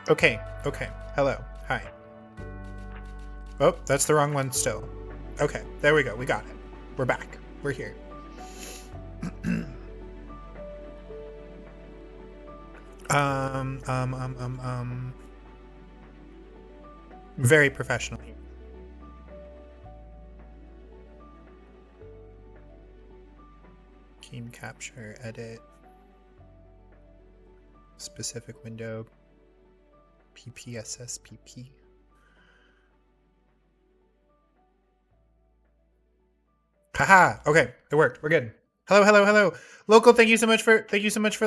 Okay, okay. Hello. Hi. Oh, that's the wrong one still. Okay, there we go. We got it. We're back. We're here. Very professionally. Game capture, edit, specific window, PPSSPP. Haha. Okay, it worked. We're good. Hello, hello, hello. Local, thank you so much for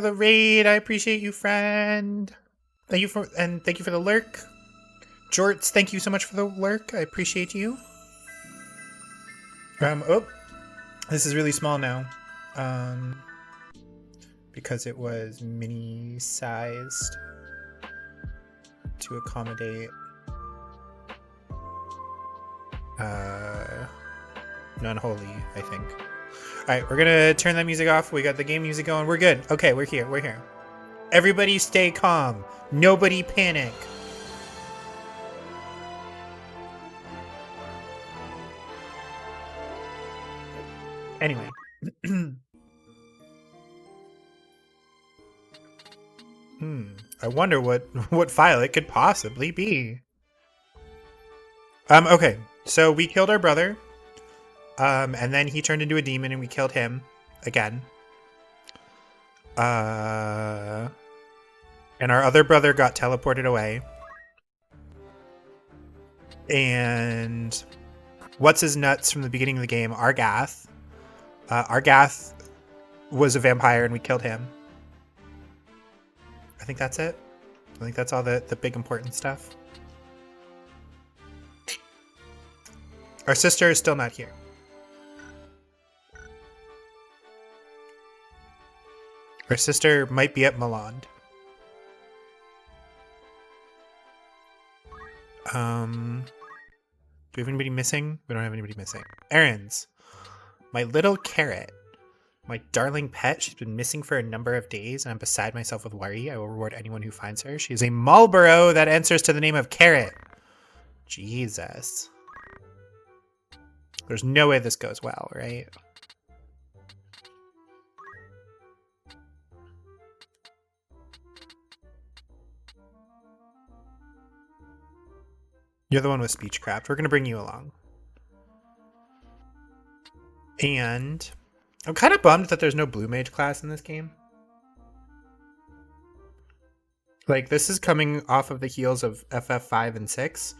the raid. I appreciate you, friend. Thank you for the lurk. Jorts, thank you so much for the lurk. I appreciate you. Oh, this is really small now. Because it was mini sized to accommodate non-holy, I think. All right, we're gonna turn that music off. We got the game music going. We're good. Okay, we're here. We're here. Everybody stay calm. Nobody panic. Anyway. I wonder what file it could possibly be. Okay. So we killed our brother. And then he turned into a demon and we killed him again. And our other brother got teleported away. And what's his nuts from the beginning of the game? Argath. Argath was a vampire and we killed him. I think that's it. I think that's all the big important stuff. Our sister is still not here. Our sister might be at Milan. Do we have anybody missing? We don't have anybody missing. Errands. My little carrot. My darling pet. She's been missing for a number of days, and I'm beside myself with worry. I will reward anyone who finds her. She is a Marlboro that answers to the name of Carrot. Jesus. There's no way this goes well, right? You're the one with Speechcraft. We're going to bring you along. And I'm kind of bummed that there's no Blue Mage class in this game. Like, this is coming off of the heels of FF5 and 6.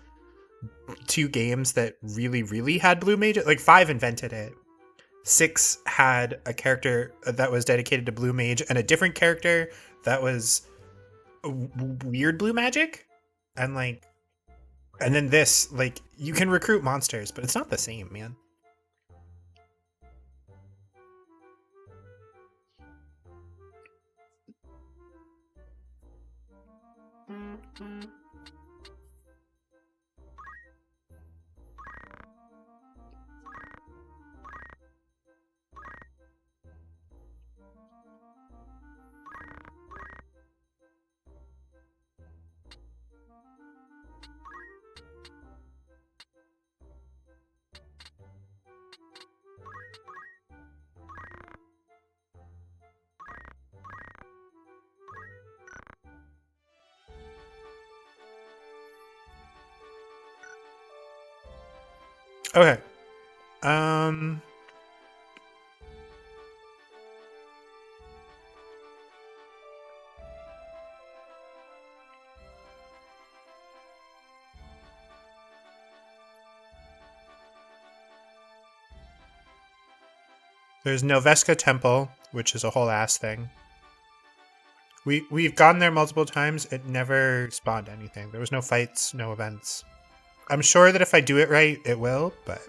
2 games that really, really had Blue Mage. Like, 5 invented it. 6 had a character that was dedicated to Blue Mage and a different character that was weird blue magic. And, like, and then this, like, you can recruit monsters, but it's not the same, man. Okay. There's Noveska Temple, which is a whole ass thing. We've gone there multiple times. It never spawned anything. There was no fights, no events. I'm sure that if I do it right, it will, but...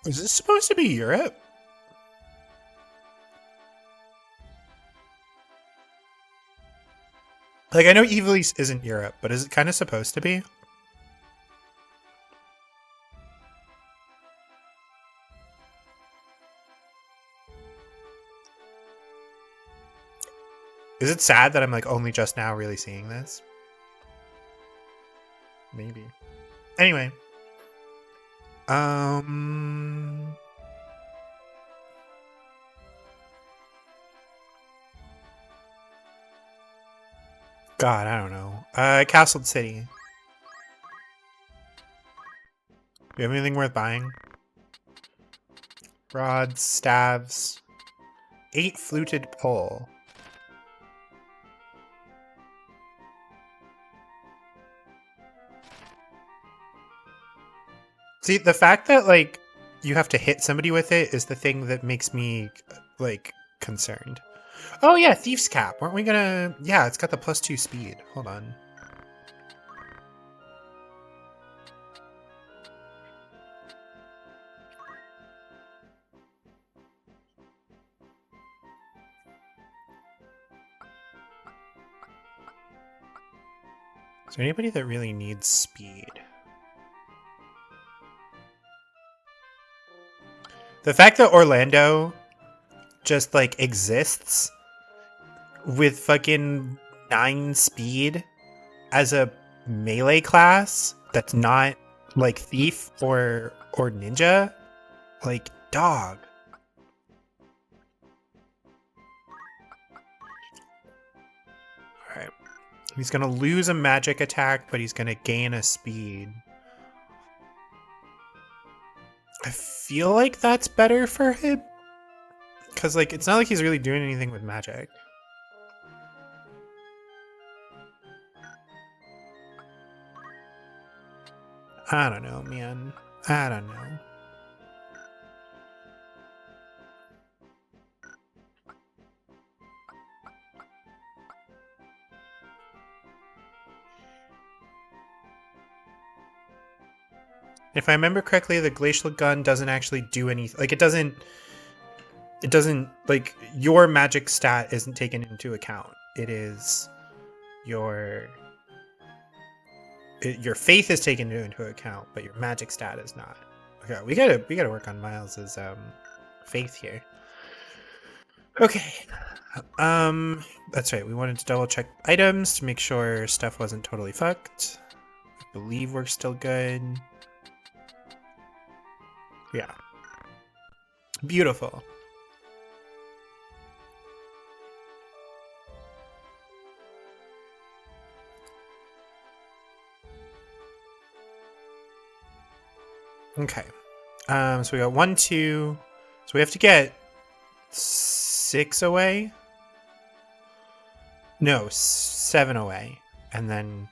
Is this supposed to be Europe? Like, I know Evilise isn't Europe, but is it kind of supposed to be? Is it sad that I'm like only just now really seeing this? Maybe. Anyway. God, I don't know. Castled City. Do you have anything worth buying? Rods, staves. 8 fluted pole. See, the fact that, like, you have to hit somebody with it is the thing that makes me, like, concerned. Oh, yeah, Thief's Cap. Weren't we gonna... Yeah, it's got the +2 speed. Hold on. Is there anybody that really needs speed? The fact that Orlando just, like, exists with fucking 9 speed as a melee class that's not, like, Thief or Ninja, like, dog. Alright. He's gonna lose a magic attack, but he's gonna gain a speed. I feel like that's better for him. Because, like, it's not like he's really doing anything with magic. I don't know, man. I don't know. If I remember correctly, the glacial gun doesn't actually do anything. Like, it doesn't, like, your magic stat isn't taken into account. It is your faith is taken into account, but your magic stat is not. Okay, we gotta work on Miles's faith here. Okay. That's right. We wanted to double check items to make sure stuff wasn't totally fucked. I believe we're still good. Yeah. Beautiful. Okay. So we got 1, 2. So we have to get 6 away. No, 7 away, and then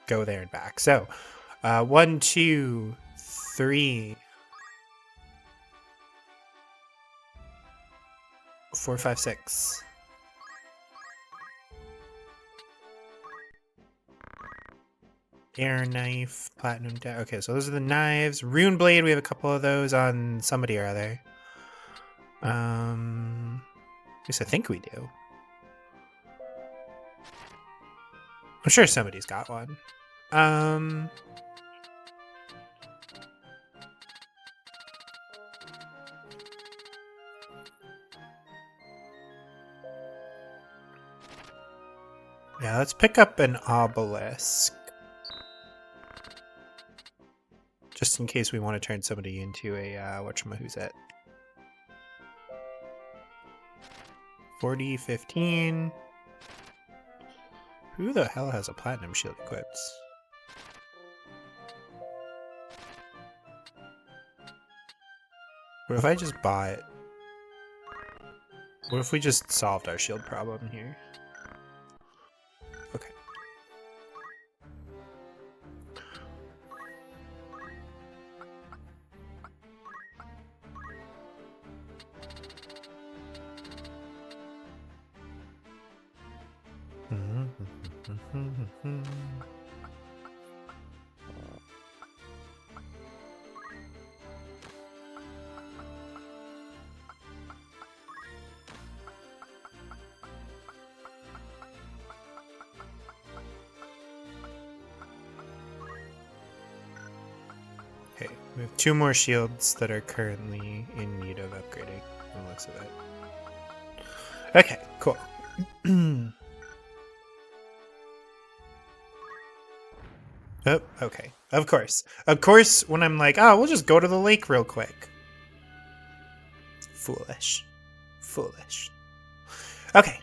go there and back. So, 1, 2, 3, 4, 5, 6. Air knife, platinum. Okay, so those are the knives. Rune blade. We have a couple of those on somebody or other. At least I think we do. I'm sure somebody's got one. Yeah, let's pick up an obelisk. Just in case we want to turn somebody into a, whatchamahooset. 40, 15. Who the hell has a platinum shield equipped? What if I just bought... What if we just solved our shield problem here? Okay. Okay, we have 2 more shields that are currently in need of upgrading from the looks of it. Okay, cool. Oh, okay. Of course. Of course, when I'm like, oh, we'll just go to the lake real quick. Foolish. Foolish. Okay.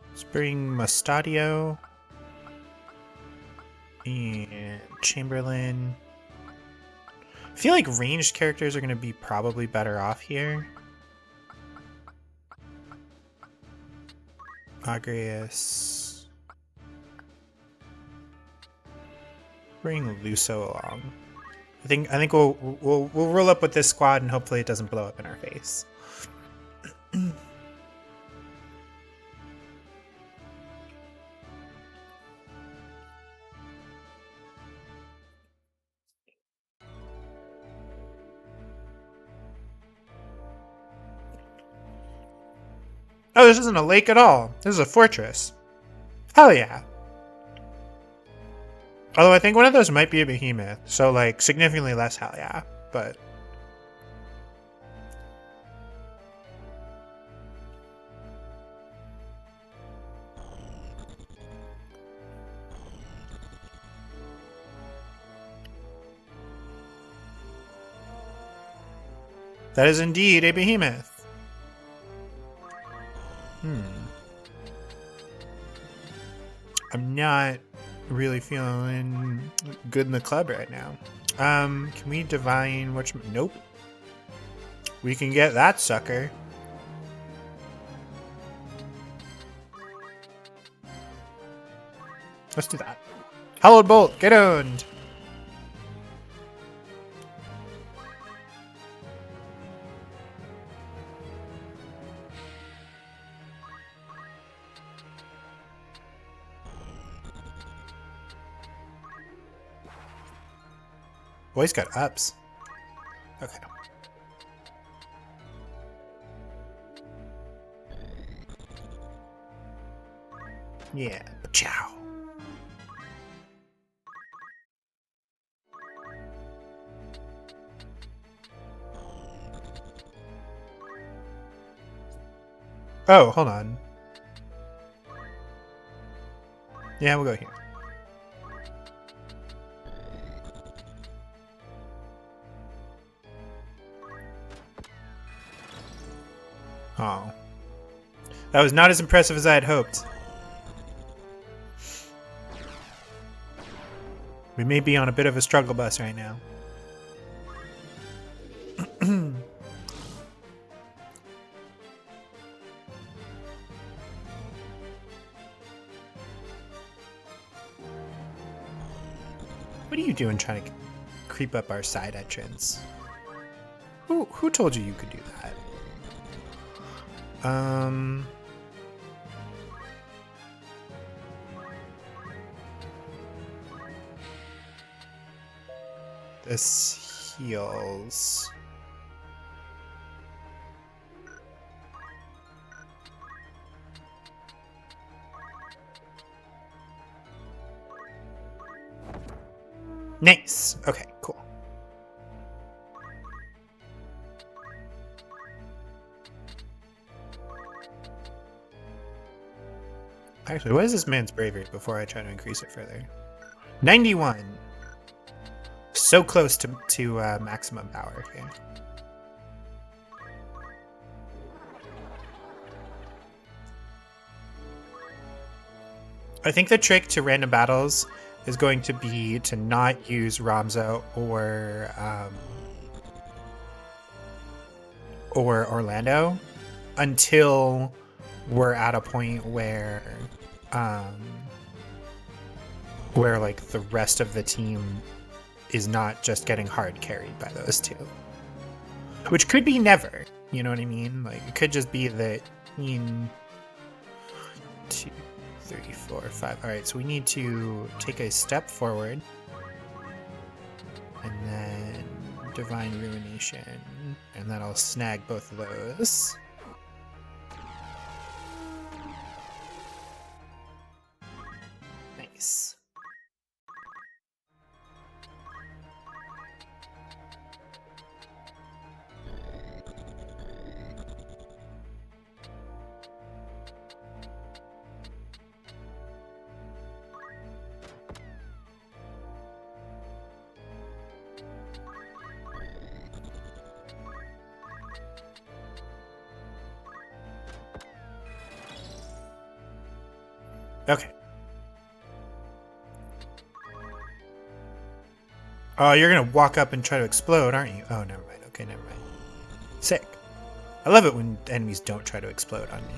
Let's bring Mustadio and Chamberlain. I feel like ranged characters are going to be probably better off here. Agrius. Bring Luso along. I think we'll roll up with this squad and hopefully it doesn't blow up in our face. Oh, this isn't a lake at all. This is a fortress. Hell yeah. Although I think one of those might be a behemoth, so like significantly less hell yeah, but that is indeed a behemoth. I'm not really feeling good in the club right now. Can we divine which? Nope. We can get that sucker. Let's do that. Hallowed Bolt, get owned. Boy's got ups. Okay. Yeah, ciao. Oh, hold on. Yeah, we'll go here. Oh. That was not as impressive as I had hoped. We may be on a bit of a struggle bus right now. What are you doing trying to creep up our side entrance? Who told you you could do that? This heals. Nice. Okay, cool. Actually, what is this man's bravery before I try to increase it further? 91. So close to maximum power here. I think the trick to random battles is going to be to not use Ramza or Orlando until we're at a point where like the rest of the team is not just getting hard carried by those two, which could be never. You know what I mean? Like it could just be that in 2, 3, 4, 5. All right, so we need to take a step forward and then divine ruination. And then I'll snag both of those. Nice. Okay. Oh, you're gonna walk up and try to explode, aren't you? Oh, never mind. Okay, never mind. Sick. I love it when enemies don't try to explode on me.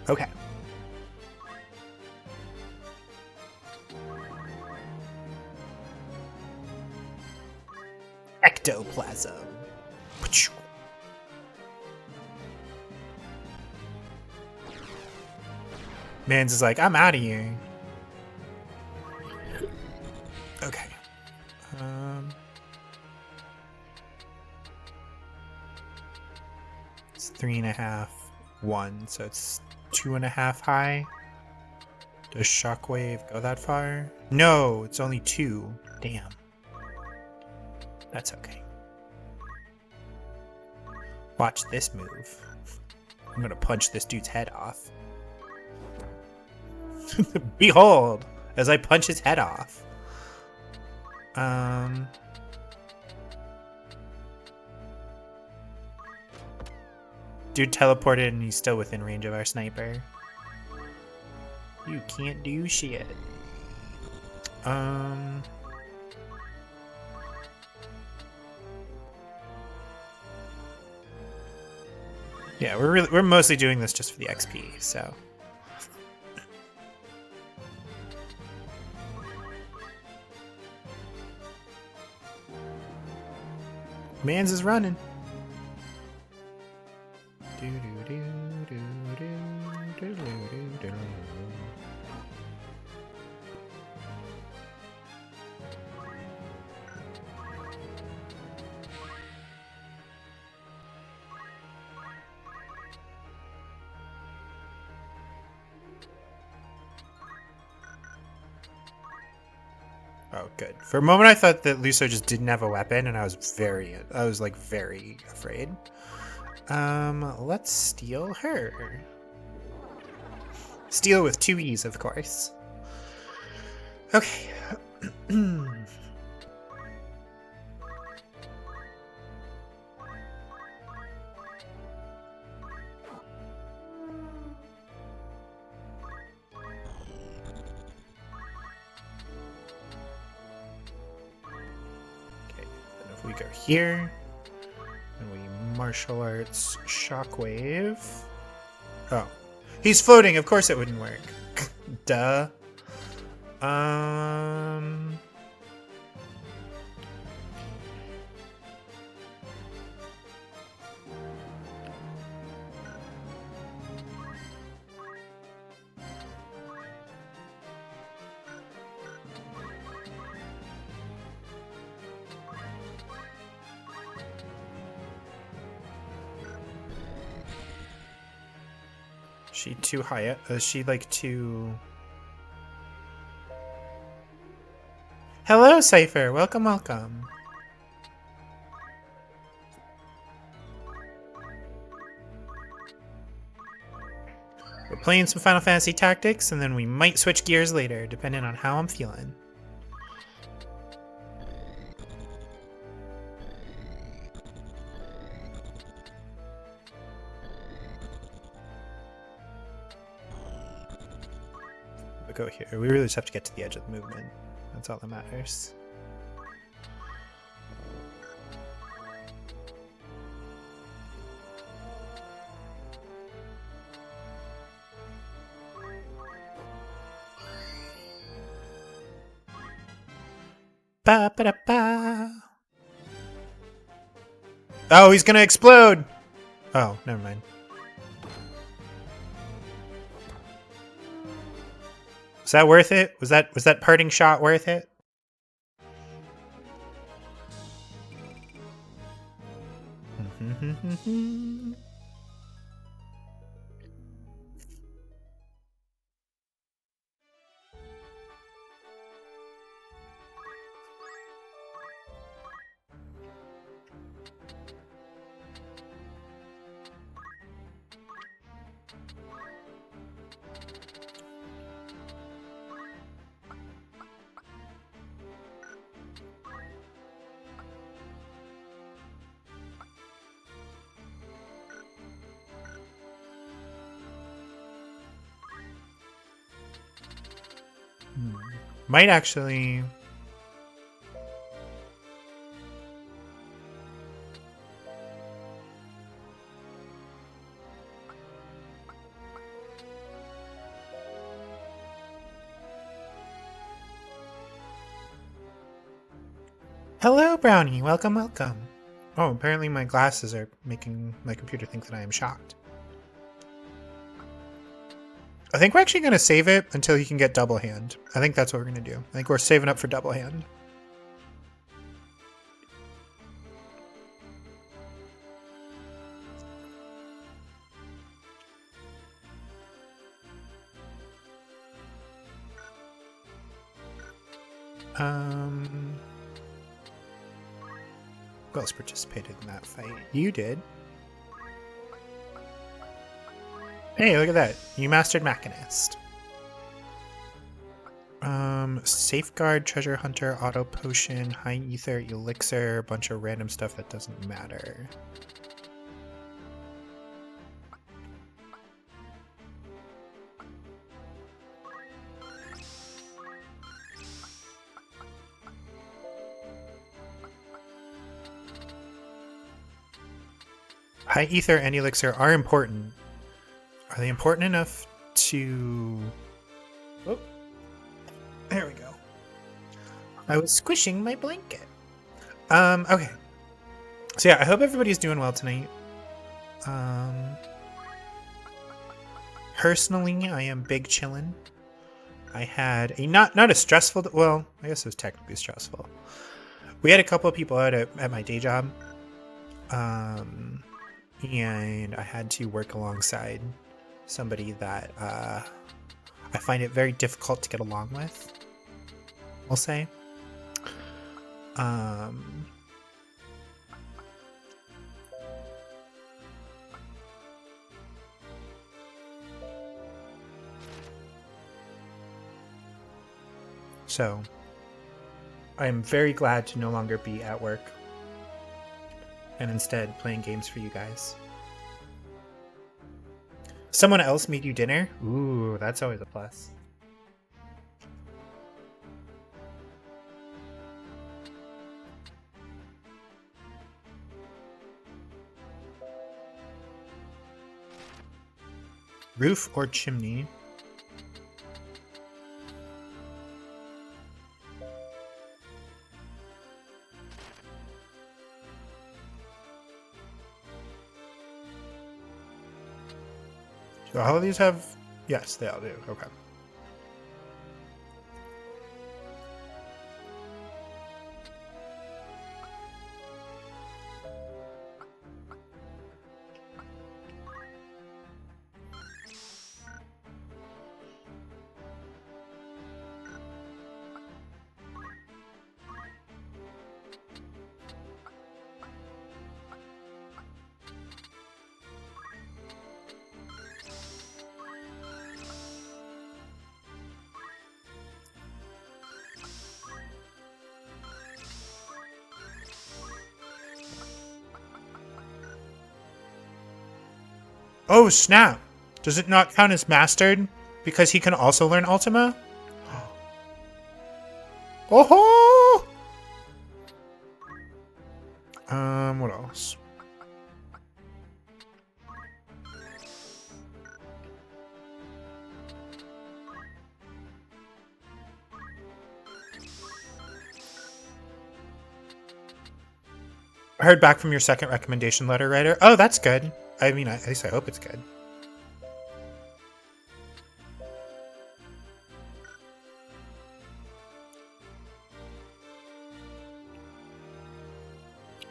Okay. Ectoplasm. Mans is like, I'm out of here. Okay. It's 3.5, 1, so it's 2.5 high. Does Shockwave go that far? No, it's only 2. Damn. That's okay. Watch this move. I'm gonna punch this dude's head off. Behold, as I punch his head off. Dude teleported and he's still within range of our sniper. You can't do shit. Yeah, we're mostly doing this just for the XP, so. Mans is running. Oh, good. For a moment, I thought that Luso just didn't have a weapon, and I was like very afraid. Let's steal her. Steal with 2 E's, of course. Okay. We go here, and we martial arts shockwave. Oh, he's floating. Of course, it wouldn't work. Duh. She too high? Is she like too... Hello, Cypher. Welcome, welcome. We're playing some Final Fantasy Tactics, and then we might switch gears later, depending on how I'm feeling. Go here. We really just have to get to the edge of the movement. That's all that matters. Ba ba da ba. Oh, he's gonna explode! Oh, never mind. Was that worth it? Was that parting shot worth it? Might actually. Hello, Brownie. Welcome, welcome. Oh, apparently my glasses are making my computer think that I am shocked. I think we're actually going to save it until he can get double hand. I think that's what we're going to do. I think we're saving up for double hand. Who else participated in that fight? You did. Hey, look at that. You mastered Machinist. Safeguard, Treasure Hunter, Auto Potion, High Ether, Elixir, a bunch of random stuff that doesn't matter. High Ether and Elixir are important. Are they important enough to... Oh, there we go. I was squishing my blanket. Okay. So yeah, I hope everybody's doing well tonight. Personally, I am big chillin'. I had a not a stressful, well, I guess it was technically stressful. We had a couple of people out at my day job. And I had to work alongside somebody that I find it very difficult to get along with, I'll say. So I am very glad to no longer be at work and instead playing games for you guys. Someone else made you dinner? Ooh, that's always a plus. Roof or chimney? Do all of these have... Yes, they all do. Okay. Oh, snap! Does it not count as mastered? Because he can also learn Ultima? Oh-ho! What else? I heard back from your second recommendation letter writer. Oh, that's good. I mean, at least I hope it's good.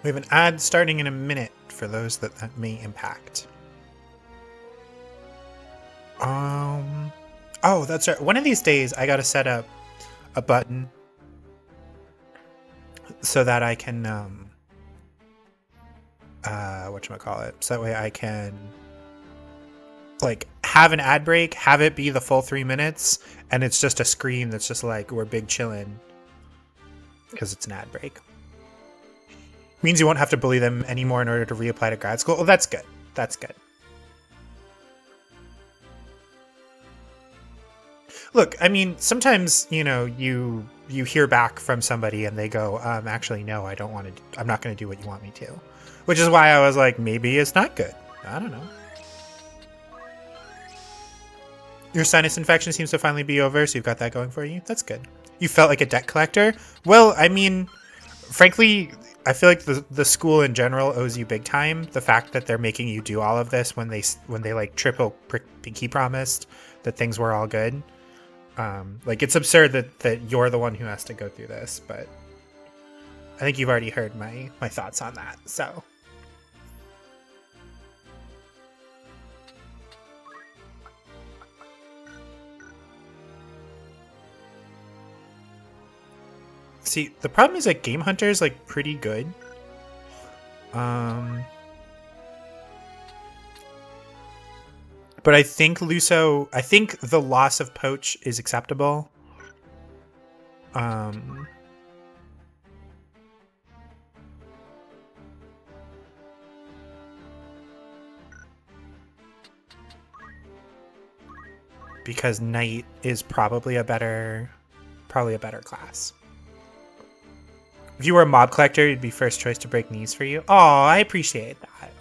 We have an ad starting in a minute for those that may impact. Oh, that's right. One of these days, I gotta set up a button so that I can, whatchamacallit, so that way I can, like, have an ad break, have it be the full 3 minutes, and it's just a screen that's just like, we're big chillin', because it's an ad break. Means you won't have to bully them anymore in order to reapply to grad school. Oh, that's good. That's good. Look, I mean, sometimes, you know, you hear back from somebody and they go, actually, no, I don't want to, I'm not going to do what you want me to. Which is why I was like, maybe it's not good. I don't know. Your sinus infection seems to finally be over, so you've got that going for you. That's good. You felt like a debt collector? Well, I mean, frankly, I feel like the school in general owes you big time. The fact that they're making you do all of this when they like triple pinky promised that things were all good. Like, it's absurd that you're the one who has to go through this, but I think you've already heard my thoughts on that, so. See, the problem is that Game Hunter is, like, pretty good. But I think I think the loss of Poach is acceptable. Because Knight is probably a better class. If you were a mob collector, you'd be first choice to break knees for you. Oh, I appreciate that.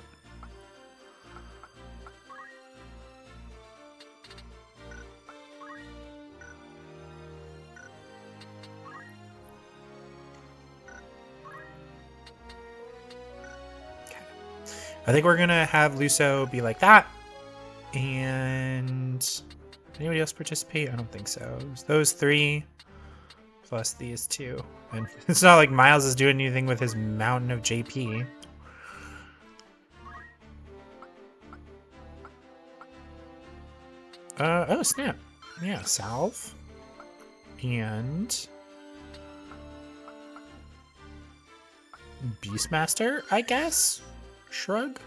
Okay. I think we're gonna have Luso be like that. And anybody else participate? I don't think so. Those 3 plus these 2. And it's not like Miles is doing anything with his mountain of JP. Oh snap. Yeah, salve. And Beastmaster, I guess? Shrug?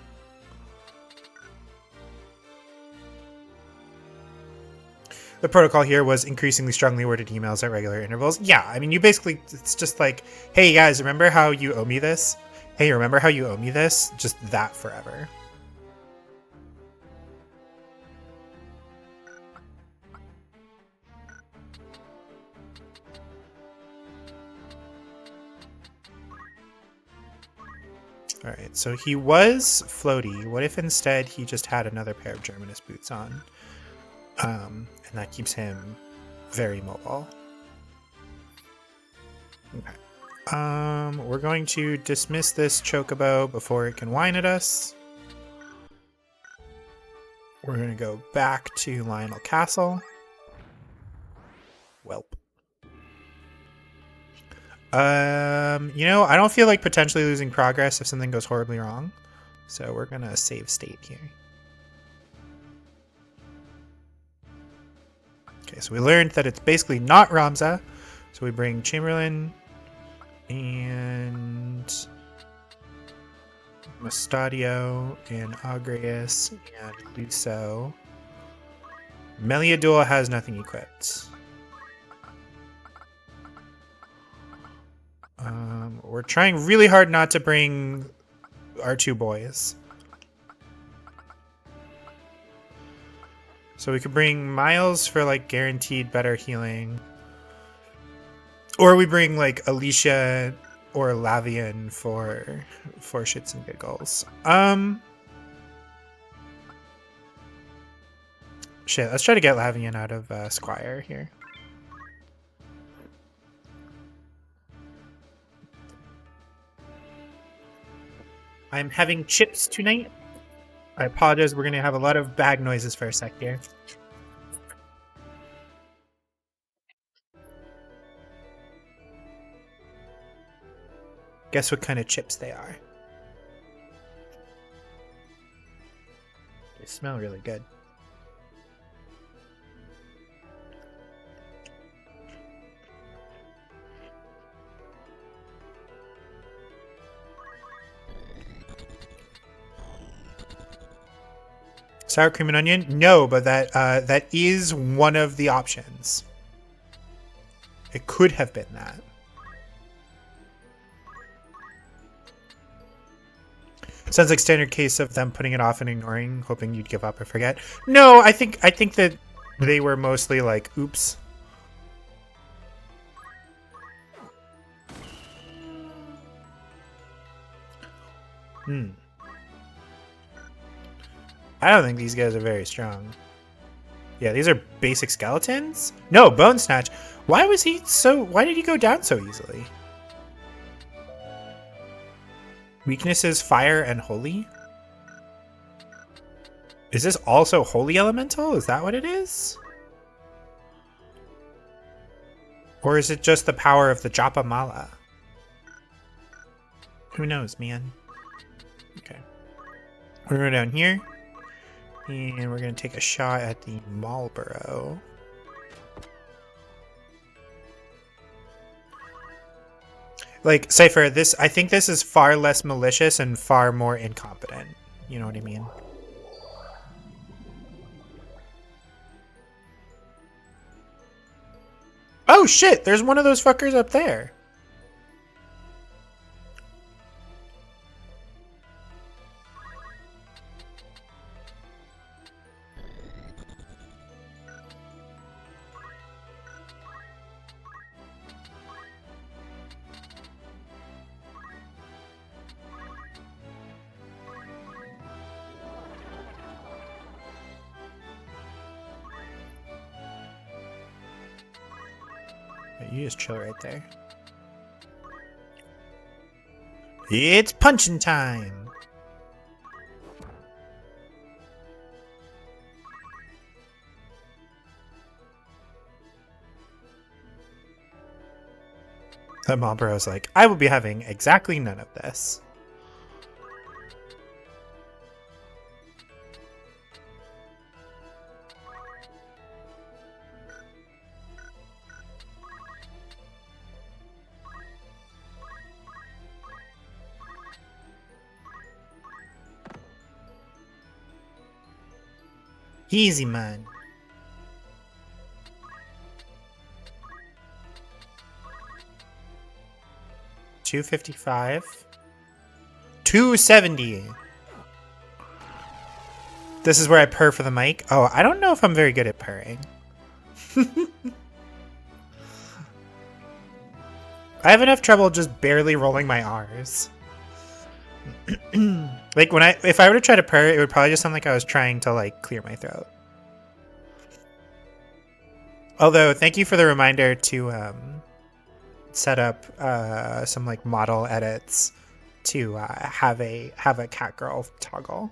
The protocol here was increasingly strongly worded emails at regular intervals. Yeah, I mean, you basically, it's just like, hey guys, remember how you owe me this? Hey, remember how you owe me this? Just that forever. Alright, so he was floaty. What if instead he just had another pair of Germanus boots on? And that keeps him very mobile. Okay. We're going to dismiss this Chocobo before it can whine at us. We're going to go back to Lionel Castle. Welp. You know, I don't feel like potentially losing progress if something goes horribly wrong. So we're going to save state here. Okay, so we learned that it's basically not Ramza. So we bring Chamberlain and Mustadio and Agrius and Luso. Meliador has nothing equipped. We're trying really hard not to bring our 2 boys. So we could bring Miles for, like, guaranteed better healing. Or we bring, like, Alicia or Lavian for shits and giggles. Shit, let's try to get Lavian out of Squire here. I'm having chips tonight. I apologize, we're going to have a lot of bag noises for a sec here. Guess what kind of chips they are. They smell really good. Sour cream and onion? No, but that is one of the options. It could have been that. Sounds like standard case of them putting it off and ignoring, hoping you'd give up or forget. No, I think that they were mostly like, oops. I don't think these guys are very strong. Yeah, these are basic skeletons? No, Bone Snatch. Why did he go down so easily? Weaknesses, fire, and holy? Is this also holy elemental? Is that what it is? Or is it just the power of the Japa Mala? Who knows, man? Okay. We're going to go down here. And we're going to take a shot at the Marlboro. Like, Cypher, I think this is far less malicious and far more incompetent. You know what I mean? Oh shit, there's one of those fuckers up there. You just chill right there. It's punching time! The Marlboro's like, I will be having exactly none of this. Easy, man. $255. $270. This is where I purr for the mic. Oh, I don't know if I'm very good at purring. I have enough trouble just barely rolling my R's. Like if I were to try to purr, it would probably just sound like I was trying to like clear my throat. Although, thank you for the reminder to set up some like model edits to have a cat girl toggle.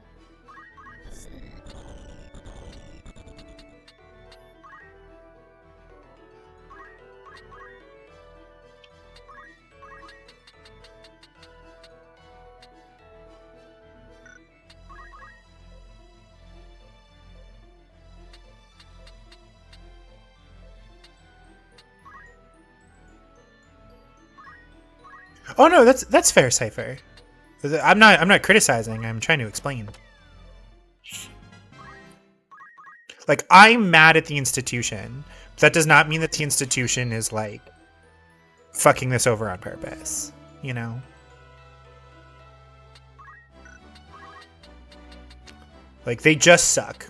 Oh no, that's fair, Cypher. I'm not criticizing. I'm trying to explain. Like, I'm mad at the institution. That does not mean that the institution is like fucking this over on purpose. You know? Like, they just suck.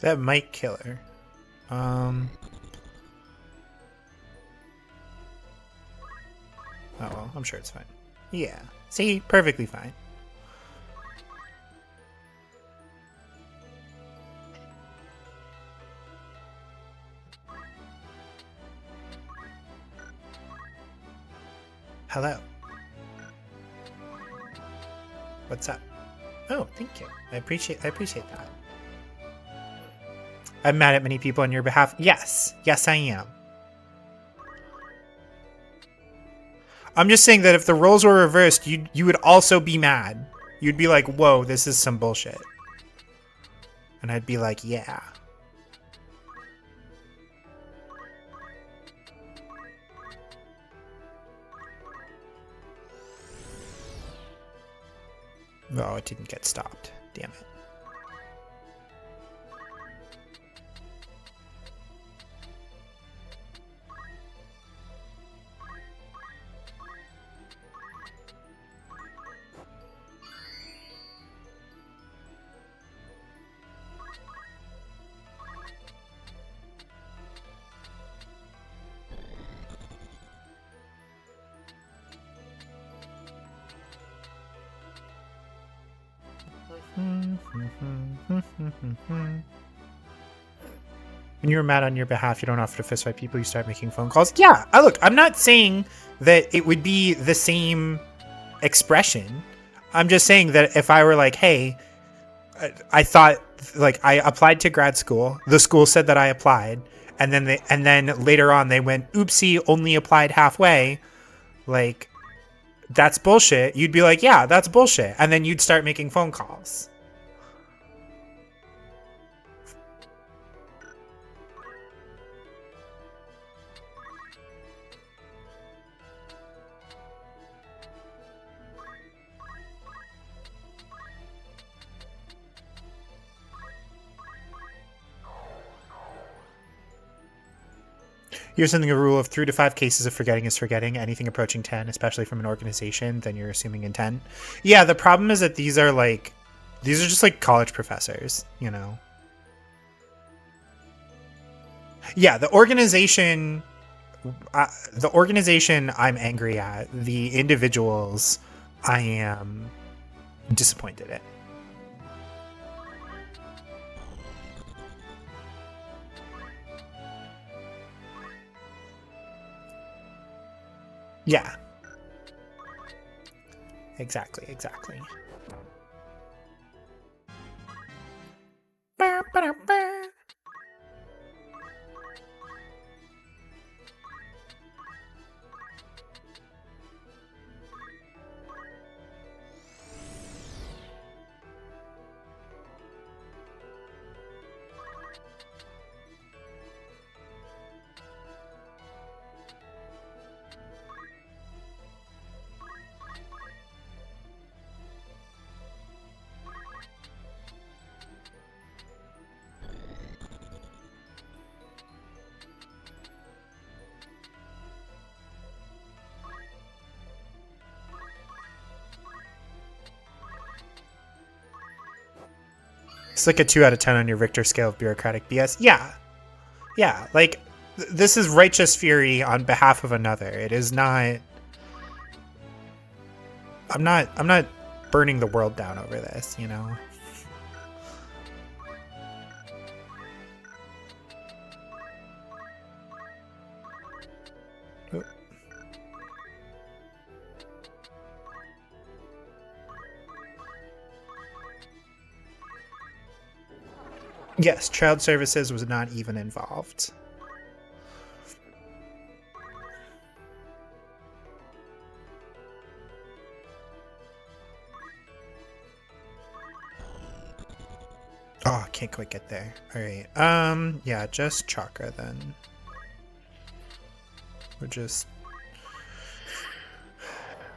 That might kill her. Oh well, I'm sure it's fine. Yeah. See? Perfectly fine. Hello. What's up? Oh, thank you. I appreciate that. I'm mad at many people on your behalf. Yes. Yes, I am. I'm just saying that if the roles were reversed, you would also be mad. You'd be like, whoa, this is some bullshit. And I'd be like, yeah. Oh, it didn't get stopped. Damn it. When you're mad on your behalf, you don't offer to fistfight people, you start making phone calls. Yeah, look, I'm not saying that it would be the same expression. I'm just saying that if I were like, hey, I thought, like, I applied to grad school, the school said that I applied, and then later on they went, oopsie, only applied halfway, like, that's bullshit. You'd be like, yeah, that's bullshit. And then you'd start making phone calls. Here's something: a rule of 3 to 5 cases of forgetting is forgetting. Anything approaching 10, especially from an organization, then you're assuming intent. Yeah, the problem is that these are just like college professors, you know? Yeah, the organization I'm angry at. The individuals I am disappointed in. Yeah. Exactly. It's like a 2 out of 10 on your Richter scale of bureaucratic BS. Yeah. Like, this is righteous fury on behalf of another. It is not. I'm not burning the world down over this, you know. Yes, child services was not even involved. Oh, I can't quite get there. All right. Yeah, just chakra then. We're just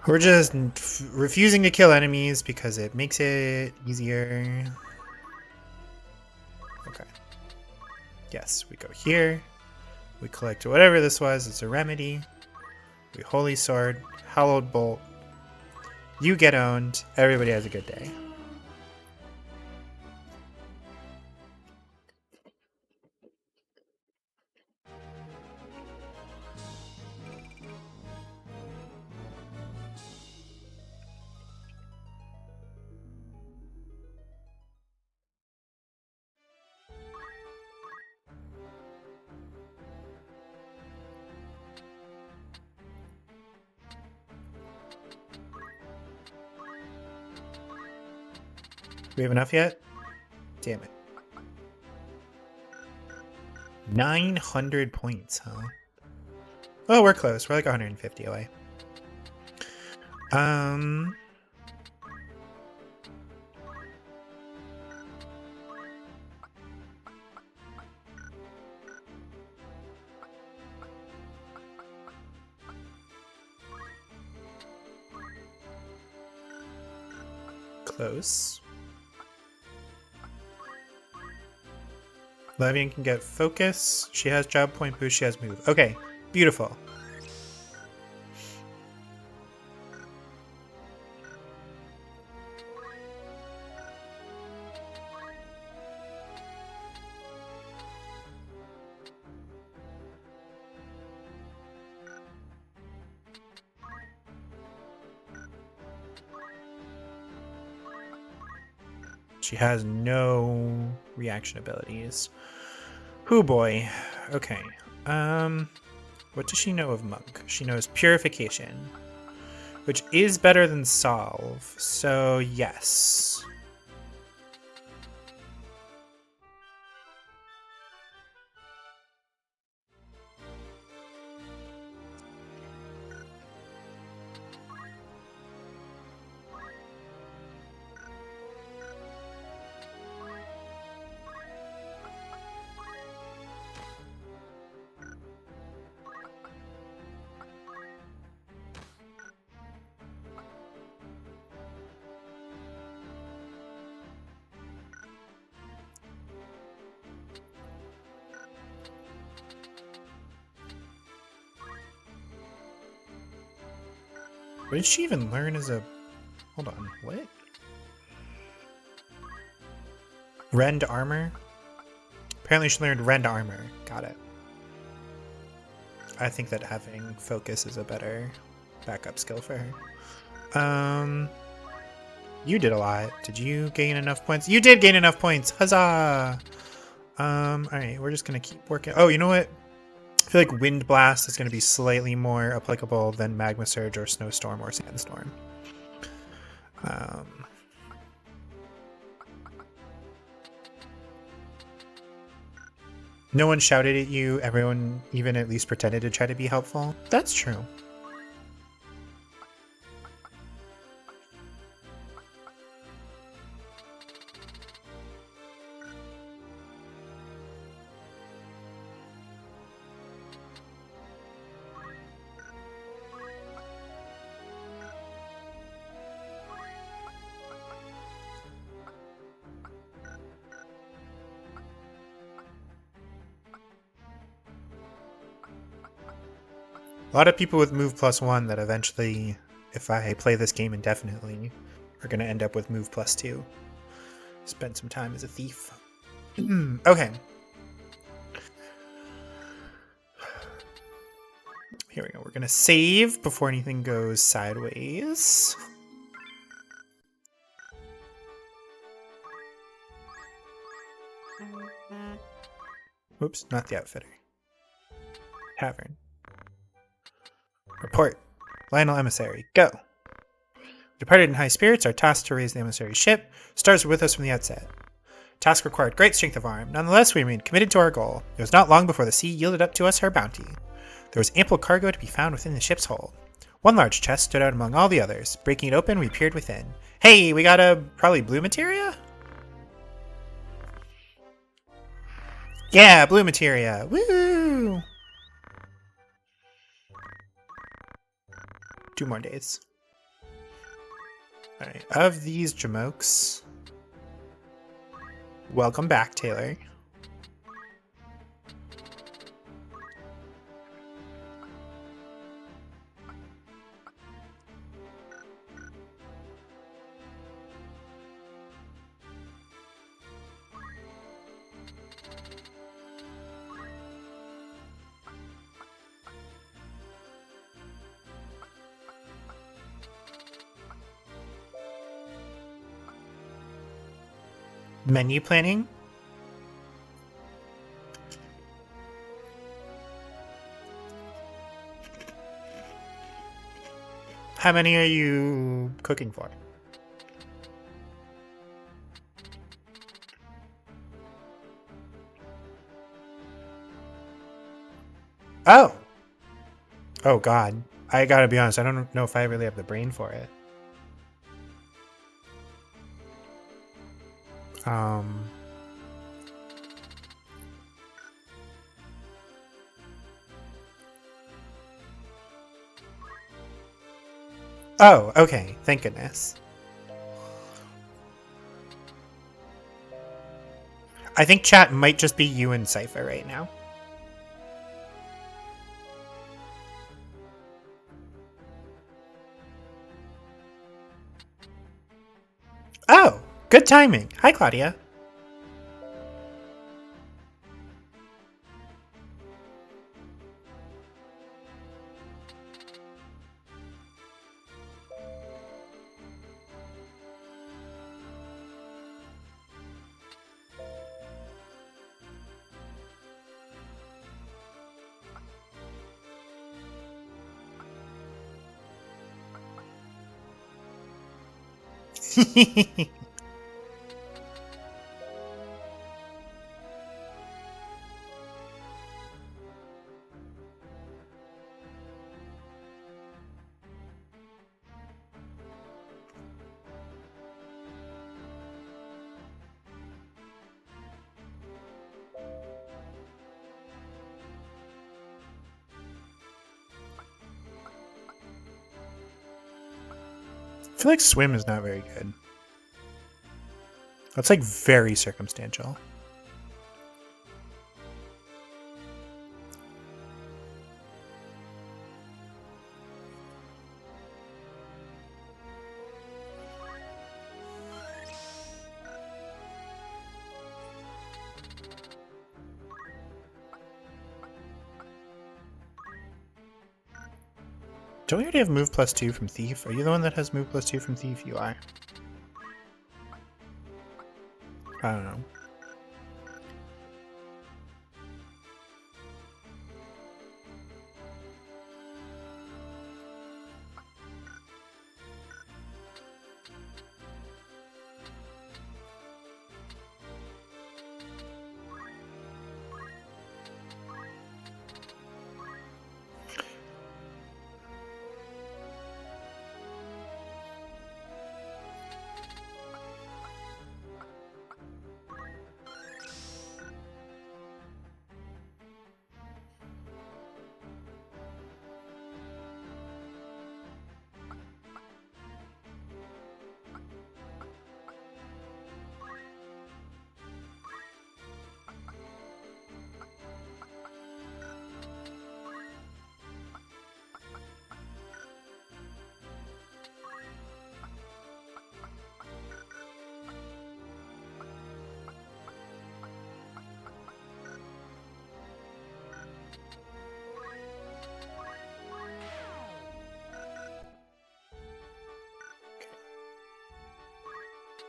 refusing to kill enemies because it makes it easier. Okay. Yes, we go here. We collect whatever this was. It's a remedy. We holy sword, hallowed bolt. You get owned. Everybody has a good day. we have enough yet? Damn it. 900 points, huh? Oh, we're close. We're like 150 away. Close. Levian can get focus. She has job point boost. She has move. Okay, beautiful. She has no reaction abilities. Hoo boy. Okay. What does she know of Monk? She knows Purification, which is better than Solve. So yes. What did she even learn as a... Hold on, what? Rend Armor? Apparently she learned Rend Armor. Got it. I think that having Focus is a better backup skill for her. You did a lot. Did you gain enough points? You did gain enough points! Huzzah! Alright, we're just gonna keep working. Oh, you know what? I feel like Wind Blast is going to be slightly more applicable than Magma Surge or Snowstorm or Sandstorm. No one shouted at you. Everyone even at least pretended to try to be helpful. That's true. A lot of people with move +1 that eventually, if I play this game indefinitely, are going to end up with move +2. Spend some time as a thief. Okay. Here we go. We're going to save before anything goes sideways. Oops, not the outfitter. Tavern. Report. Lionel Emissary, go. Departed in high spirits, are tasked to raise the emissary's ship. Stars were with us from the outset. Task required great strength of arm. Nonetheless, we remained committed to our goal. It was not long before the sea yielded up to us her bounty. There was ample cargo to be found within the ship's hold. One large chest stood out among all the others. Breaking it open, we peered within. Hey, we got a probably blue materia? Yeah, blue materia. Woo! 2 more days. Alright, of these Jamokes, welcome back, Taylor. Menu planning. How many are you cooking for? Oh! Oh, God. I gotta be honest, I don't know if I really have the brain for it. Oh, okay. Thank goodness. I think chat might just be you and Cypher right now. Oh, good timing. Hi, Claudia. I feel like swim is not very good. That's like very circumstantial. Don't we already have move +2 from Thief? Are you the one that has move +2 from Thief? You are. I don't know.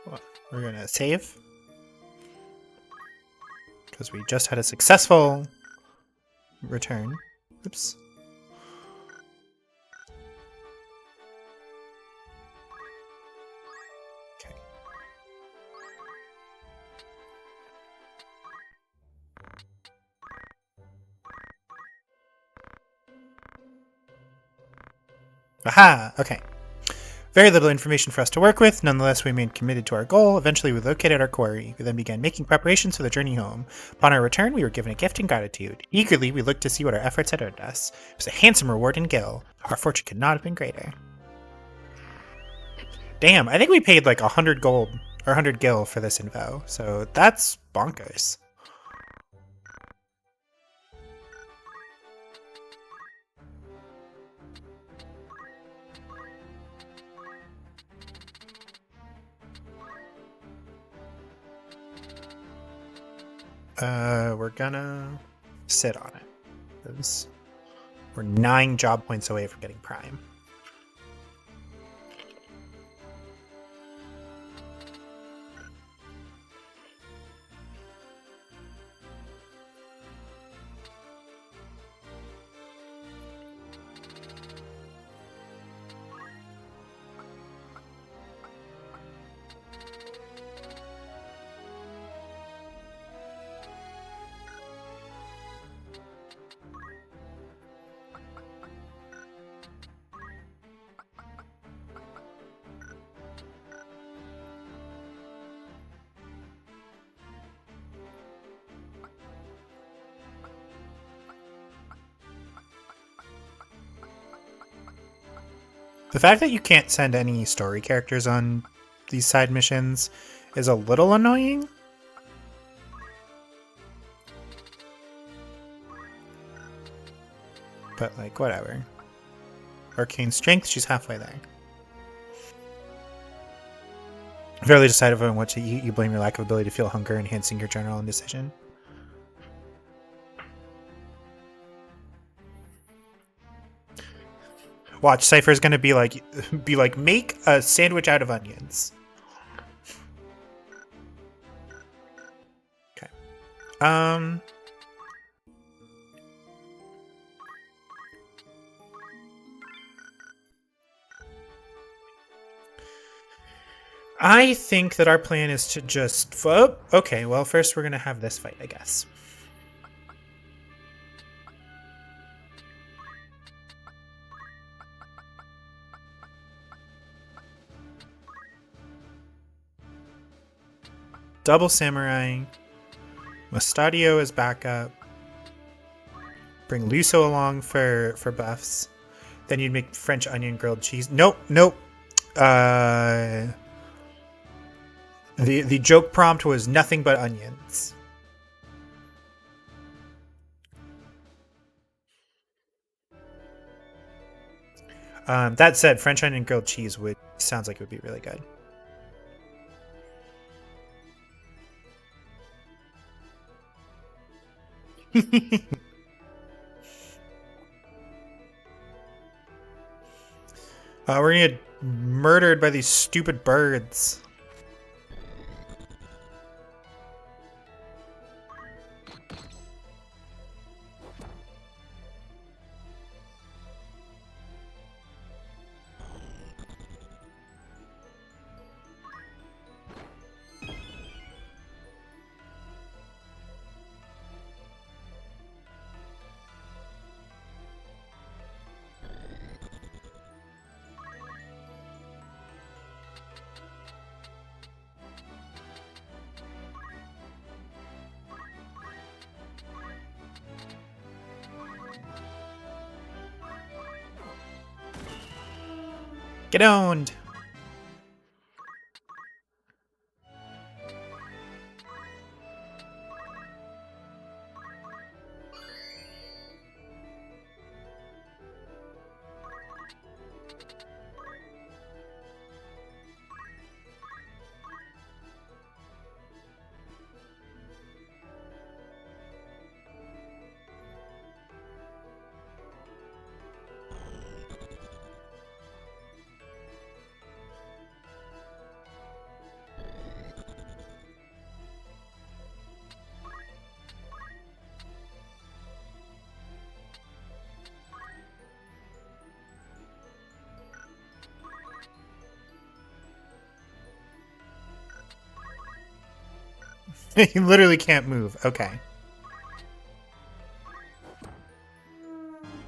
Well, we're gonna save. Because we just had a successful return. Oops. Okay. Aha! Okay. Very little information for us to work with. Nonetheless, we remained committed to our goal. Eventually, we located our quarry. We then began making preparations for the journey home. Upon our return, we were given a gift in gratitude. Eagerly, we looked to see what our efforts had earned us. It was a handsome reward in gil. Our fortune could not have been greater. Damn, I think we paid like 100 gold or 100 gil for this info. So that's bonkers. We're gonna sit on it. 'Cause we're 9 job points away from getting Prime. The fact that you can't send any story characters on these side missions is a little annoying. But, like, whatever. Arcane Strength, she's halfway there. Fairly decisive on what to eat, you blame your lack of ability to feel hunger, enhancing your general indecision. Watch, Cypher's gonna be like, make a sandwich out of onions. Okay. I think that our plan is to just... Oh, okay, well, first we're going to have this fight, I guess. Double Samurai. Mustadio is backup. Bring Luso along for buffs. Then you'd make French onion grilled cheese. Nope. The joke prompt was nothing but onions. That said, French onion grilled cheese sounds like it would be really good. We're gonna get murdered by these stupid birds. Get owned! You literally can't move. Okay.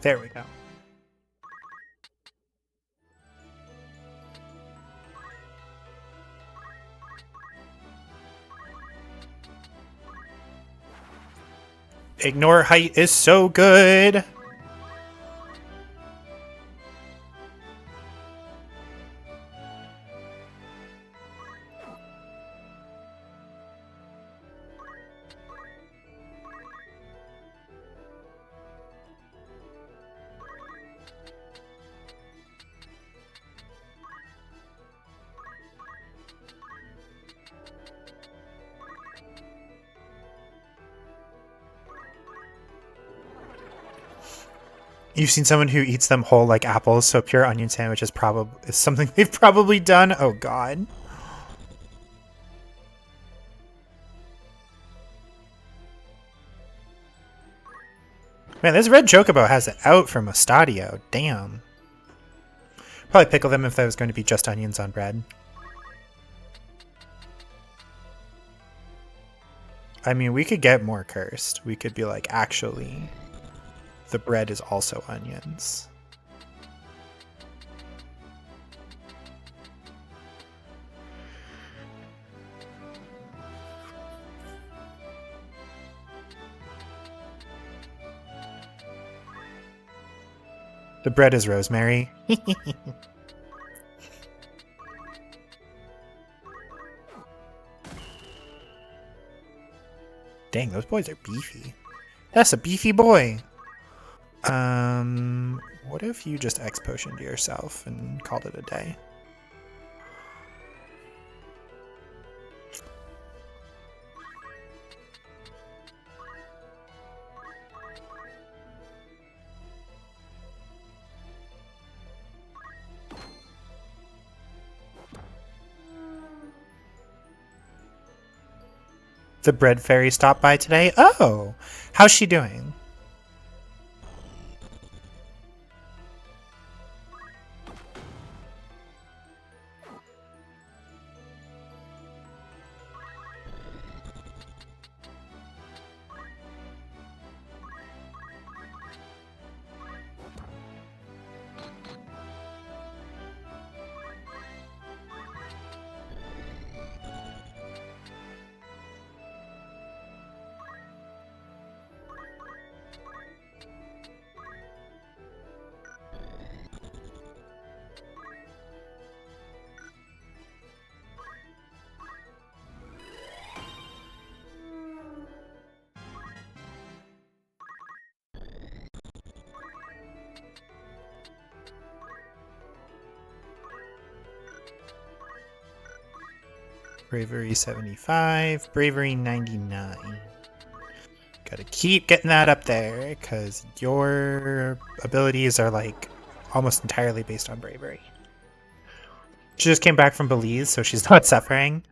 There we go. Ignore height is so good. You've seen someone who eats them whole like apples, so pure onion sandwich is something they've probably done. Oh god. Man, this red chocobo has it out for Mustadio. Damn. Probably pickle them if that was going to be just onions on bread. I mean, we could get more cursed. We could be like, actually, the bread is also onions. The bread is rosemary. dang, those boys are beefy. That's a beefy boy. What if you just X potioned yourself and called it a day? The bread fairy stopped by today. Oh, how's she doing? Bravery 75, bravery 99. Gotta keep getting that up there, because your abilities are like almost entirely based on bravery. She just came back from Belize, so she's not suffering.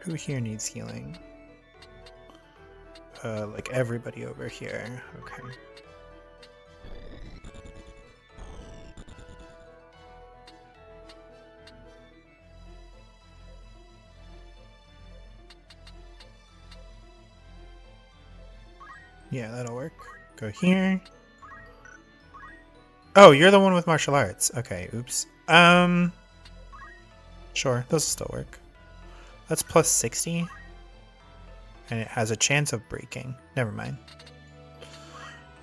Who here needs healing? Like everybody over here. Okay. Yeah, that'll work. Go here. Oh, you're the one with martial arts. Okay, oops. Sure, those will still work. That's plus 60. And it has a chance of breaking. Never mind.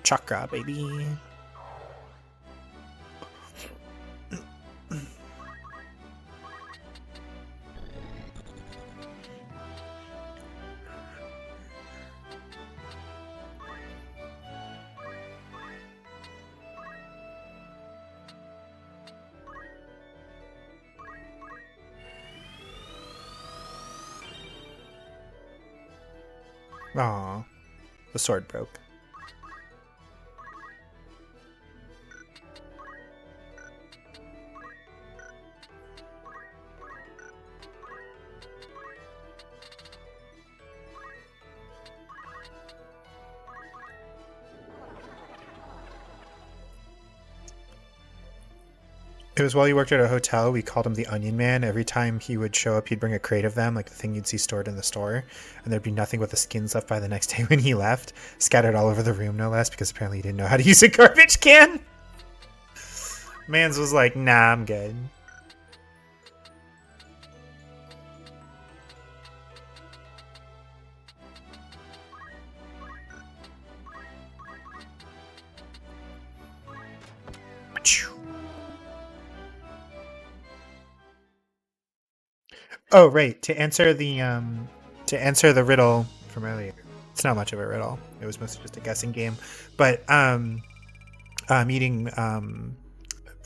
Chakra, baby. Aw, the sword broke. It was while you worked at a hotel. We called him the Onion Man. Every time he would show up, he'd bring a crate of them, like the thing you'd see stored in the store, and there'd be nothing but the skins left by the next day when he left, scattered all over the room, no less, because apparently he didn't know how to use a garbage can. Mans was like, nah, I'm good. Oh, right. To answer the riddle from earlier. It's not much of a riddle. It was mostly just a guessing game. But I'm eating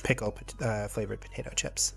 pickle flavored potato chips.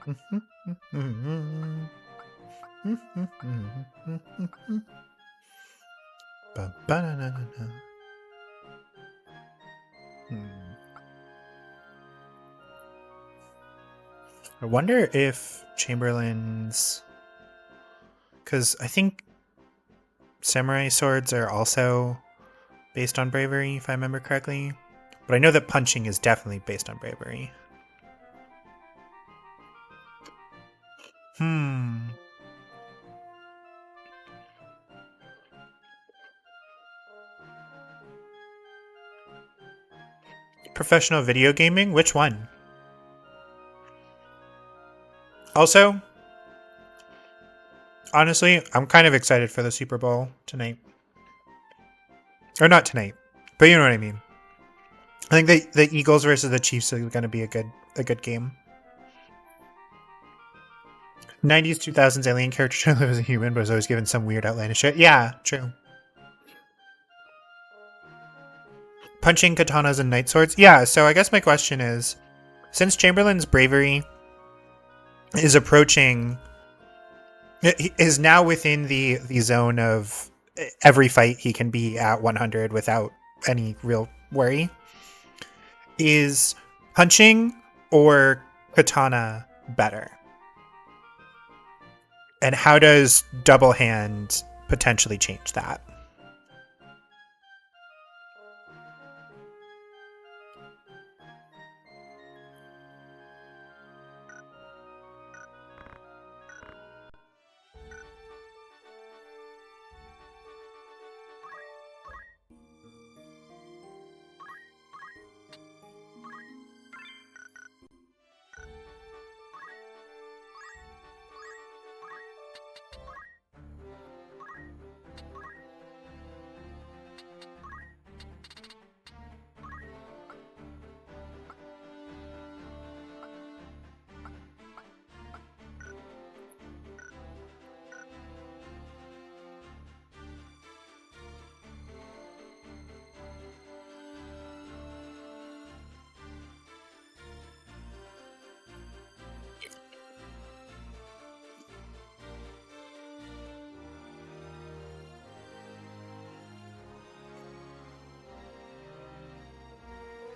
I wonder if Chamberlain's, because I think samurai swords are also based on bravery, if I remember correctly. But I know that punching is definitely based on bravery. Professional video gaming? Which one? Also, honestly, I'm kind of excited for the Super Bowl tonight. Or not tonight, but you know what I mean. I think the Eagles versus the Chiefs are going to be a good game. 90s, 2000s alien character trying to live as a human, but was always given some weird outlandish shit. Yeah, true. Punching katanas and night swords? Yeah, so I guess my question is, since Chamberlain's bravery is approaching, is now within the zone of every fight he can be at 100 without any real worry, is punching or katana better? And how does double hand potentially change that?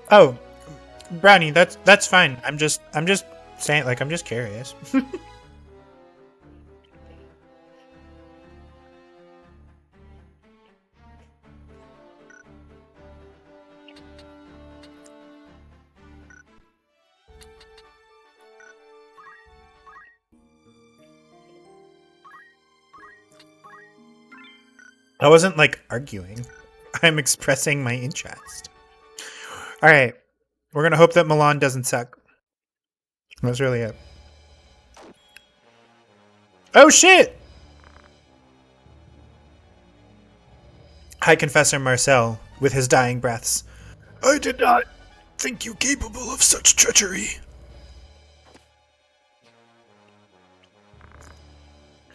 Oh, Brownie, that's fine. I'm just saying, like, I'm just curious. I wasn't like arguing. I'm expressing my interest. All right, we're gonna hope that Milan doesn't suck. That's really it. Oh shit! High Confessor Marcel, with his dying breaths. I did not think you capable of such treachery.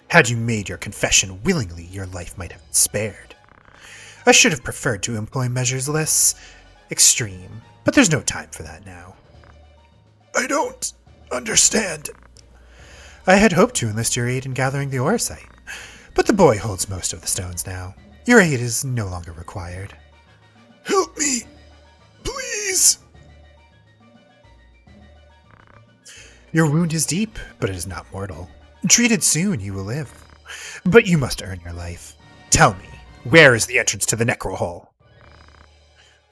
Had you made your confession willingly, your life might have been spared. I should have preferred to employ measures less extreme, but there's no time for that now. I don't understand. I had hoped to enlist your aid in gathering the ore site, but the boy holds most of the stones now. Your aid is no longer required. Help me, please! Your wound is deep, but it is not mortal. Treated soon, you will live. But you must earn your life. Tell me, where is the entrance to the Necro Hole?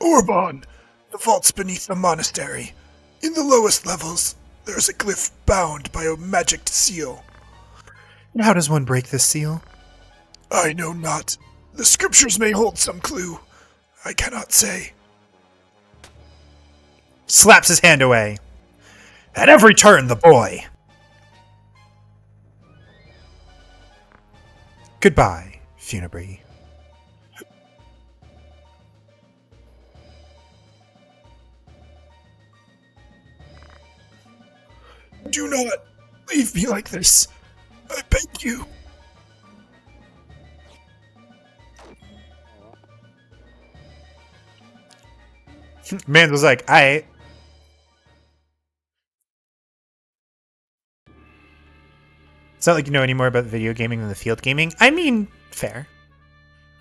Orban, the vault's beneath the monastery. In the lowest levels, there is a glyph bound by a magic seal. And how does one break this seal? I know not. The scriptures may hold some clue. I cannot say. Slaps his hand away. At every turn, the boy. Goodbye, Funibri. Do not leave me like this. I beg you. Man was like, I It's not like you know any more about video gaming than the field gaming. I mean, fair.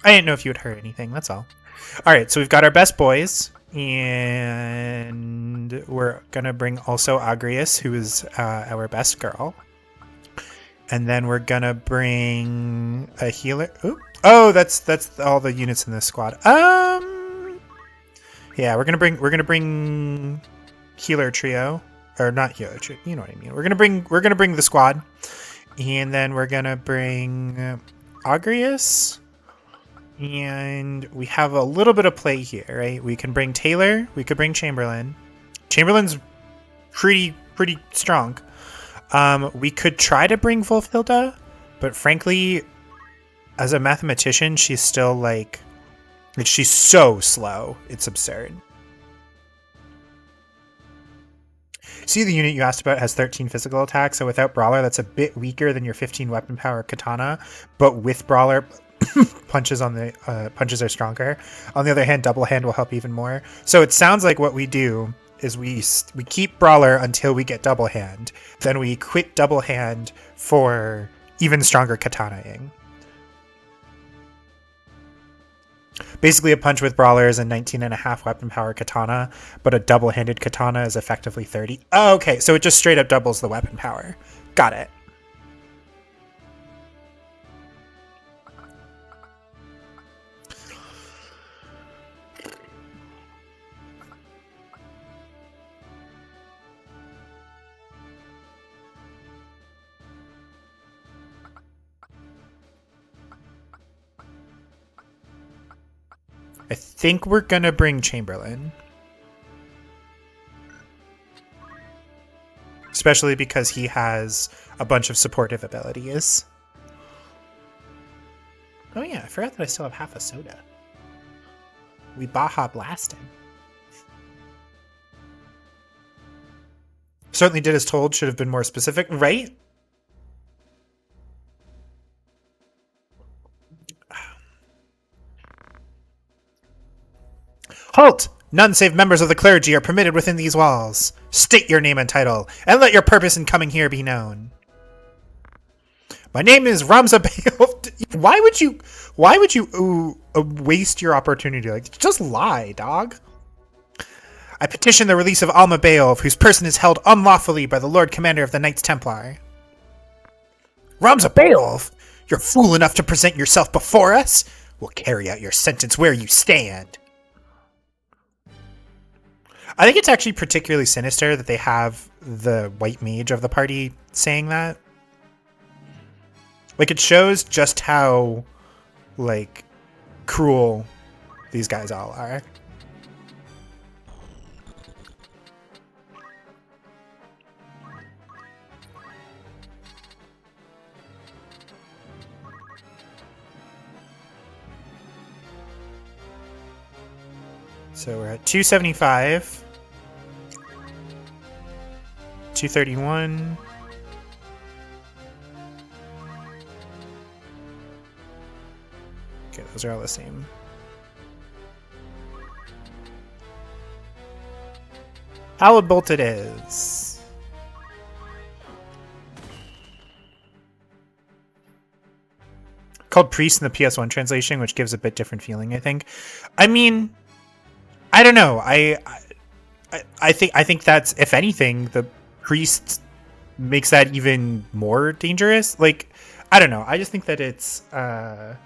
I didn't know if you had heard anything, that's all. All right, so we've got our best boys, and we're going to bring also Agrius, who is our best girl. And then we're going to bring a healer. Ooh. Oh, that's all the units in this squad. Yeah, we're going to bring healer trio, or not healer trio, you know what I mean. We're going to bring the squad. And then we're going to bring Agrius. And we have a little bit of play here, right? We can bring Taylor. We could bring Chamberlain. Chamberlain's pretty strong. We could try to bring Wolfhilda, but frankly, as a mathematician, she's still like she's so slow. It's absurd. See, the unit you asked about has 13 physical attacks, so without Brawler, that's a bit weaker than your 15 weapon power Katana, but with Brawler, punches are stronger. On the other hand, double hand will help even more. So it sounds like what we do is we keep Brawler until we get double hand. Then we quit double hand for even stronger Katana-ing. Basically, a punch with Brawler is a 19.5 weapon power Katana, but a double-handed Katana is effectively 30. Oh, okay, so it just straight up doubles the weapon power. Got it. I think we're gonna bring Chamberlain. Especially because he has a bunch of supportive abilities. Oh yeah, I forgot that I still have half a soda. We Baja Blast him. Certainly did as told, should have been more specific, right? Halt! None save members of the clergy are permitted within these walls. State your name and title, and let your purpose in coming here be known. My name is Ramza Bale. Why would you waste your opportunity? Like, just lie, dog. I petition the release of Alma Beowulf, whose person is held unlawfully by the Lord Commander of the Knights Templar. Ramza Beowulf? You're fool enough to present yourself before us? We'll carry out your sentence where you stand. I think it's actually particularly sinister that they have the white mage of the party saying that. Like, it shows just how, like, cruel these guys all are. So we're at 275. 231. Okay, those are all the same. Hallowed Bolt it is. Called Priest in the PS1 translation, which gives a bit different feeling, I think. I mean, I don't know. I think that's, if anything, the Priest makes that even more dangerous. Like, I don't know. I just think that it's that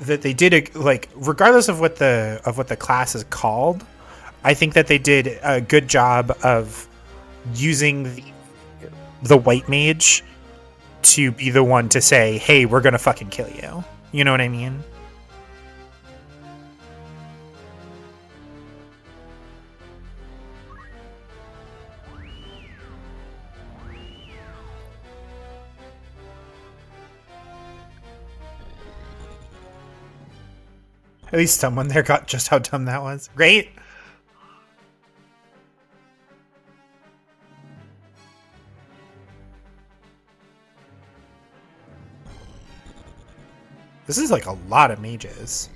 they did like, regardless of what the class is called, I think that they did a good job of using the white mage to be the one to say, "Hey, we're gonna fucking kill you." You know what I mean? At least someone there got just how dumb that was. Great. This is like a lot of mages.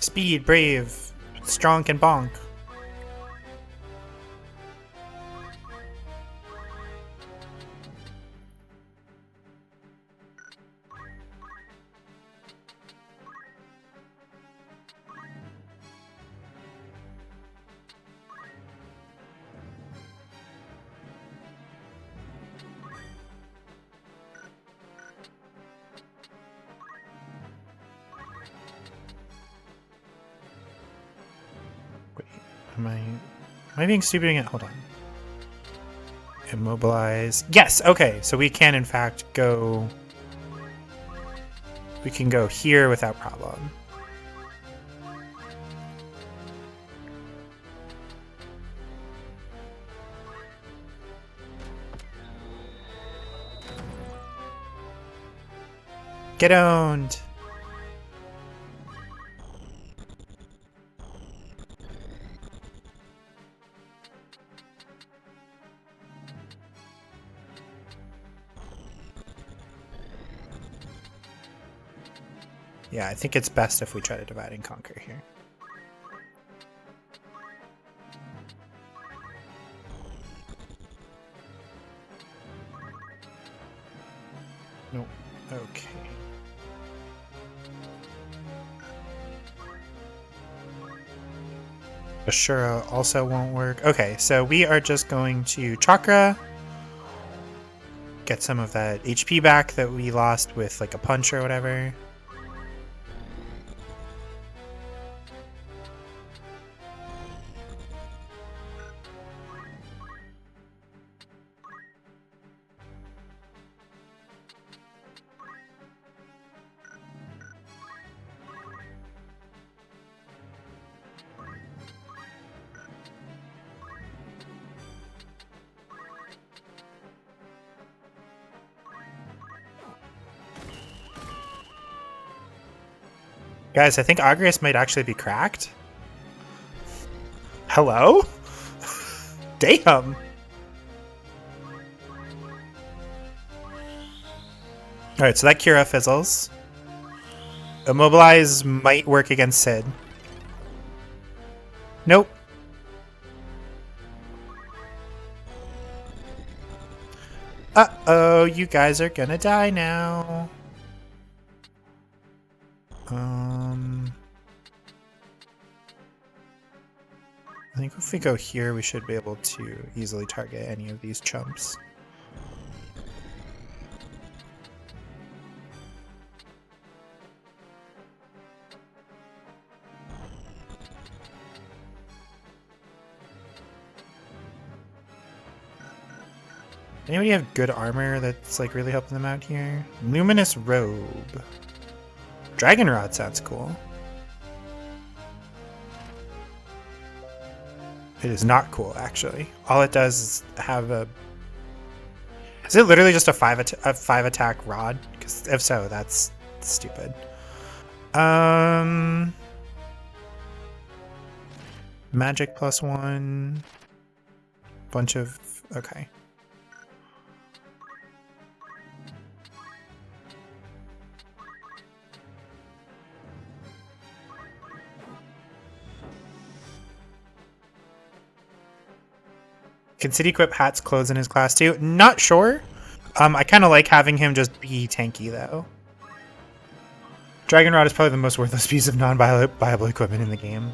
Speed, brave, strong and bonk. Am I being stupid again? Hold on. Immobilize. Yes, okay. So we can, in fact, go... We can go here without problem. Get owned! Yeah, I think it's best if we try to divide and conquer here. Nope. Okay. Ashura also won't work. Okay, so we are just going to Chakra. Get some of that HP back that we lost with like a punch or whatever. Guys, I think Agrius might actually be cracked. Hello? Damn! Alright, so that Cura fizzles. Immobilize might work against Sid. Nope. Uh-oh, you guys are gonna die now. I think if we go here, we should be able to easily target any of these chumps. Anybody have good armor that's like really helping them out here? Luminous Robe. Dragon Rod sounds cool. It is not cool, actually. All it does is have a... Is it literally just a five attack rod? Because if so, that's stupid. Magic +1. Bunch of... Okay. Can City equip Hat's clothes in his class too? Not sure. I kind of like having him just be tanky though. Dragon Rod is probably the most worthless piece of non-viable equipment in the game.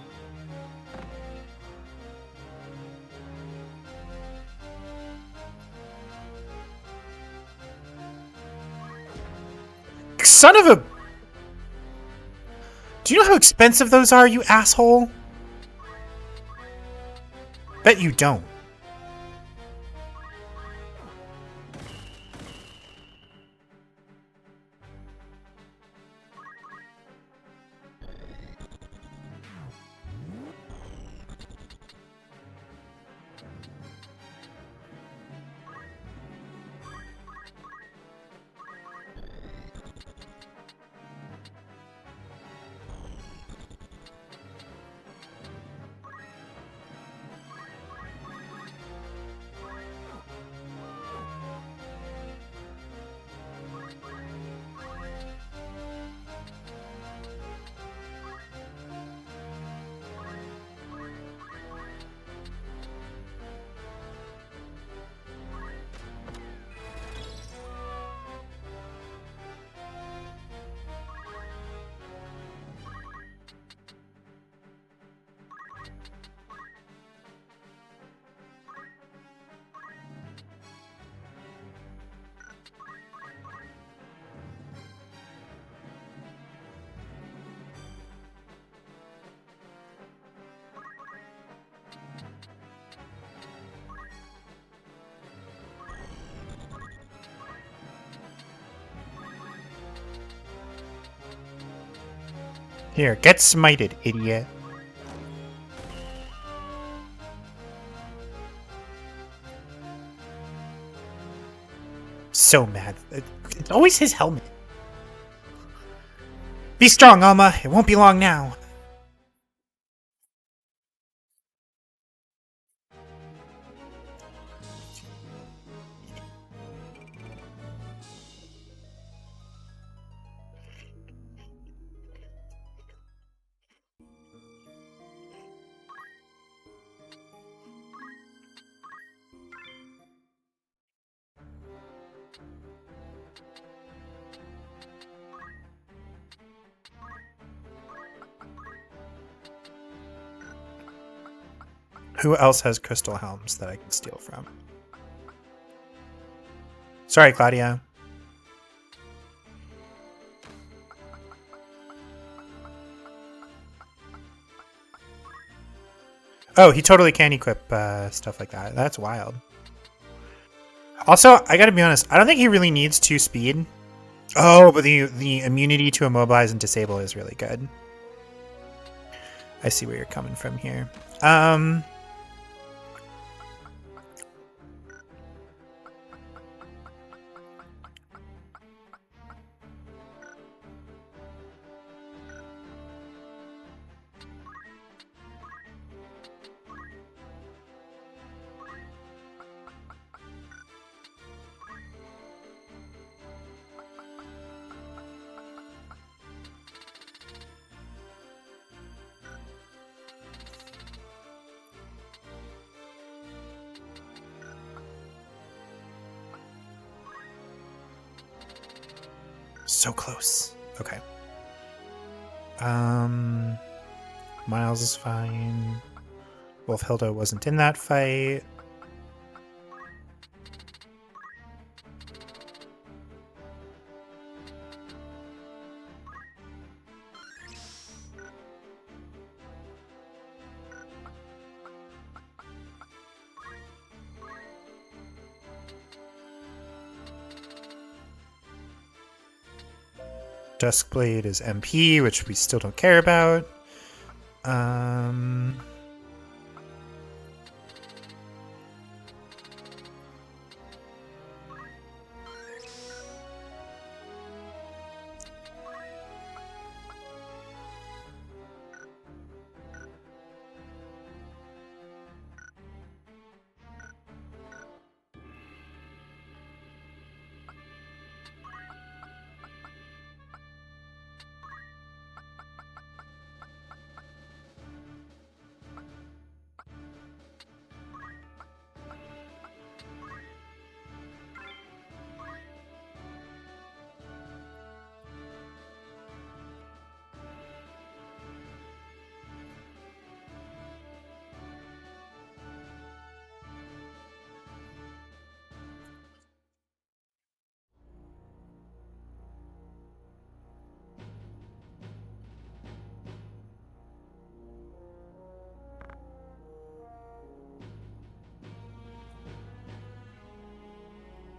Son of a... Do you know how expensive those are, you asshole? Bet you don't. Here, get smited, idiot. So mad. It's always his helmet. Be strong, Alma. It won't be long now. Who else has crystal helms that I can steal from? Sorry, Claudia. Oh, he totally can equip stuff like that. That's wild. Also, I gotta be honest, I don't think he really needs 2 speed. Oh, but the immunity to immobilize and disable is really good. I see where you're coming from here. So close. Okay. Miles is fine. Wolfhilda wasn't in that fight. Duskblade is MP, which we still don't care about.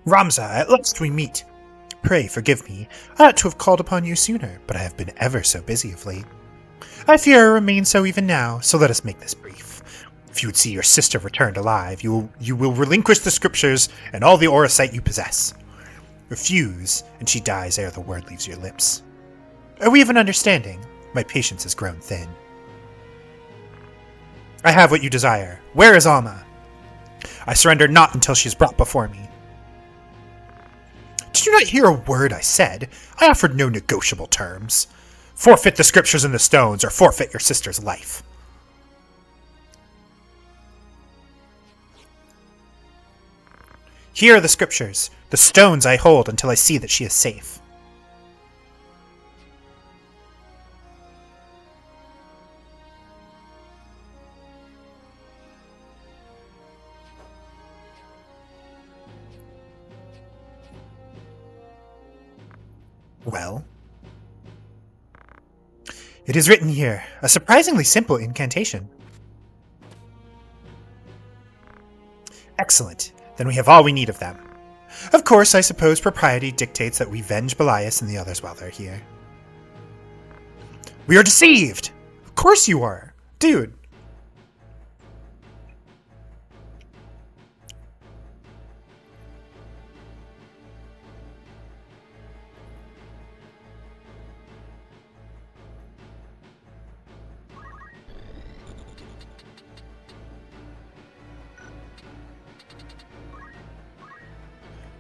Ramza, at last we meet. Pray forgive me. I ought to have called upon you sooner, but I have been ever so busy of late. I fear I remain so even now, so let us make this brief. If you would see your sister returned alive, you will relinquish the scriptures and all the auracite you possess. Refuse, and she dies ere the word leaves your lips. Are we of an understanding? My patience has grown thin. I have what you desire. Where is Alma? I surrender not until she is brought before me. Did you not hear a word I said? I offered no negotiable terms. Forfeit the scriptures and the stones, or forfeit your sister's life. Here are the scriptures. The stones I hold until I see that she is safe. Well, it is written here, a surprisingly simple incantation. Excellent. Then we have all we need of them. Of course, I suppose propriety dictates that we venge Belias and the others while they're here. We are deceived! Of course you are. Dude.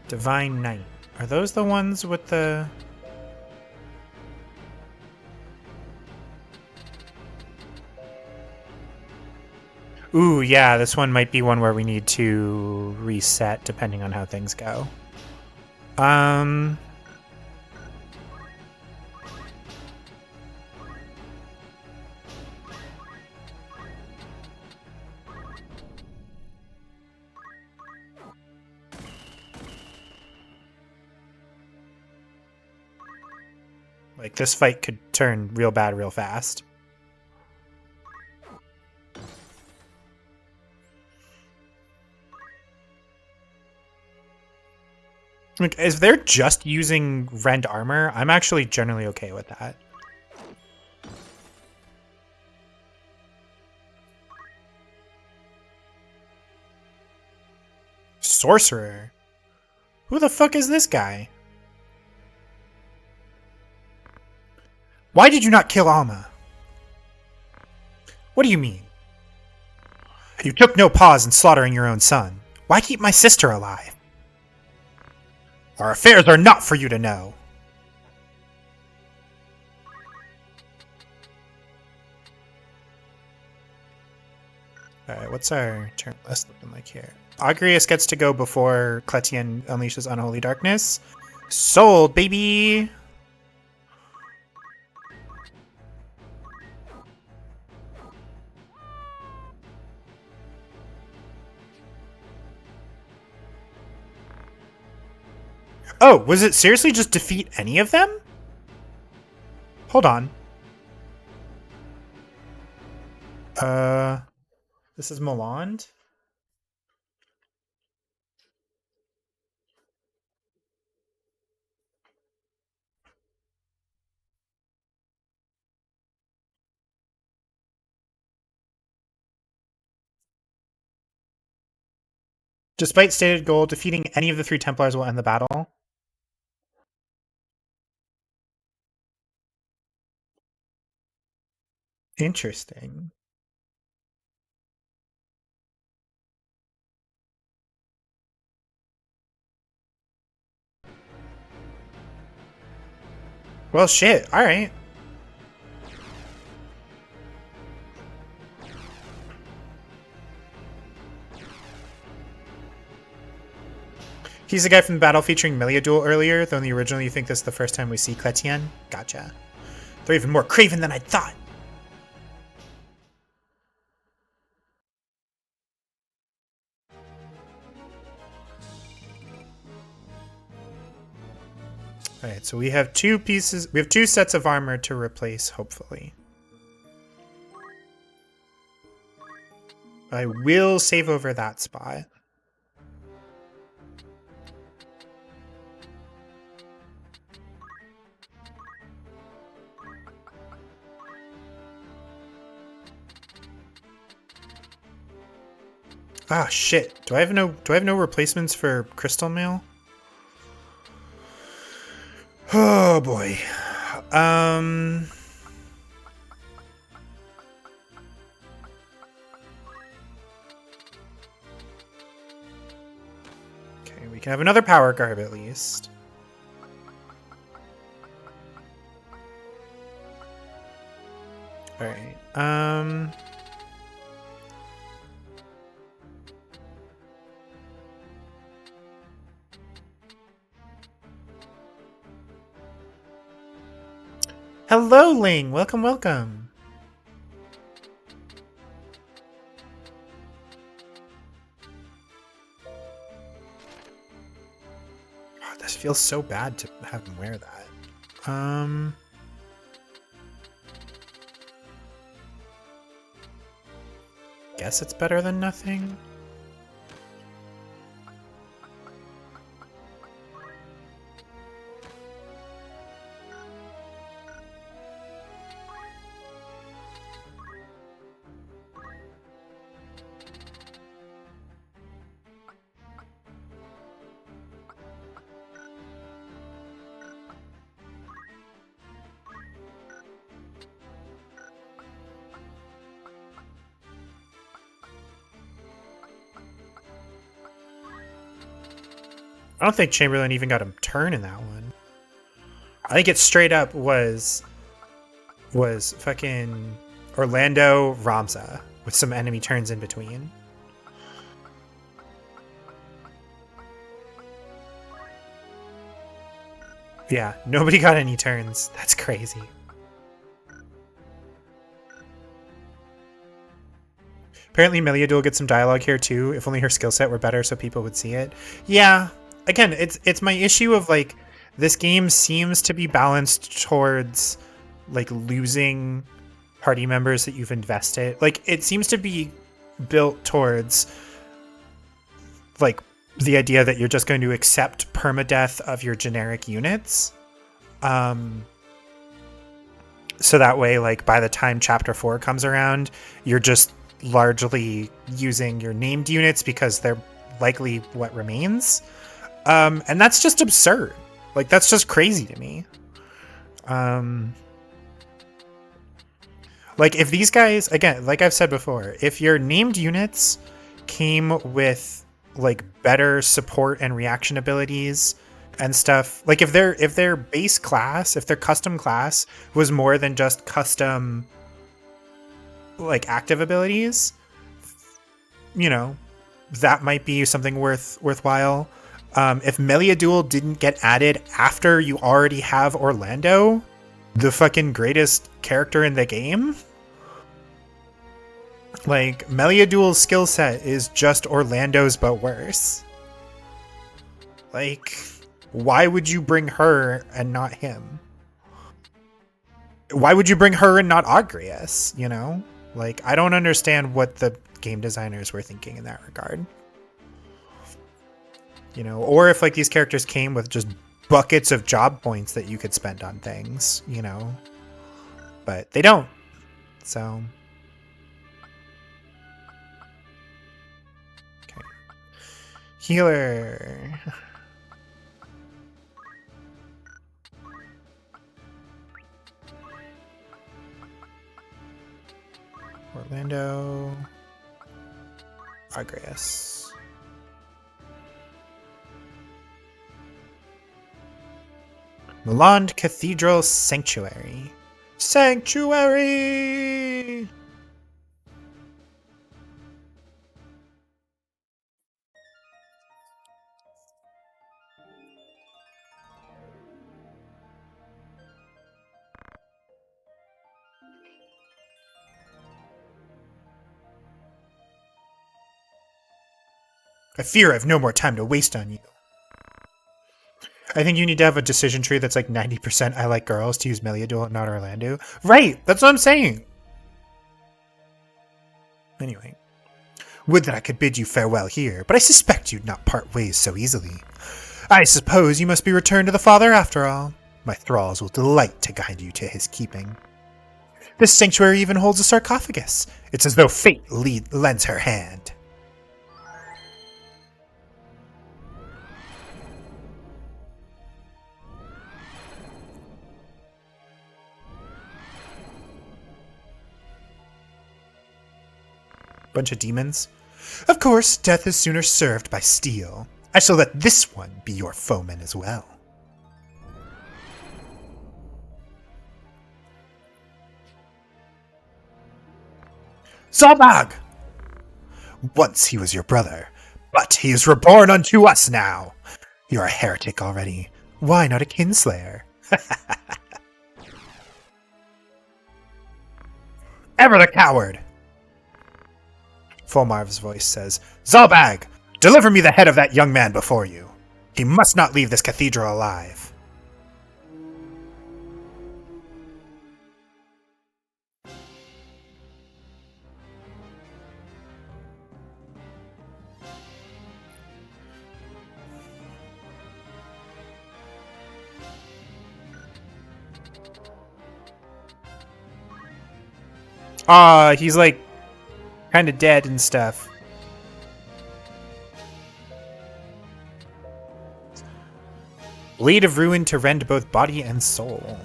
Divine Knight. Are those the ones with the... Ooh, yeah, this one might be one where we need to reset depending on how things go. Like, this fight could turn real bad real fast. Like, if they're just using rend armor, I'm actually generally okay with that. Sorcerer? Who the fuck is this guy? Why did you not kill Alma? What do you mean? You took no pause in slaughtering your own son. Why keep my sister alive? Our affairs are not for you to know. Alright, what's our turn list looking like here? Agrius gets to go before Cletien unleashes Unholy Darkness. Sold, baby! Oh, was it seriously just defeat any of them? Hold on. This is Milan? Despite stated goal, defeating any of the 3 Templars will end the battle. Interesting. Well, shit. Alright. He's the guy from the battle featuring Melia Duel earlier, though in the original you think this is the first time we see Cletien? Gotcha. They're even more craven than I thought. Alright, so we have 2 pieces, we have 2 sets of armor to replace, hopefully. I will save over that spot. Ah, shit. Do I have no replacements for Crystal Mail? Oh boy. Okay, we can have another power garb at least. Alright. Hello, Ling! Welcome, welcome! God, this feels so bad to have him wear that. Guess it's better than nothing? I don't think Chamberlain even got a turn in that one. I think it straight up was fucking Orlando Ramza with some enemy turns in between. Yeah, nobody got any turns. That's crazy. Apparently Meliadul gets some dialogue here too. If only her skill set were better so people would see it. Yeah, again, it's my issue of like this game seems to be balanced towards like losing party members that you've invested. Like it seems to be built towards like the idea that you're just going to accept permadeath of your generic units. So that way, like by the time chapter 4 comes around, you're just largely using your named units because they're likely what remains. And that's just absurd. Like that's just crazy to me. Like if these guys, again, like I've said before, if your named units came with like better support and reaction abilities and stuff, like if their base class, if their custom class was more than just custom like active abilities, you know, that might be something worthwhile. If Meliadul didn't get added after you already have Orlando, the fucking greatest character in the game, like Meliadul's skill set is just Orlando's but worse. Like, why would you bring her and not him? Why would you bring her and not Agrius, you know? Like, I don't understand what the game designers were thinking in that regard. You know, or if like these characters came with just buckets of job points that you could spend on things, you know? But they don't. So okay. Healer. Orlando. Agrius. Milan Cathedral Sanctuary. Sanctuary! I fear I've no more time to waste on you. I think you need to have a decision tree that's like 90% I like girls to use Meliadul and not Orlando. Right, that's what I'm saying. Anyway. Would that I could bid you farewell here, but I suspect you'd not part ways so easily. I suppose you must be returned to the Father after all. My thralls will delight to guide you to his keeping. This sanctuary even holds a sarcophagus. It's as though fate lends her hand. Bunch of demons. Of course, death is sooner served by steel. I shall let this one be your foeman as well. Zalbag! Once he was your brother, but he is reborn unto us now. You're a heretic already. Why not a kinslayer? Ever the coward! Fulmarv's voice says, Zalbag, deliver me the head of that young man before you. He must not leave this cathedral alive. He's like kind of dead and stuff. Blade of Ruin to rend both body and soul.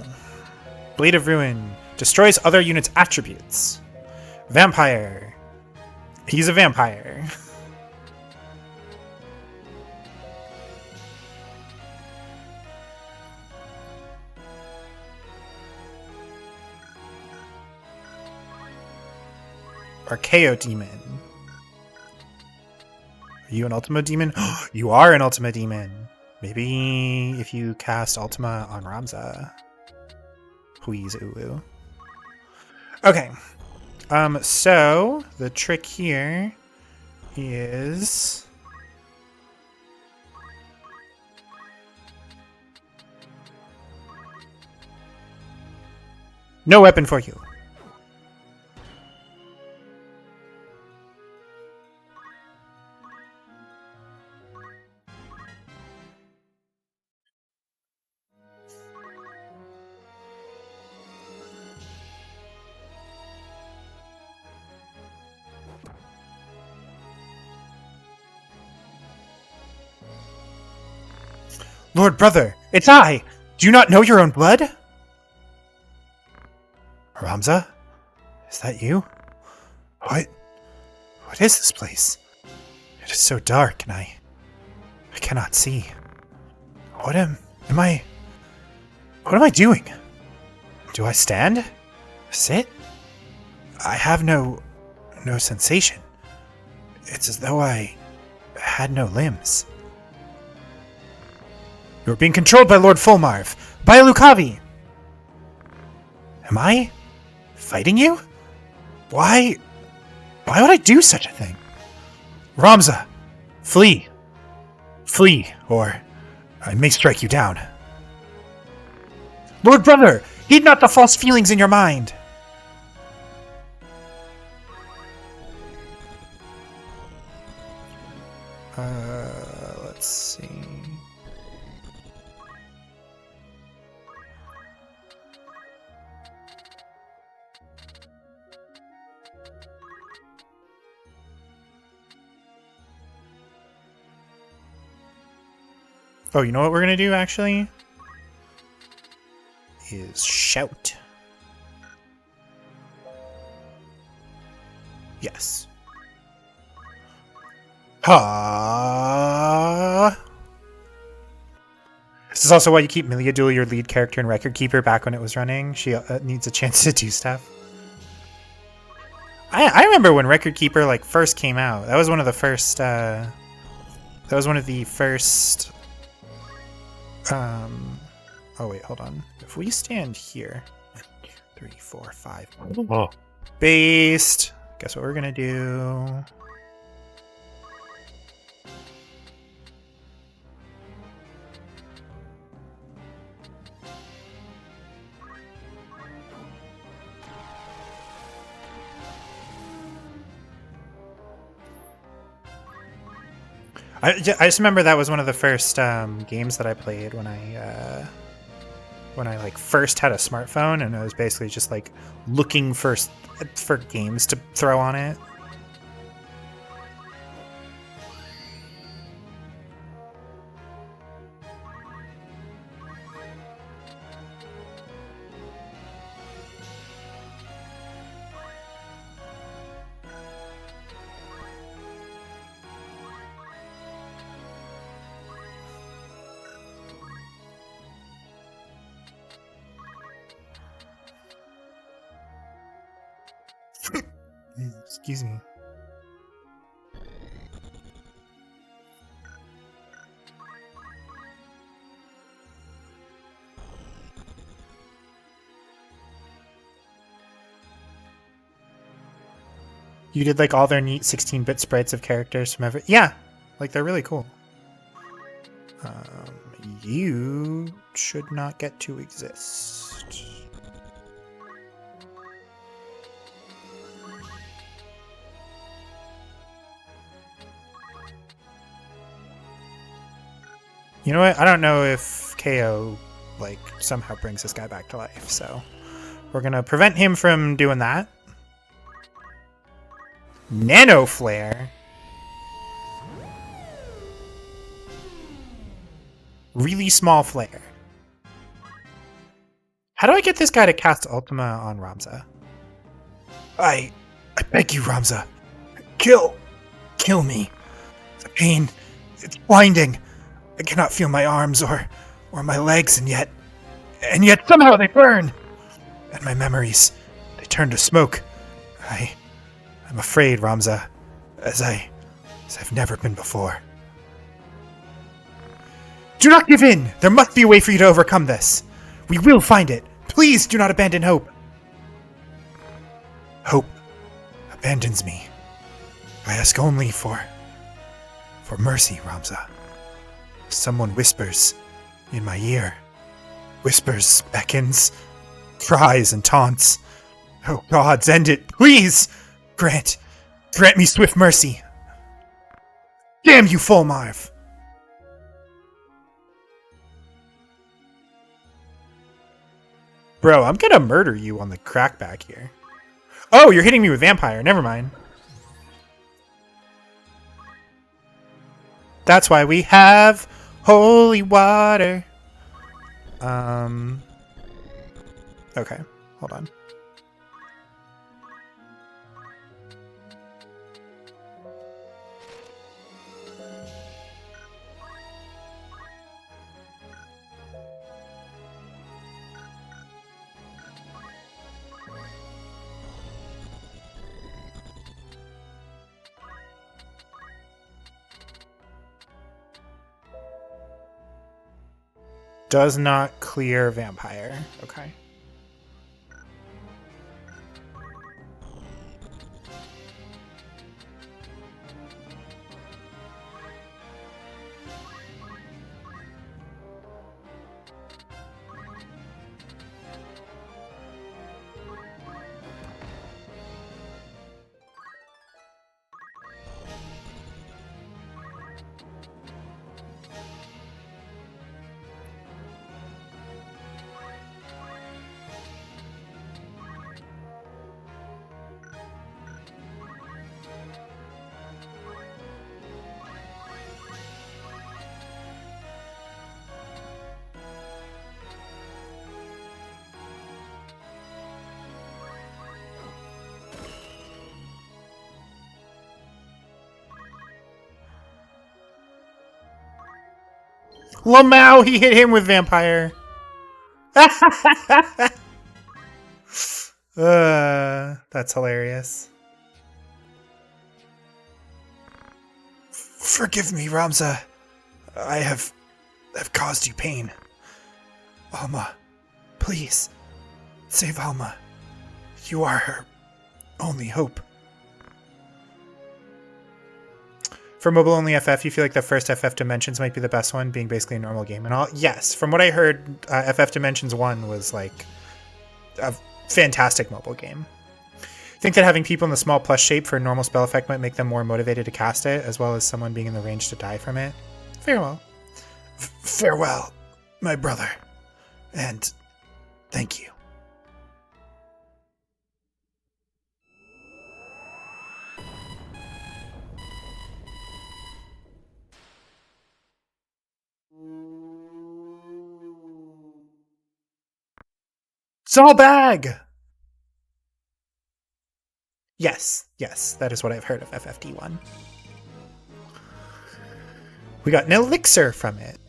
Blade of Ruin destroys other units' attributes. Vampire. He's a vampire. or KO Demon. Are you an Ultima Demon? You are an Ultima Demon. Maybe if you cast Ultima on Ramza. Please, Ulu. Okay. So the trick here is no weapon for you. Lord brother, it's I! Do you not know your own blood? Ramza? Is that you? What is this place? It is so dark and I cannot see. What am I doing? Do I stand? Sit? I have no sensation. It's as though I had no limbs. You're being controlled by Lord Fulmarv, by Lucavi. Am I fighting you? Why would I do such a thing? Ramza, flee. Flee, or I may strike you down. Lord brother, heed not the false feelings in your mind. Let's see. Oh, you know what we're gonna do actually? Is shout. Yes. Ha! This is also why you keep Miliadul, your lead character, and Record Keeper back when it was running. She needs a chance to do stuff. I remember when Record Keeper like first came out. That was one of the first. That was one of the first. Oh wait, hold on. If we stand here, 1, 2, 3, 4, 5. Oh. Based. Guess what we're gonna do? I just remember that was one of the first games that I played when I like first had a smartphone, and I was basically just like looking for games to throw on it. Excuse me. You did like all their neat 16-bit sprites of characters from every... Yeah, like they're really cool. You should not get to exist. You know what? I don't know if KO like somehow brings this guy back to life, so we're gonna prevent him from doing that. Nano Flare. Really small flare. How do I get this guy to cast Ultima on Ramza? I beg you, Ramza. Kill me. The pain, it's blinding. I cannot feel my arms or my legs, and yet somehow they burn. And my memories, they turn to smoke. I I'm afraid, Ramza, as I've never been before. Do not give in! There must be a way for you to overcome this. We will find it. Please do not abandon hope. Hope abandons me. I ask only for mercy, Ramza. Someone whispers in my ear. Whispers, beckons, cries, and taunts. Oh gods, end it, please! Grant me swift mercy. Damn you, Fulmarv! Bro, I'm gonna murder you on the crackback here. Oh, you're hitting me with vampire. Never mind. That's why we have holy water. Okay, hold on. Does not clear vampire. Okay. Lamau, he hit him with vampire. That's hilarious. Forgive me, Ramza. I've caused you pain. Alma, please, save Alma. You are her only hope. For mobile-only FF, you feel like the first FF Dimensions might be the best one, being basically a normal game and all? Yes, from what I heard, FF Dimensions 1 was like a fantastic mobile game. I think that having people in the small plus shape for a normal spell effect might make them more motivated to cast it, as well as someone being in the range to die from it. Farewell. Farewell, my brother. And thank you. Zalbag! Yes, that is what I've heard of FFD1. We got an elixir from it.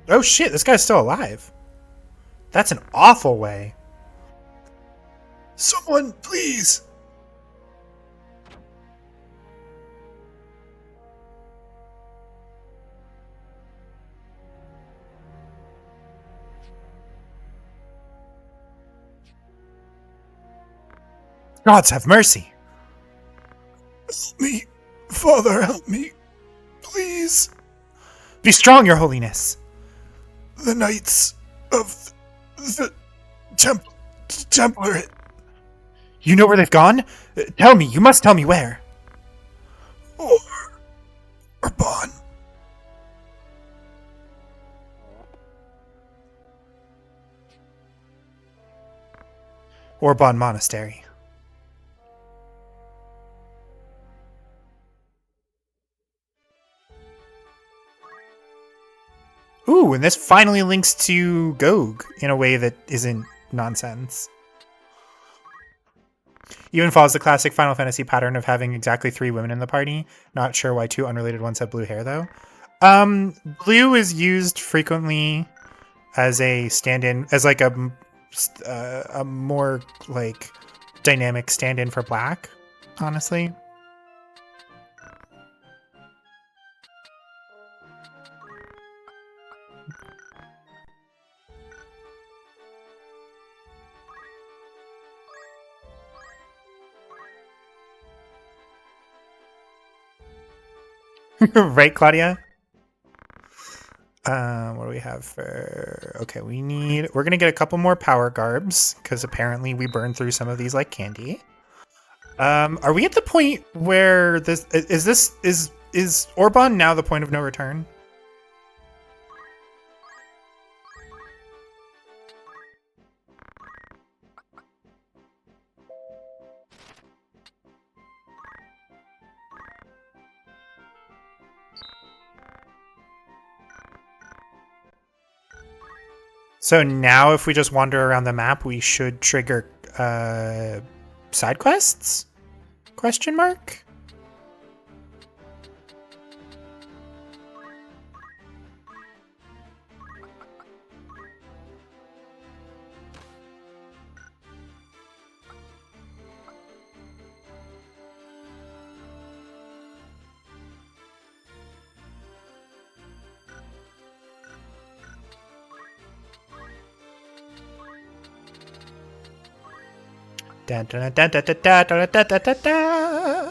Oh shit, this guy's still alive. That's an awful way. Someone, please! Gods have mercy! Help me, Father, help me, please. Be strong, Your Holiness. The Knights of the Templar. You know where they've gone? Tell me, you must tell me where. Or Bon. Orbon Monastery. Ooh, and this finally links to Gog in a way that isn't nonsense. Even follows the classic Final Fantasy pattern of having exactly 3 women in the party. Not sure why 2 unrelated ones have blue hair, though. Blue is used frequently as a stand-in, as like a more like dynamic stand-in for black, honestly. Right, Claudia? What do we have for... Okay, we're going to get a couple more power garbs, because apparently we burned through some of these like candy. Are we at the point where is Orban now the point of no return? So now if we just wander around the map, we should trigger side quests? Question mark? Da, da, da, da, da, da, da, da, da, da, da.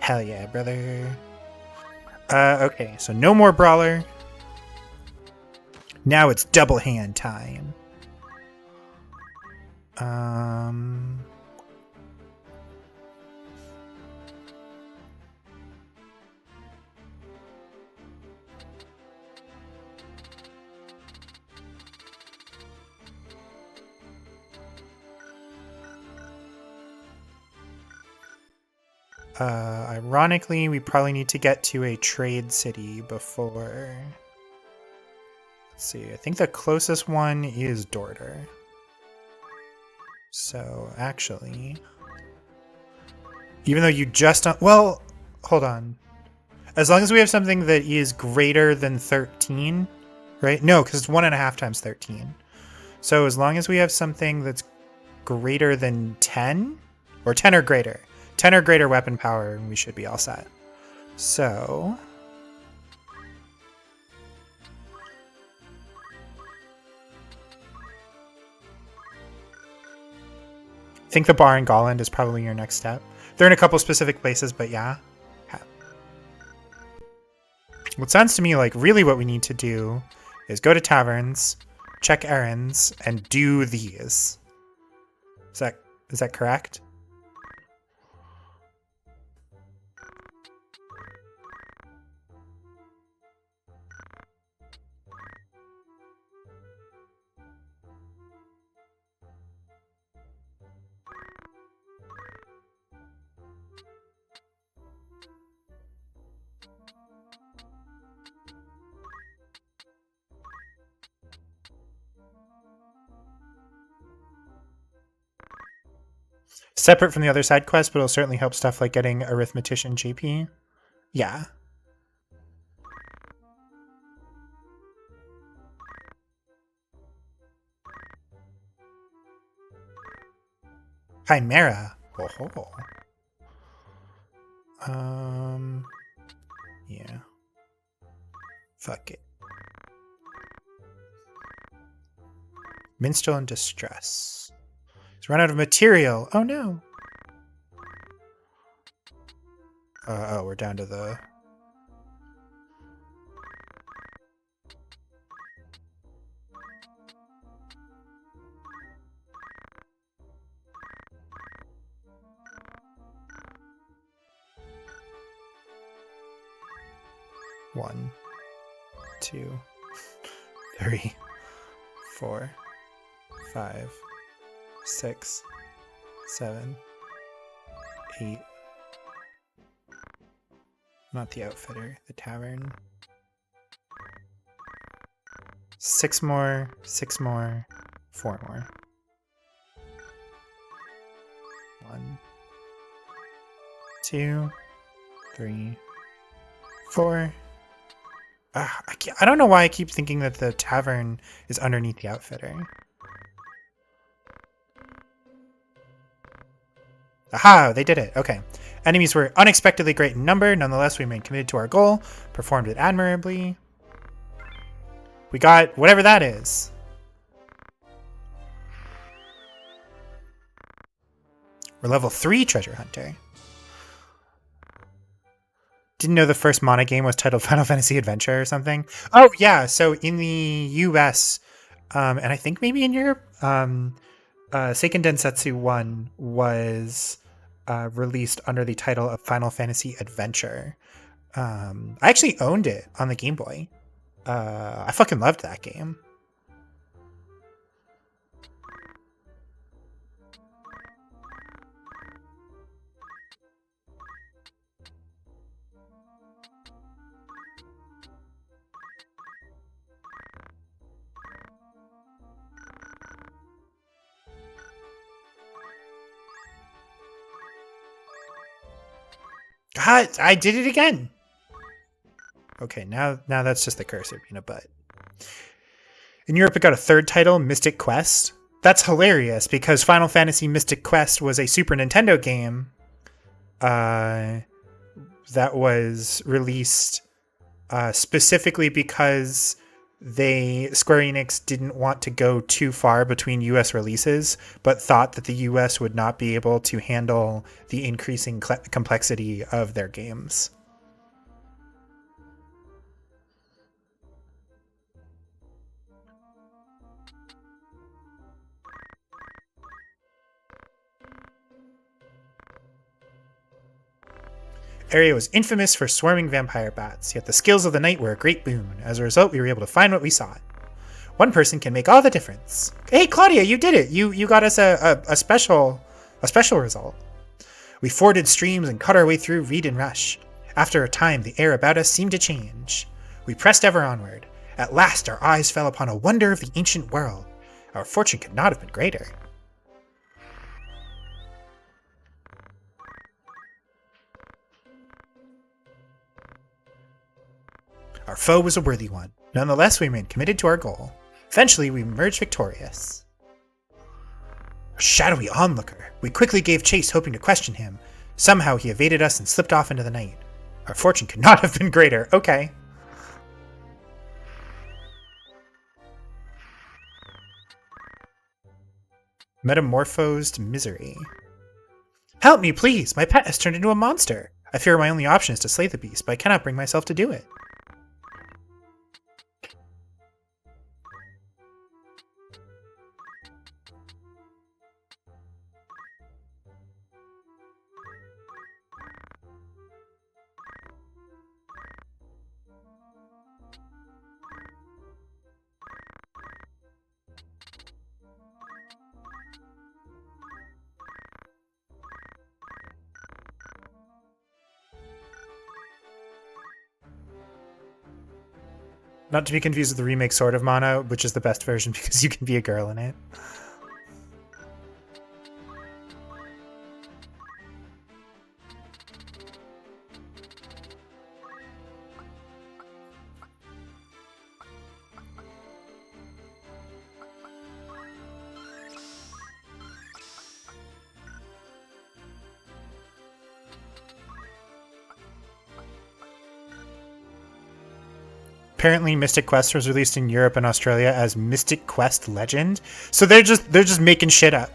Hell yeah, brother. Okay, so no more brawler. Now it's double hand time. Ironically, we probably need to get to a trade city before... Let's see, I think the closest one is Dorter. So, actually... Even though you just don't... Well, hold on. As long as we have something that is greater than 13, right? No, because it's 1.5 times 13. So as long as we have something that's greater than 10, or 10 or greater, 10 or greater weapon power, we should be all set. So... I think the bar in Golland is probably your next step. They're in a couple specific places, but yeah. What sounds to me like really what we need to do is go to taverns, check errands, and do these. Is that correct? Separate from the other side quests, but it'll certainly help stuff like getting Arithmetician JP. Yeah. Chimera. Oh, ho. Yeah. Fuck it. Minstrel in distress. He's run out of material. Oh no. Oh, we're down to the... One, 2, 3, 4, 5, 6, 7, 8. Not the outfitter, the tavern. 6 more, 6 more, 4 more. 1, 2, 3, 4, I don't know why I keep thinking that the tavern is underneath the outfitter. Aha, they did it. Okay. Enemies were unexpectedly great in number. Nonetheless, we remained committed to our goal, performed it admirably. We got whatever that is. We're level 3 treasure hunter. Didn't know the first Mana game was titled Final Fantasy Adventure or something. Oh, yeah. So in the US, and I think maybe in Europe, Seiken Densetsu 1 was released under the title of Final Fantasy Adventure. I actually owned it on the Game Boy. I fucking loved that game. God, I did it again. Okay, now that's just the cursor being a butt. In Europe, it got a third title, Mystic Quest. That's hilarious because Final Fantasy Mystic Quest was a Super Nintendo game that was released specifically because Square Enix didn't want to go too far between US releases, but thought that the US would not be able to handle the increasing complexity of their games. Area was infamous for swarming vampire bats, yet the skills of the knight were a great boon. As a result, we were able to find what we sought. One person can make all the difference. Hey, Claudia, you did it! You got us a special result. We forded streams and cut our way through reed and rush. After a time, the air about us seemed to change. We pressed ever onward. At last, our eyes fell upon a wonder of the ancient world. Our fortune could not have been greater. Our foe was a worthy one. Nonetheless, we remained committed to our goal. Eventually, we emerged victorious. A shadowy onlooker. We quickly gave chase, hoping to question him. Somehow, he evaded us and slipped off into the night. Our fortune could not have been greater. Okay. Metamorphosed misery. Help me, please! My pet has turned into a monster. I fear my only option is to slay the beast, but I cannot bring myself to do it. Not to be confused with the remake Sword of Mana, which is the best version because you can be a girl in it. Apparently, Mystic Quest was released in Europe and Australia as Mystic Quest Legend. So they're just making shit up.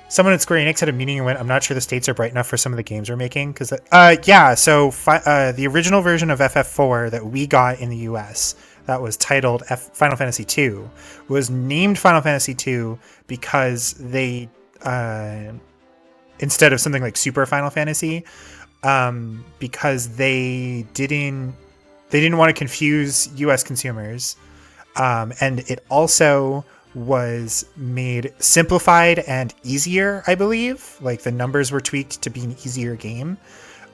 Someone at Square Enix had a meeting and went, "I'm not sure the states are bright enough for some of the games we're making." Because yeah, so the original version of FF4 that we got in the US that was titled Final Fantasy II was named Final Fantasy II because they instead of something like Super Final Fantasy. Because they didn't want to confuse US consumers. And it also was made simplified and easier, I believe. Like the numbers were tweaked to be an easier game.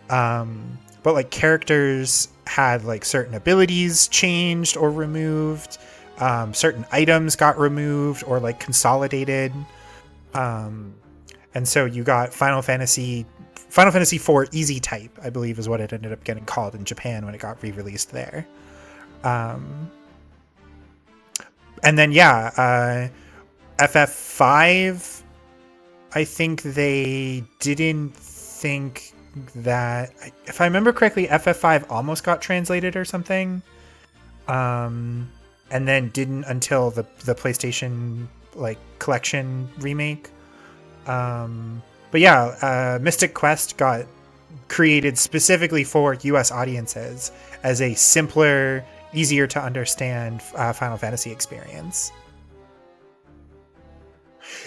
But like characters had like certain abilities changed or removed. Certain items got removed or like consolidated. And so you got Final Fantasy Final Fantasy IV Easy Type, I believe, is what it ended up getting called in Japan when it got re-released there. And then FF5, I think they didn't think that, if I remember correctly, FF5 almost got translated or something, and then didn't until the PlayStation like collection remake. But yeah, Mystic Quest got created specifically for US audiences as a simpler, easier to understand Final Fantasy experience.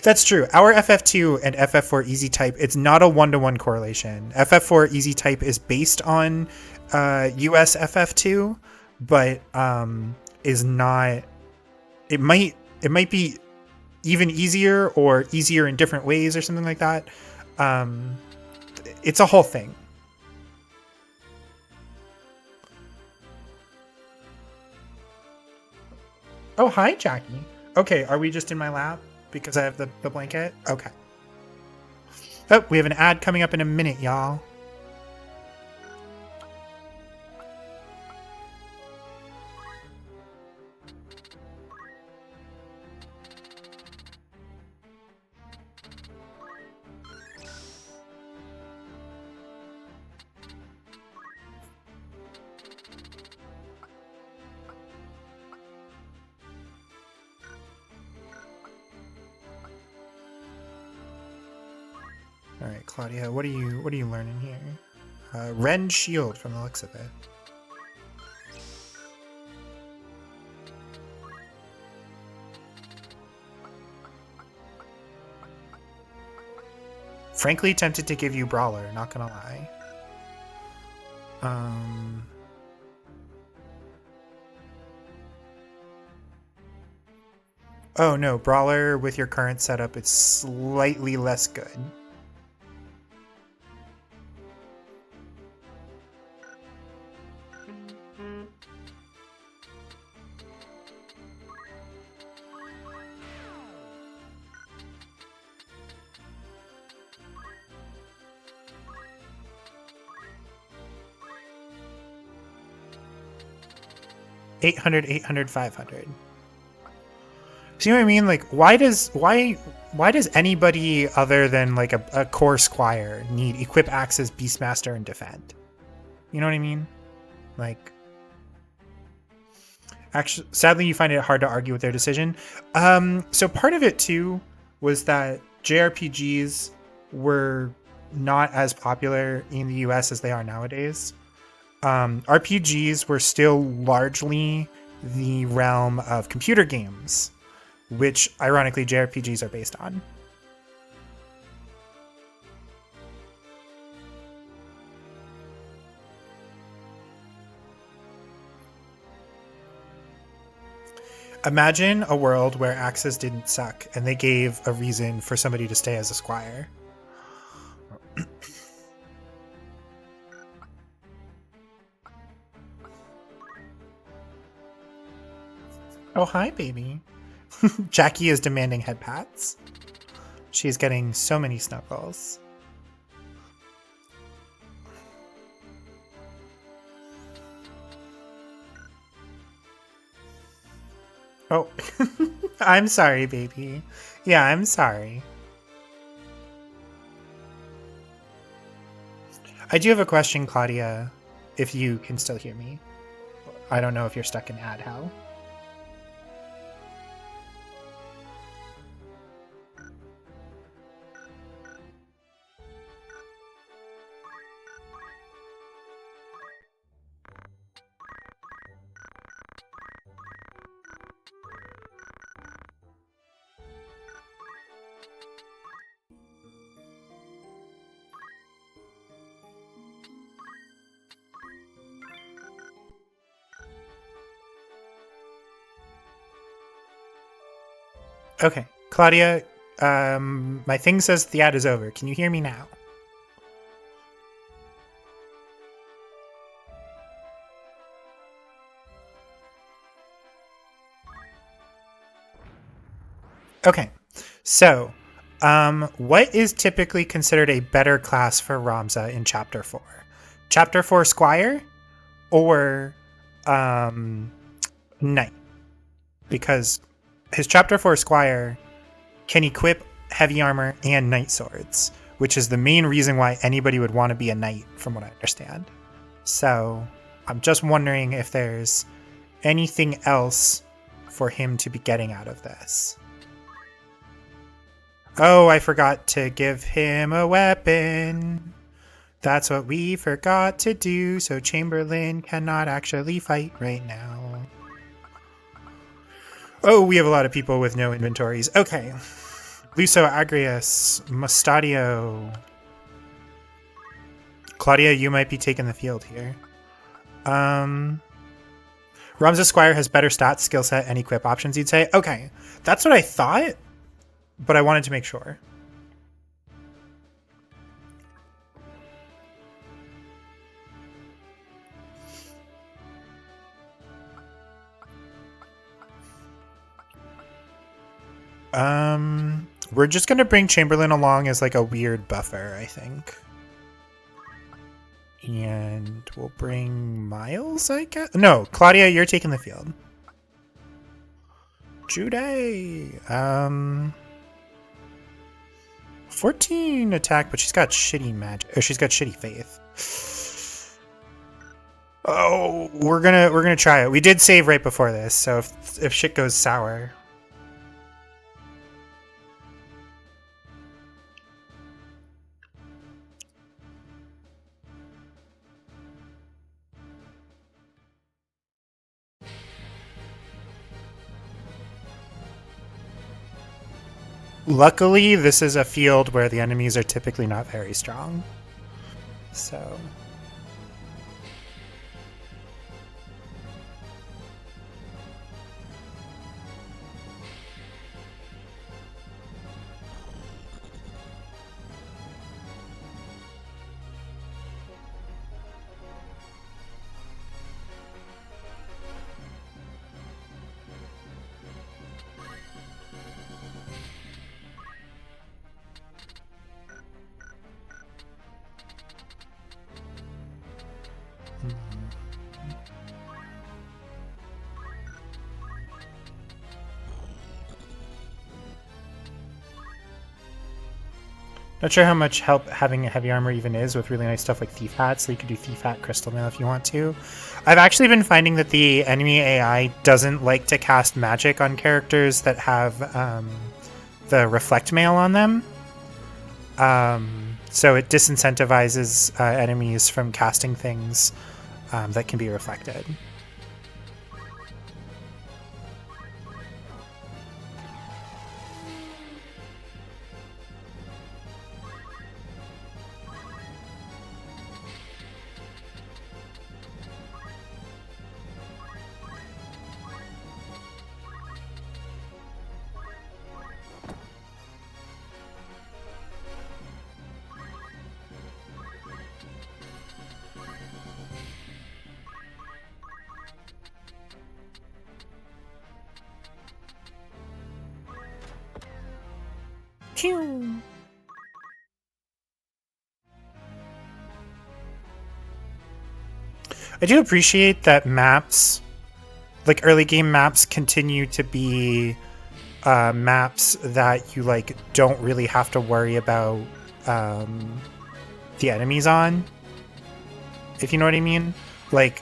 That's true. Our FF2 and FF4 Easy Type, it's not a one-to-one correlation. FF4 Easy Type is based on US FF2, but is not. It might be even easier or easier in different ways or something like that. It's a whole thing. Oh, hi, Jackie. Okay, are we just in my lap because I have the blanket? Okay. Oh, we have an ad coming up in a minute, y'all. All right, Claudia, what are you learning here? Ren Shield from the looks of it. Frankly, tempted to give you Brawler, not gonna lie. Oh no, Brawler with your current setup, it's slightly less good. $800, $800, $500. See what I mean? Like, why does anybody other than like a core squire need equip axes, beastmaster, and defend? You know what I mean? Like, actually, sadly, you find it hard to argue with their decision. So part of it too was that JRPGs were not as popular in the US as they are nowadays. RPGs were still largely the realm of computer games, which ironically JRPGs are based on. Imagine a world where axes didn't suck and they gave a reason for somebody to stay as a squire. Oh, hi, baby. Jackie is demanding head pats. She's getting so many snuggles. Oh, I'm sorry, baby. Yeah, I'm sorry. I do have a question, Claudia, if you can still hear me. I don't know if you're stuck in ad hell. Okay, Claudia, my thing says the ad is over. Can you hear me now? Okay, so What is typically considered a better class for Ramza in Chapter 4? Chapter 4 Squire or Knight? Because his Chapter 4 Squire can equip heavy armor and knight swords, which is the main reason why anybody would want to be a knight, from what I understand. So I'm just wondering if there's anything else for him to be getting out of this. Oh, I forgot to give him a weapon. That's what we forgot to do, so Chamberlain cannot actually fight right now. Oh, we have a lot of people with no inventories. Okay. Luso, Agrius, Mustadio. Claudia, you might be taking the field here. Ramza Squire has better stats, skill set, and equip options, you'd say? Okay. That's what I thought, but I wanted to make sure. We're just gonna bring Chamberlain along as like a weird buffer, I think. And we'll bring Miles, I guess? No, Claudia, you're taking the field. Jude, 14 attack, but she's got shitty magic. Or she's got shitty faith. Oh, we're gonna try it. We did save right before this, so if shit goes sour. Luckily, this is a field where the enemies are typically not very strong. So... Not sure how much help having a heavy armor even is with really nice stuff like Thief Hat, so you could do Thief Hat, Crystal Mail if you want to. I've actually been finding that the enemy AI doesn't like to cast magic on characters that have the Reflect Mail on them. So it disincentivizes enemies from casting things that can be reflected. I do appreciate that maps, like early game maps, continue to be maps that you like don't really have to worry about the enemies on, if you know what I mean. Like,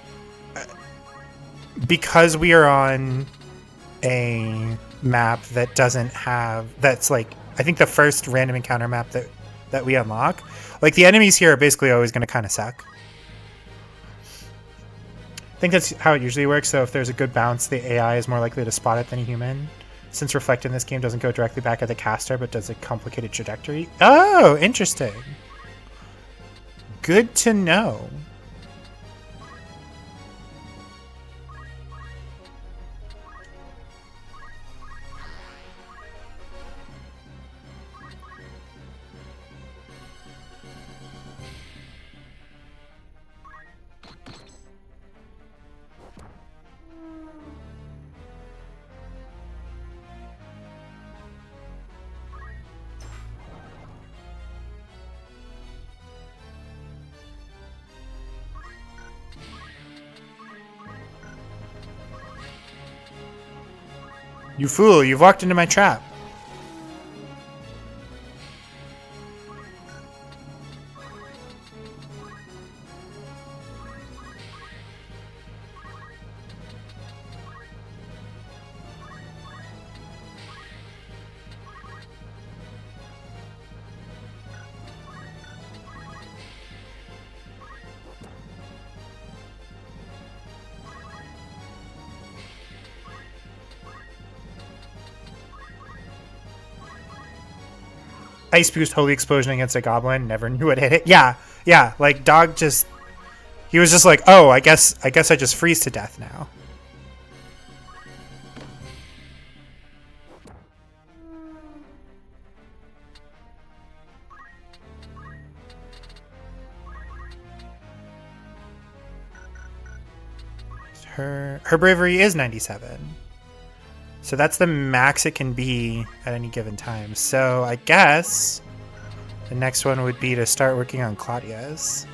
because we are on a map that doesn't have, that's like, I think the first random encounter map that we unlock, like the enemies here are basically always going to kind of suck. I think that's how it usually works. So if there's a good bounce, the AI is more likely to spot it than a human. Since Reflect in this game doesn't go directly back at the caster, but does a complicated trajectory. Oh, interesting. Good to know. You fool, you've walked into my trap. Ice boost, holy explosion against a goblin. Never knew it hit it. Yeah, yeah. Like dog just, he was just like, oh, I guess I just freeze to death now. Her bravery is 97. So that's the max it can be at any given time. So I guess the next one would be to start working on Claudia's.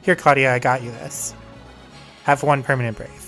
Here, Claudia, I got you this. Have one permanent brave.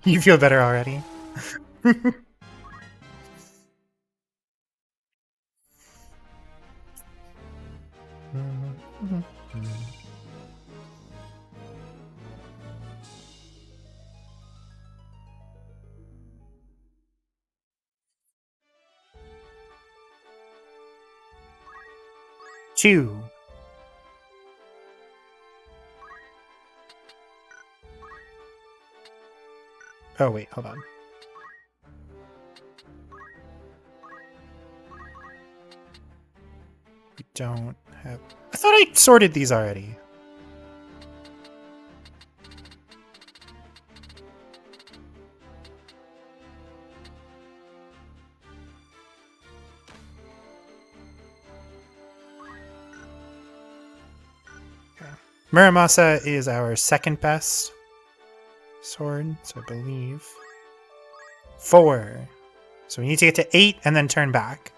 You feel better already? Two. Oh, wait, hold on. We don't have... I thought I sorted these already. Okay. Muramasa is our second best sword, so I believe 4. So we need to get to 8 and then turn back.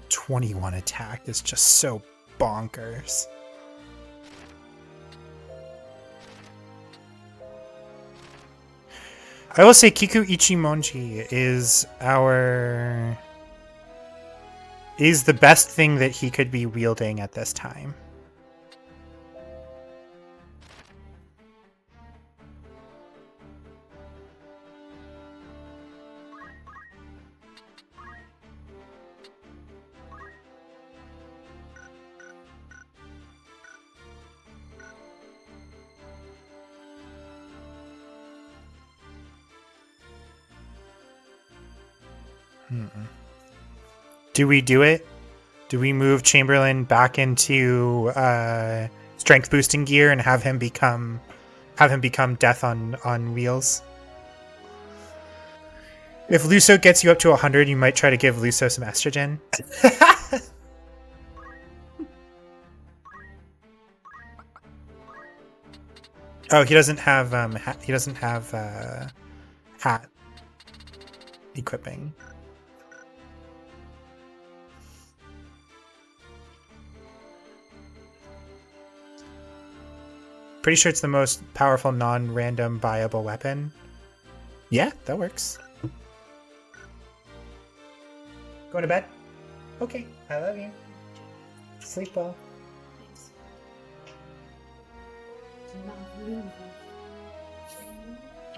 '21 attack is just so bonkers. I will say Kiku Ichimonji is the best thing that he could be wielding at this time. Do we do it? Do we move Chamberlain back into strength boosting gear and have him become death on wheels? If Luso gets you up to 100, you might try to give Luso some estrogen. Oh, he doesn't have hat equipping. Pretty sure it's the most powerful non-random viable weapon. Yeah, that works. Going to bed? Okay, I love you. Sleep well.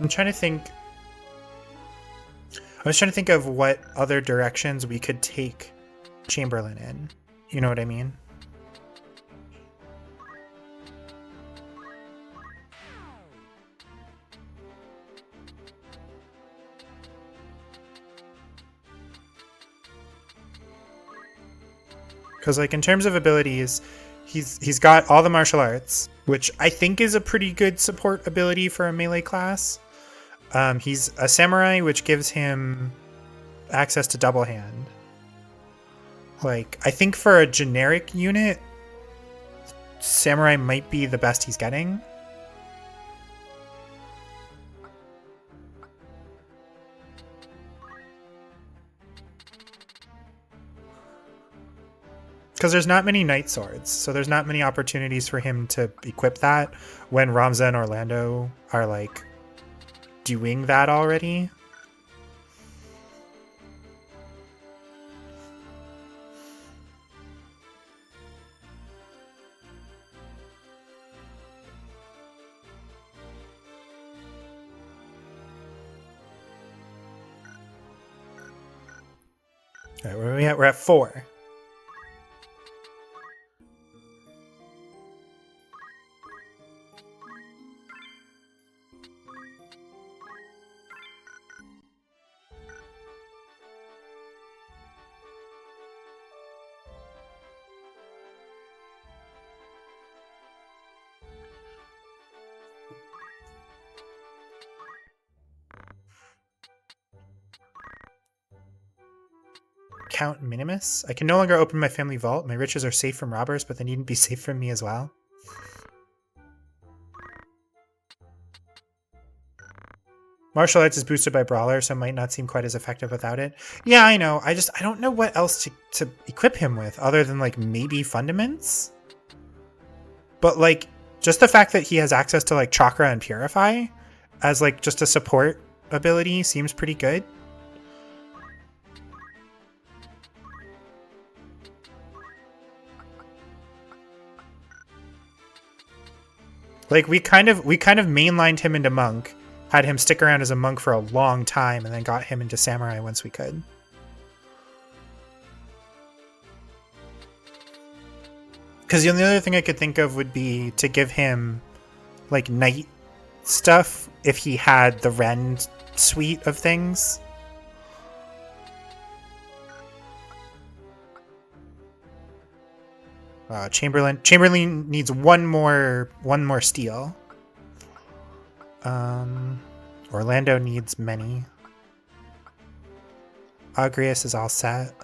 I'm trying to think. I was trying to think of what other directions we could take Chamberlain in. You know what I mean? Because like in terms of abilities, he's got all the martial arts, which I think is a pretty good support ability for a melee class. He's a samurai, which gives him access to double hand. Like, I think for a generic unit, samurai might be the best he's getting. Because there's not many knight swords, so there's not many opportunities for him to equip that when Ramza and Orlando are like doing that already. All right, where are we at? We're at 4. Count Minimus. I can no longer open my family vault. My riches are safe from robbers, but they needn't be safe from me as well. Martial arts is boosted by Brawler, so it might not seem quite as effective without it. Yeah, I know. I don't know what else to equip him with other than like maybe Fundaments. But like just the fact that he has access to like Chakra and Purify as like just a support ability seems pretty good. Like we kind of mainlined him into monk, had him stick around as a monk for a long time, and then got him into samurai once we could. Because the only other thing I could think of would be to give him like knight stuff if he had the Ren suite of things. Chamberlain needs one more steel. Orlando needs many. Agrius is all set.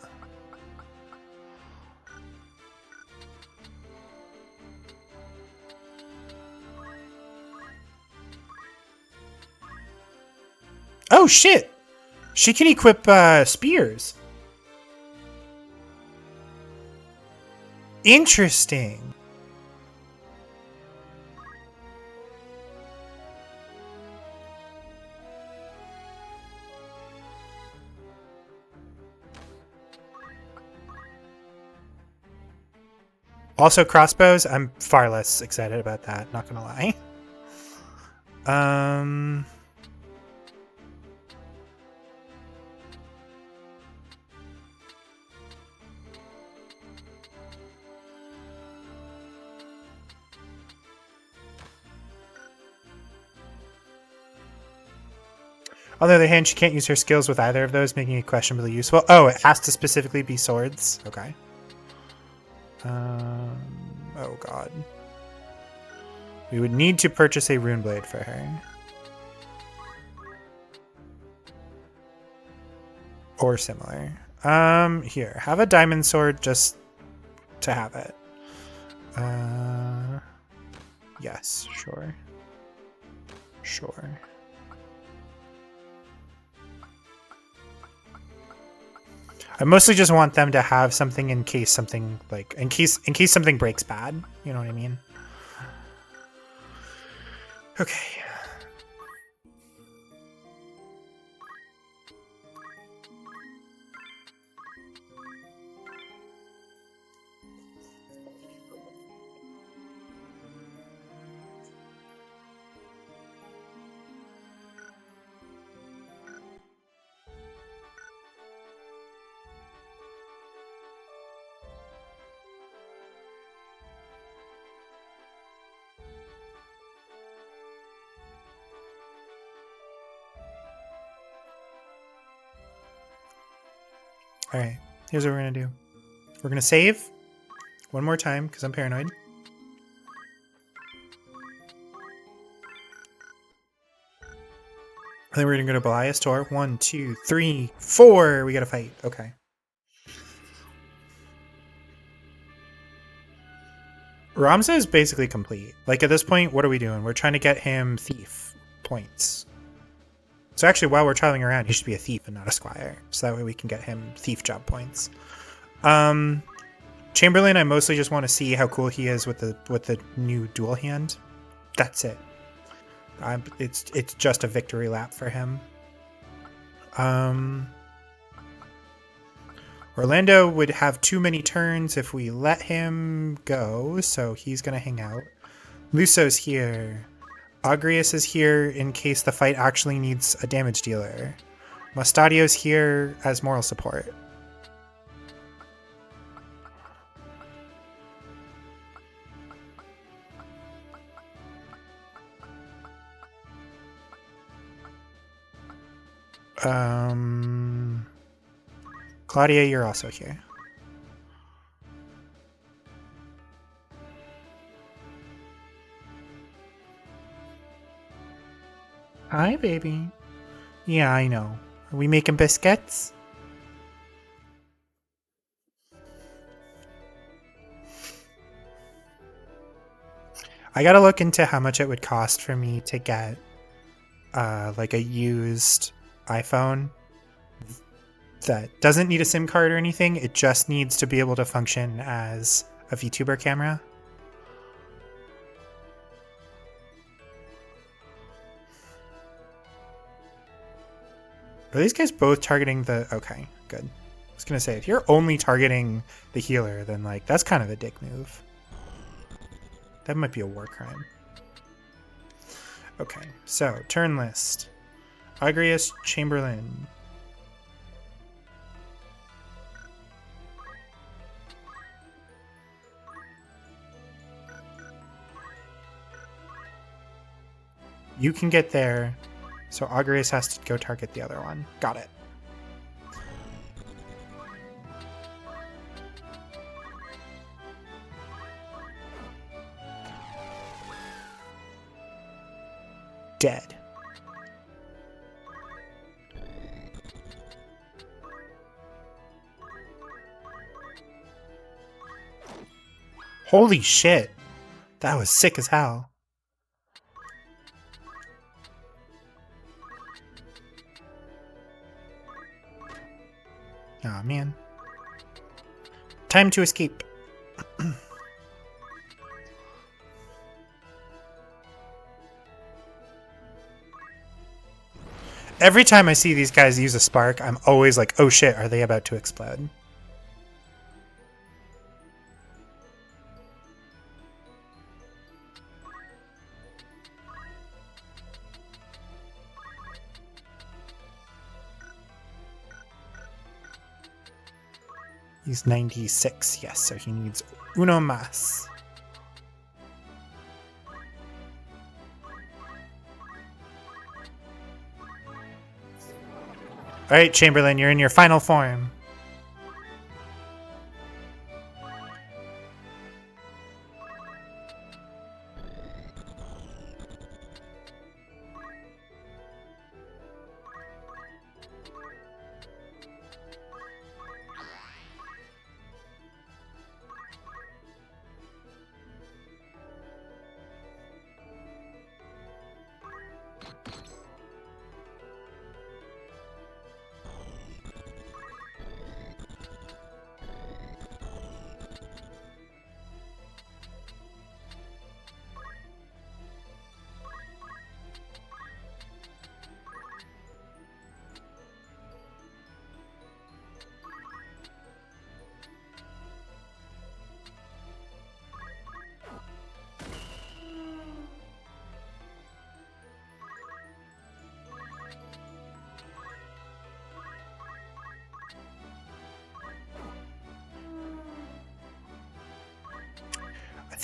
Oh shit! She can equip spears. Interesting. Also crossbows, I'm far less excited about that, not gonna lie. On the other hand, she can't use her skills with either of those, making it questionably useful. Oh, it has to specifically be swords? Okay. Oh god. We would need to purchase a rune blade for her. Or similar. Here. Have a diamond sword just to have it. Yes, sure. Sure. I mostly just want them to have something in case something in case something breaks bad. You know what I mean? Okay. All right. Here's what we're gonna do. We're gonna save one more time because I'm paranoid. And then we're gonna go to Belias Tor. 1, 2, 3, 4. We gotta fight. Okay. Ramza is basically complete. Like at this point, what are we doing? We're trying to get him thief points. So actually, while we're traveling around, he should be a thief and not a squire. So that way we can get him thief job points. Chamberlain, I mostly just want to see how cool he is with the new dual hand. That's it. It's just a victory lap for him. Orlando would have too many turns if we let him go, so he's gonna hang out. Luso's here. Agrius is here in case the fight actually needs a damage dealer. Mustadio's here as moral support. Claudia, you're also here. Hi, baby. Yeah, I know. Are we making biscuits? I gotta look into how much it would cost for me to get like a used iPhone that doesn't need a SIM card or anything. It just needs to be able to function as a VTuber camera. Are these guys both targeting the... Okay, good. I was gonna say, if you're only targeting the healer, then like that's kind of a dick move. That might be a war crime. Okay, so turn list. Agrius, Chamberlain. You can get there, so Agrius has to go target the other one. Got it. Dead. Holy shit. That was sick as hell. Aw, man. Time to escape. Every time I see these guys use a spark, I'm always like, oh shit, are they about to explode? He's 96, yes, so he needs uno más. Alright, Chamberlain, you're in your final form.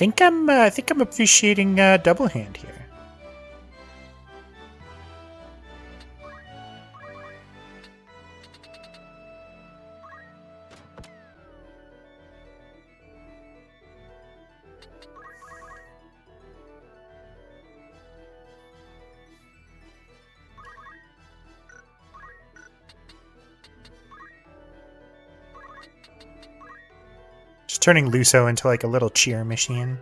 I think I'm appreciating double hand here. Just turning Luso into like a little cheer machine.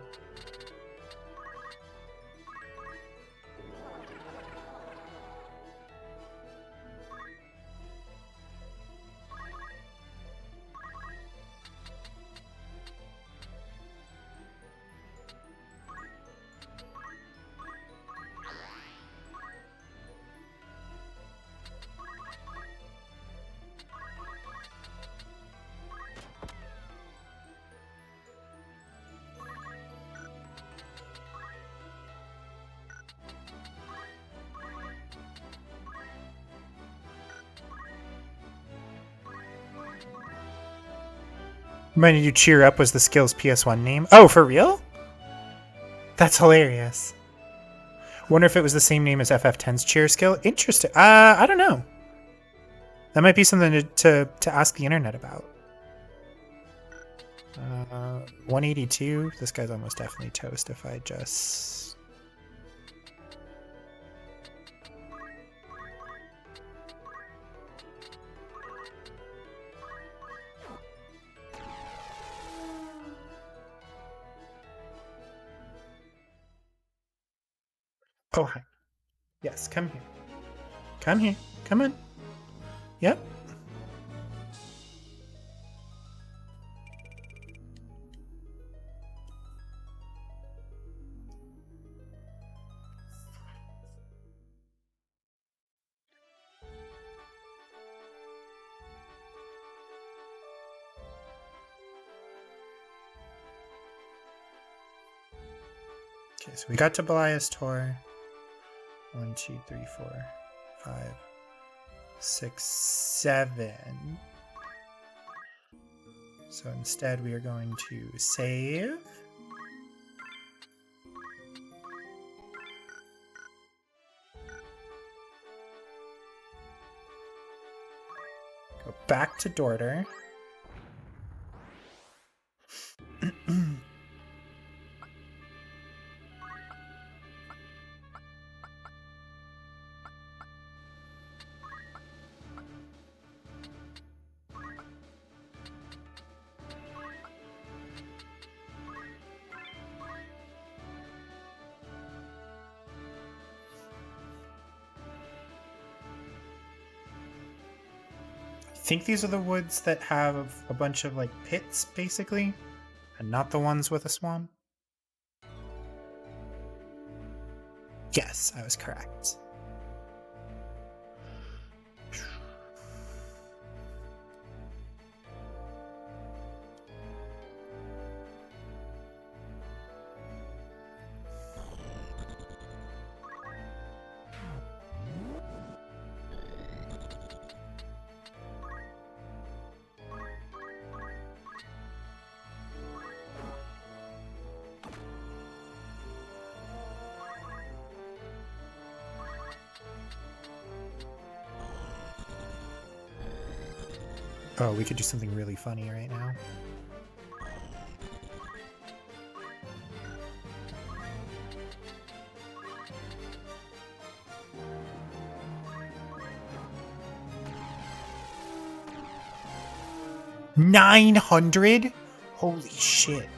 Reminded you cheer up was the skill's PS1 name. Oh, for real? That's hilarious. Wonder if it was the same name as FF10's cheer skill. Interesting. I don't know. That might be something to ask the internet about. 182. This guy's almost definitely toast if I just... Oh, hi. Yes, come here. Come here. Come on. Yep. Okay, so we got to Belias Tor. 1, 2, 3, 4, 5, 6, 7. So instead we are going to save. Go back to Dorter. I think these are the woods that have a bunch of like pits, basically, and not the ones with a swan. Yes, I was correct. Oh, we could do something really funny right now. $900? Holy shit.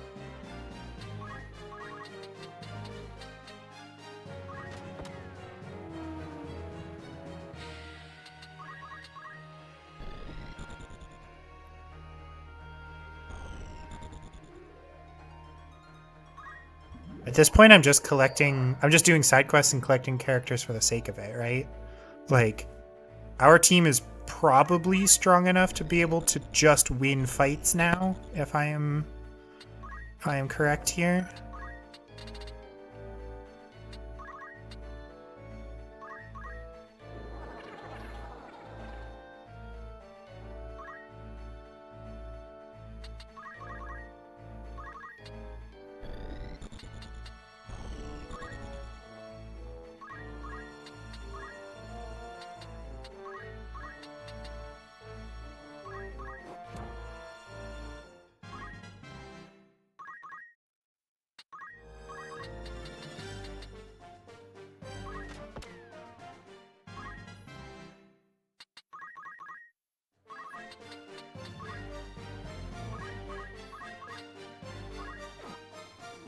At this point, I'm just doing side quests and collecting characters for the sake of it, right? Like, our team is probably strong enough to be able to just win fights now, if I am correct here.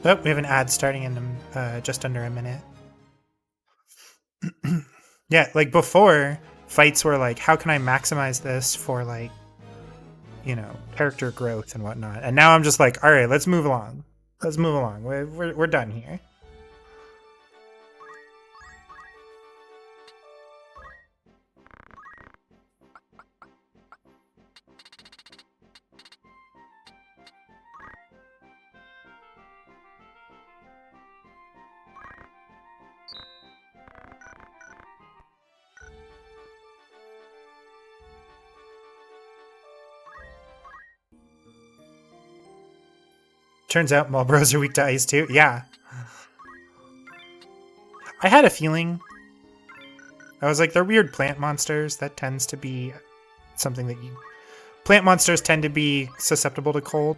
Oh, we have an ad starting in just under a minute. Yeah, like before, fights were like, how can I maximize this for like, character growth and whatnot. And now I'm just like, all right, let's move along. Let's move along. We're done here. Turns out Marlboros are weak to ice too. Yeah. I had a feeling. I was like, they're weird plant monsters. That tends to be something that you... Plant monsters tend to be susceptible to cold.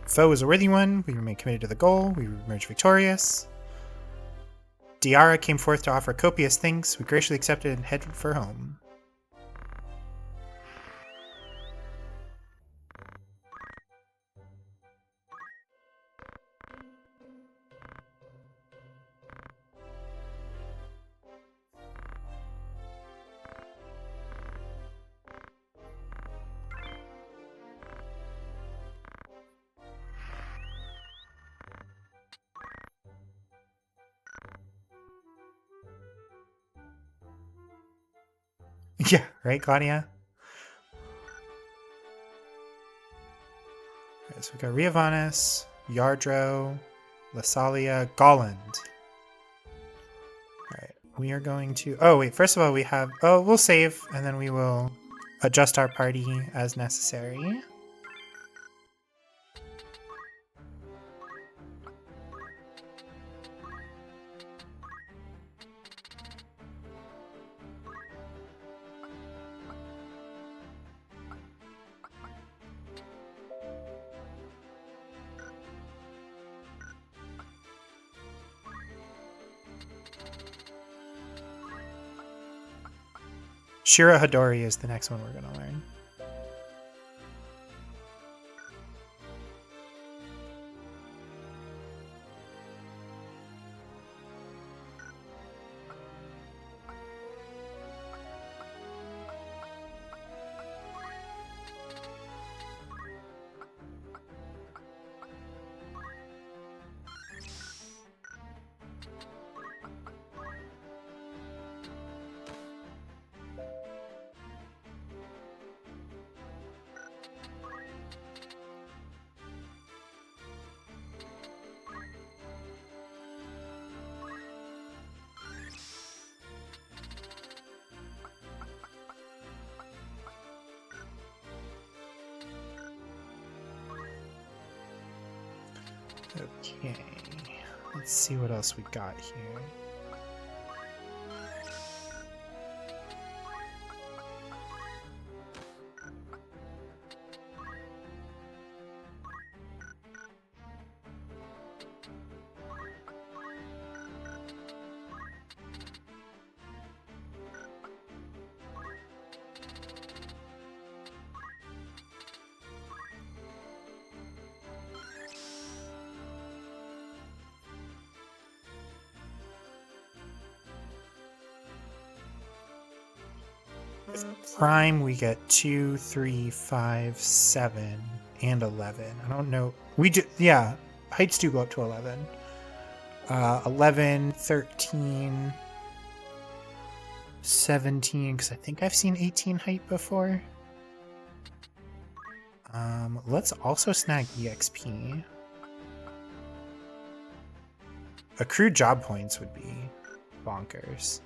Foe is a worthy one. We remain committed to the goal. We emerge victorious. Diara came forth to offer copious thanks. We graciously accepted and headed for home. Yeah, right, Claudia? Right, so we got Riovanus, Yardro, Lasalia, Golland. Alright, we are going to... Oh, wait, first of all, we have... Oh, we'll save, and then we will adjust our party as necessary. Shira Hadori is the next one we're going to learn. Okay, let's see what else we got here. Prime, we get 2, 3, 5, 7, and 11. I don't know. We do, yeah. Heights do go up to 11. 11, 13, 17, because I think I've seen 18 height before. Let's also snag EXP. Accrued job points would be bonkers.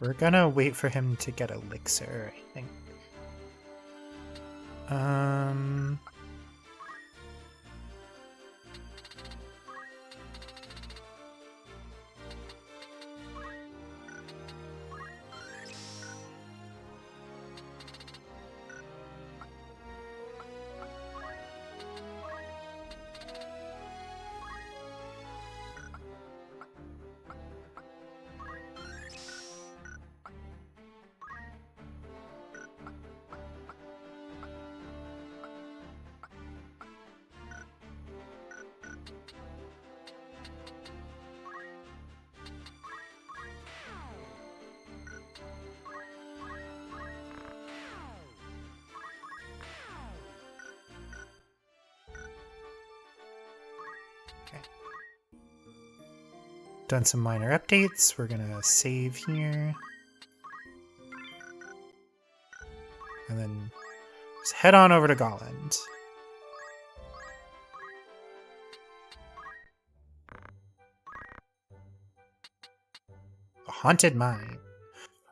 We're gonna wait for him to get elixir, I think. Done some minor updates. We're gonna save here. And then just head on over to Golland. A haunted mine.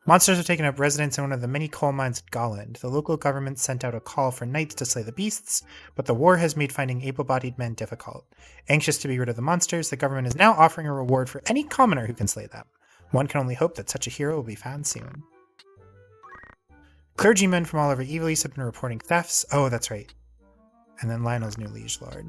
Monsters have taken up residence in one of the many coal mines at Golland. The local government sent out a call for knights to slay the beasts, but the war has made finding able-bodied men difficult. Anxious to be rid of the monsters, the government is now offering a reward for any commoner who can slay them. One can only hope that such a hero will be found soon. Clergymen from all over Evilise have been reporting thefts. Oh, that's right. And then Lionel's new liege lord.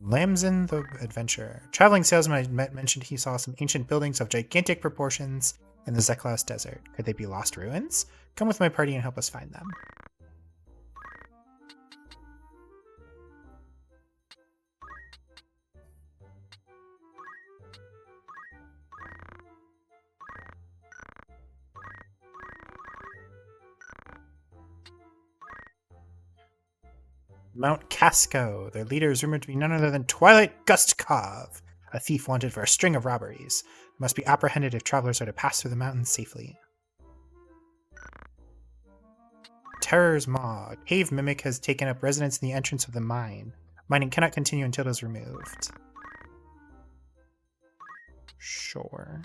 Lamson the Adventurer. Traveling salesman I mentioned he saw some ancient buildings of gigantic proportions in the Zeklaus Desert. Could they be lost ruins? Come with my party and help us find them. Mount Casco. Their leader is rumored to be none other than Twilight Gustkov, a thief wanted for a string of robberies. They must be apprehended if travelers are to pass through the mountains safely. Terror's Maw. A cave mimic has taken up residence in the entrance of the mine. Mining cannot continue until it is removed. Sure.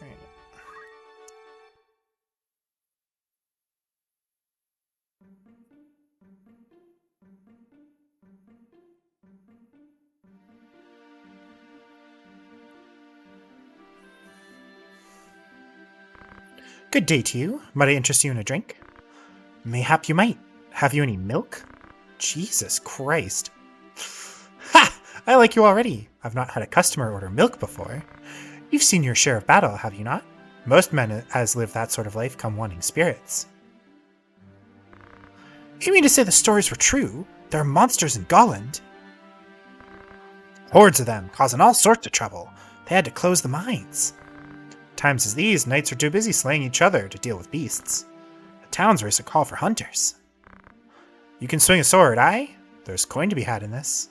Right. Good day to you. Might I interest you in a drink? Mayhap you might. Have you any milk? Jesus Christ. Ha! I like you already. I've not had a customer order milk before. You've seen your share of battle, have you not? Most men as live that sort of life come wanting spirits. You mean to say the stories were true? There are monsters in Golland? Hordes of them, causing all sorts of trouble. They had to close the mines. Times as these, knights are too busy slaying each other to deal with beasts. The towns raise a call for hunters. You can swing a sword, aye? There's coin to be had in this.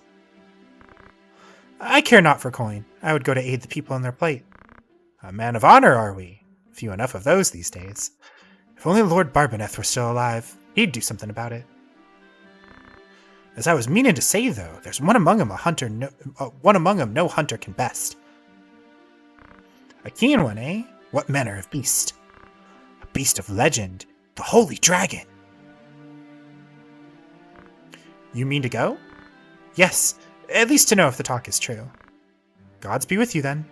I care not for coin. I would go to aid the people in their plight. A man of honor, are we? Few enough of those these days. If only Lord Barboneth were still alive, he'd do something about it. As I was meaning to say, though, there's one among 'em no hunter can best. A keen one, eh? What manner of beast? A beast of legend, the holy dragon. You mean to go? Yes, at least to know if the talk is true. Gods be with you, then.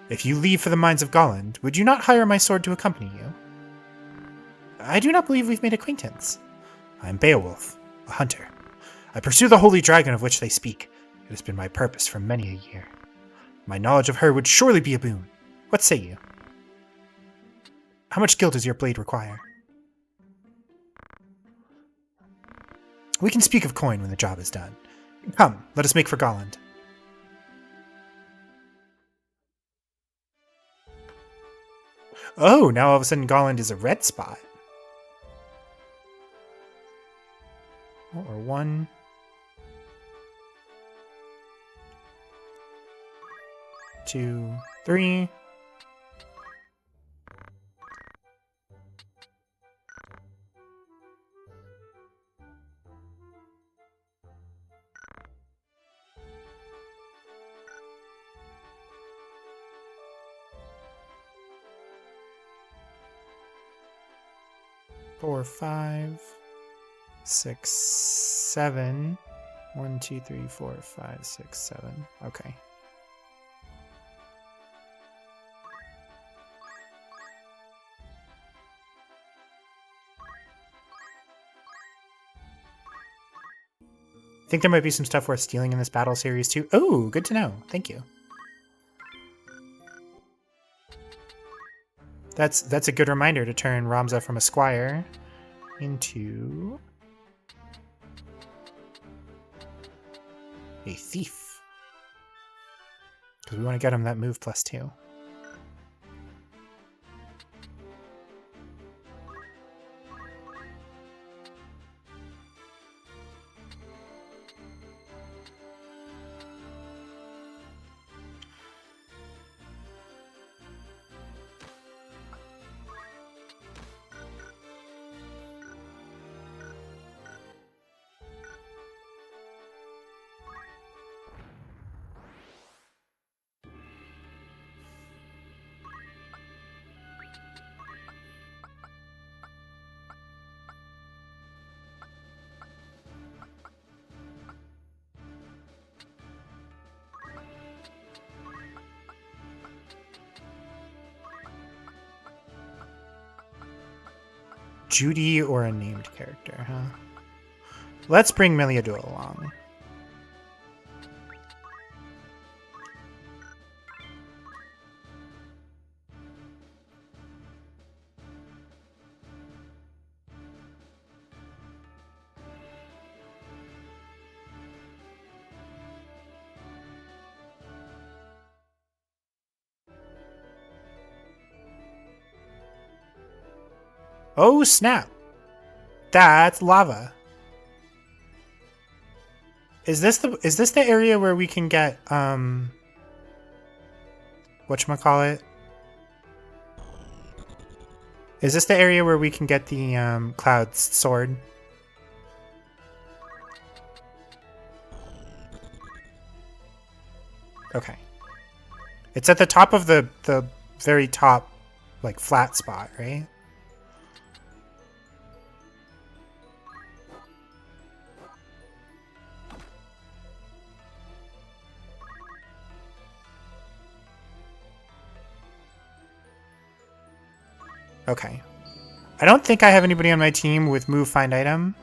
If you leave for the mines of Golland, would you not hire my sword to accompany you? I do not believe we've made acquaintance. I am Beowulf, a hunter. I pursue the holy dragon of which they speak. It has been my purpose for many a year. My knowledge of her would surely be a boon. What say you? How much gil does your blade require? We can speak of coin when the job is done. Come, let us make for Golland. Oh, now all of a sudden Golland is a red spot. Or 1. 2, 3. Four, 5, 6, 7. 1, 2, 3, 4, 5, 6, 7. Okay. I think there might be some stuff worth stealing in this battle series too. Oh, good to know. Thank you. That's a good reminder to turn Ramza from a squire into a thief. Because we want to get him that move +2. Judy or a named character, huh? Let's bring Meliadul along. Oh snap! That's lava. Is this the area where we can get whatchamacallit? Is this the area where we can get the Cloud's sword? Okay. It's at the top of the very top, like, flat spot, right? Okay. I don't think I have anybody on my team with move find item,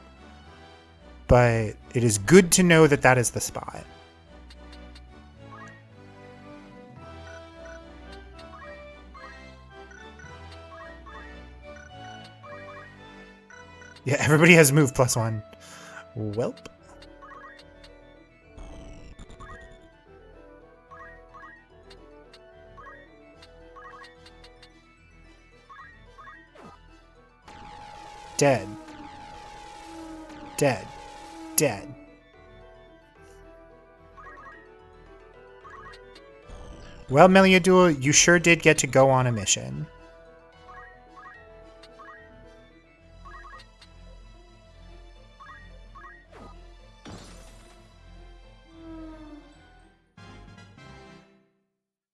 but it is good to know that that is the spot. Yeah, everybody has move +1. Welp. Dead. Dead. Dead. Well, Meliadul, you sure did get to go on a mission.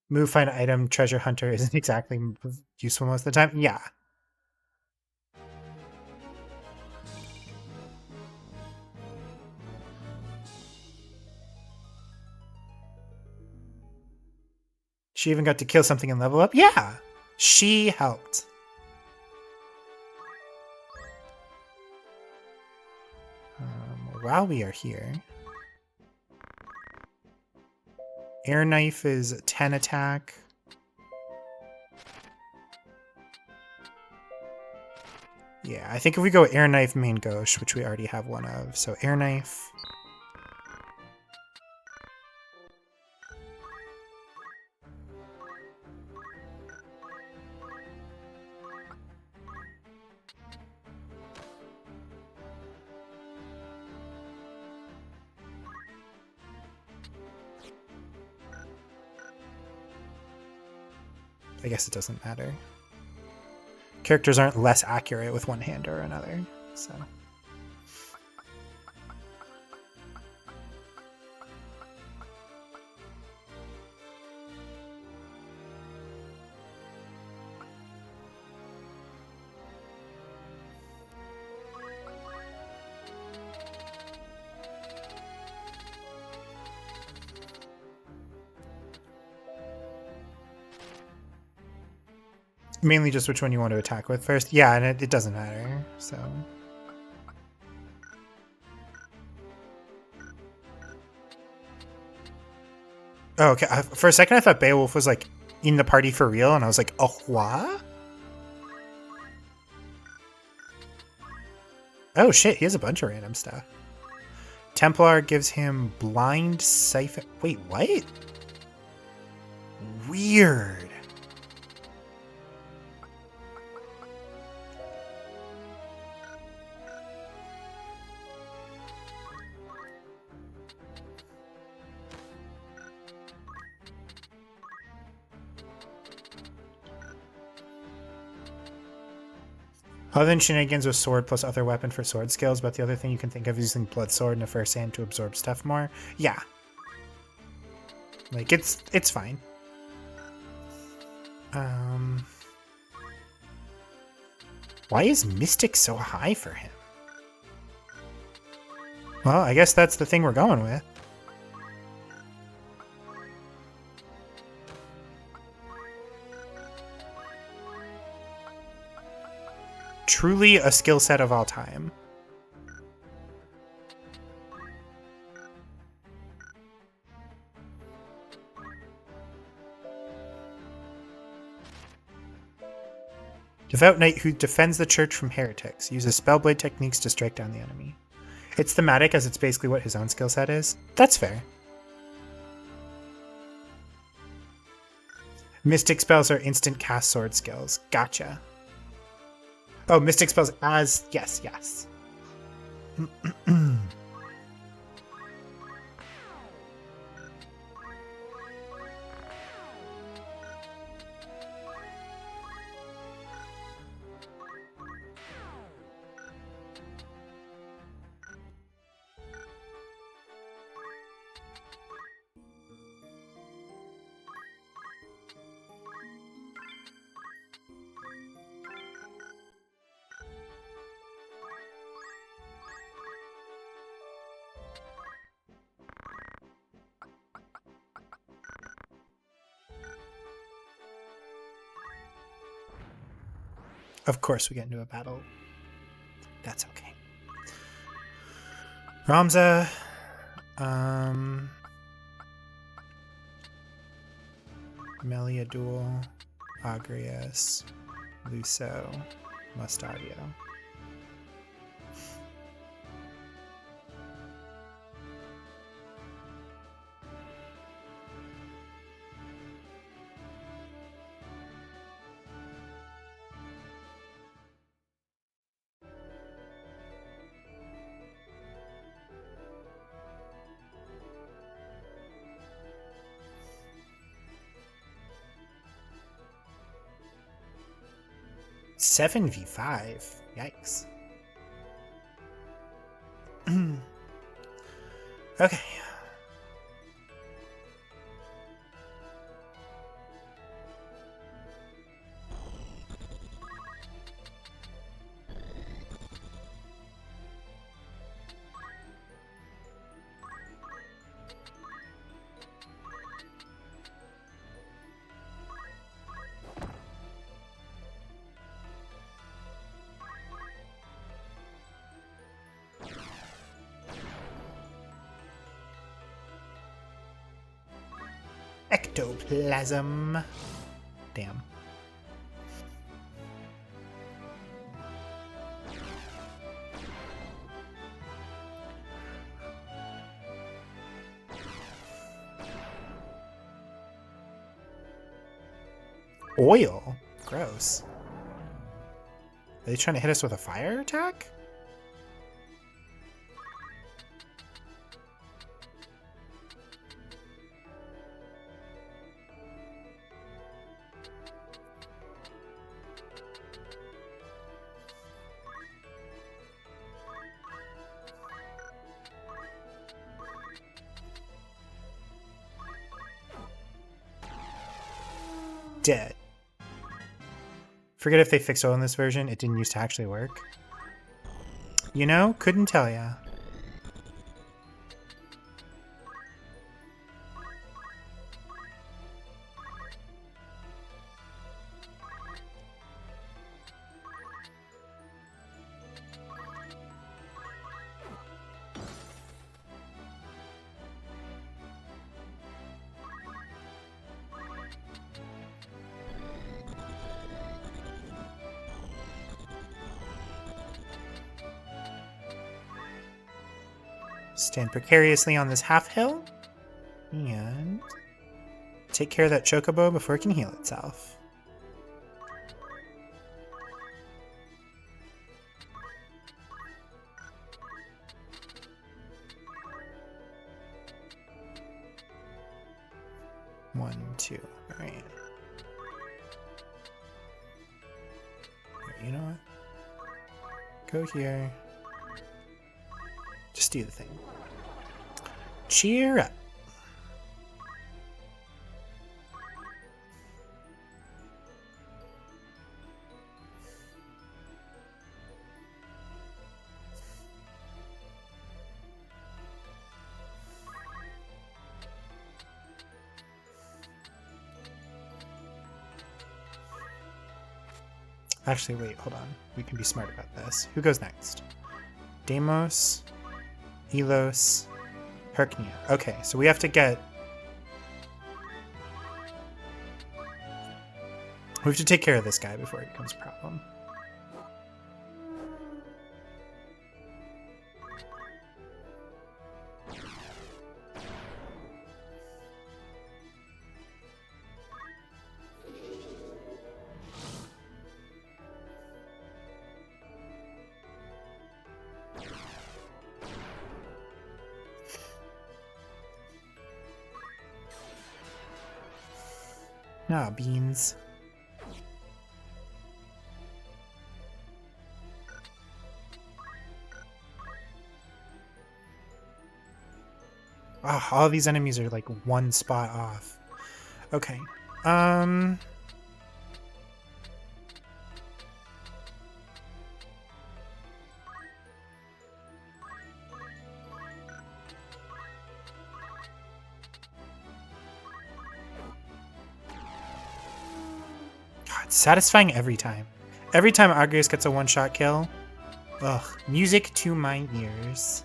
Move, find item, treasure hunter isn't exactly useful most of the time. Yeah. She even got to kill something and level up? Yeah! She helped. While we are here, air knife is 10 attack. Yeah, I think if we go air knife, main gauche, which we already have one of, so air knife. I guess it doesn't matter. Characters aren't less accurate with one hand or another, so. Mainly just which one you want to attack with first. Yeah, and it doesn't matter, so. Oh, okay. For a second, I thought Beowulf was like in the party for real, and I was like, oh, what? Oh shit, he has a bunch of random stuff. Templar gives him blind siphon. Wait, what? Weird. Other than shenanigans with sword plus other weapon for sword skills, but the other thing you can think of is using blood sword in the first hand to absorb stuff more. Yeah. Like, it's fine. Why is Mystic so high for him? Well, I guess that's the thing we're going with. Truly a skill set of all time. Devout Knight who defends the church from heretics. Uses spellblade techniques to strike down the enemy. It's thematic as it's basically what his own skill set is. That's fair. Mystic spells are instant cast sword skills. Gotcha. Oh, mystic spells as... Yes, yes. Of course we get into a battle. That's okay. Ramza. Meliadul. Agrias. Luso. Mustadio. Seven v5. Yikes. Okay. Ectoplasm. Damn. Oil? Gross. Are they trying to hit us with a fire attack? Dead. Forget if they fixed oil in this version. It didn't used to actually work. You know, couldn't tell ya. Stand precariously on this half hill and take care of that chocobo before it can heal itself. One, two, all right. You know what? Go here. Just do the thing. Cheer up. Actually, wait, hold on. We can be smart about this. Who goes next? Deimos, Elos, Herknia. Okay, so we have to get... We have to take care of this guy before it becomes a problem. Ah, beans. Ah, all these enemies are like one spot off. Okay. God, it's satisfying every time. Every time Agrius gets a one-shot kill. Ugh, music to my ears.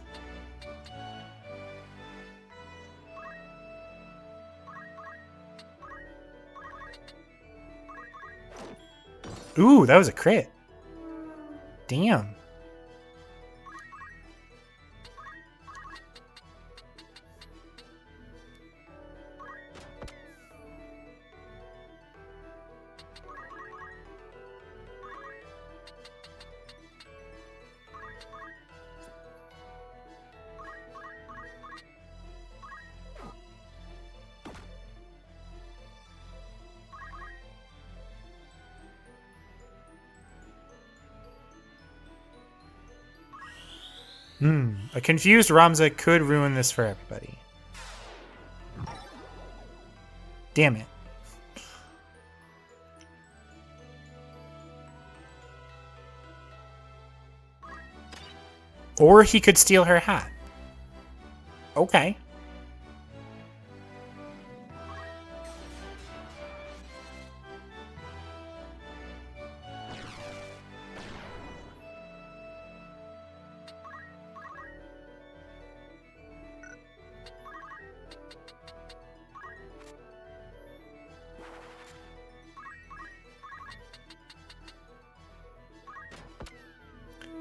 Ooh, that was a crit. Damn. A confused Ramza could ruin this for everybody. Damn it. Or he could steal her hat. Okay.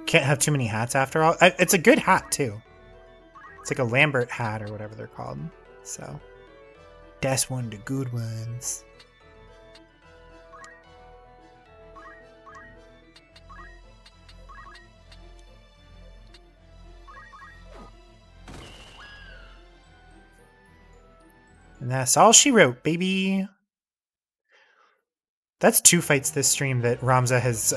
Can't have too many hats after all. It's a good hat, too. It's like a Lambert hat or whatever they're called. So, that's one of the good ones. And that's all she wrote, baby. That's 2 fights this stream that Ramza has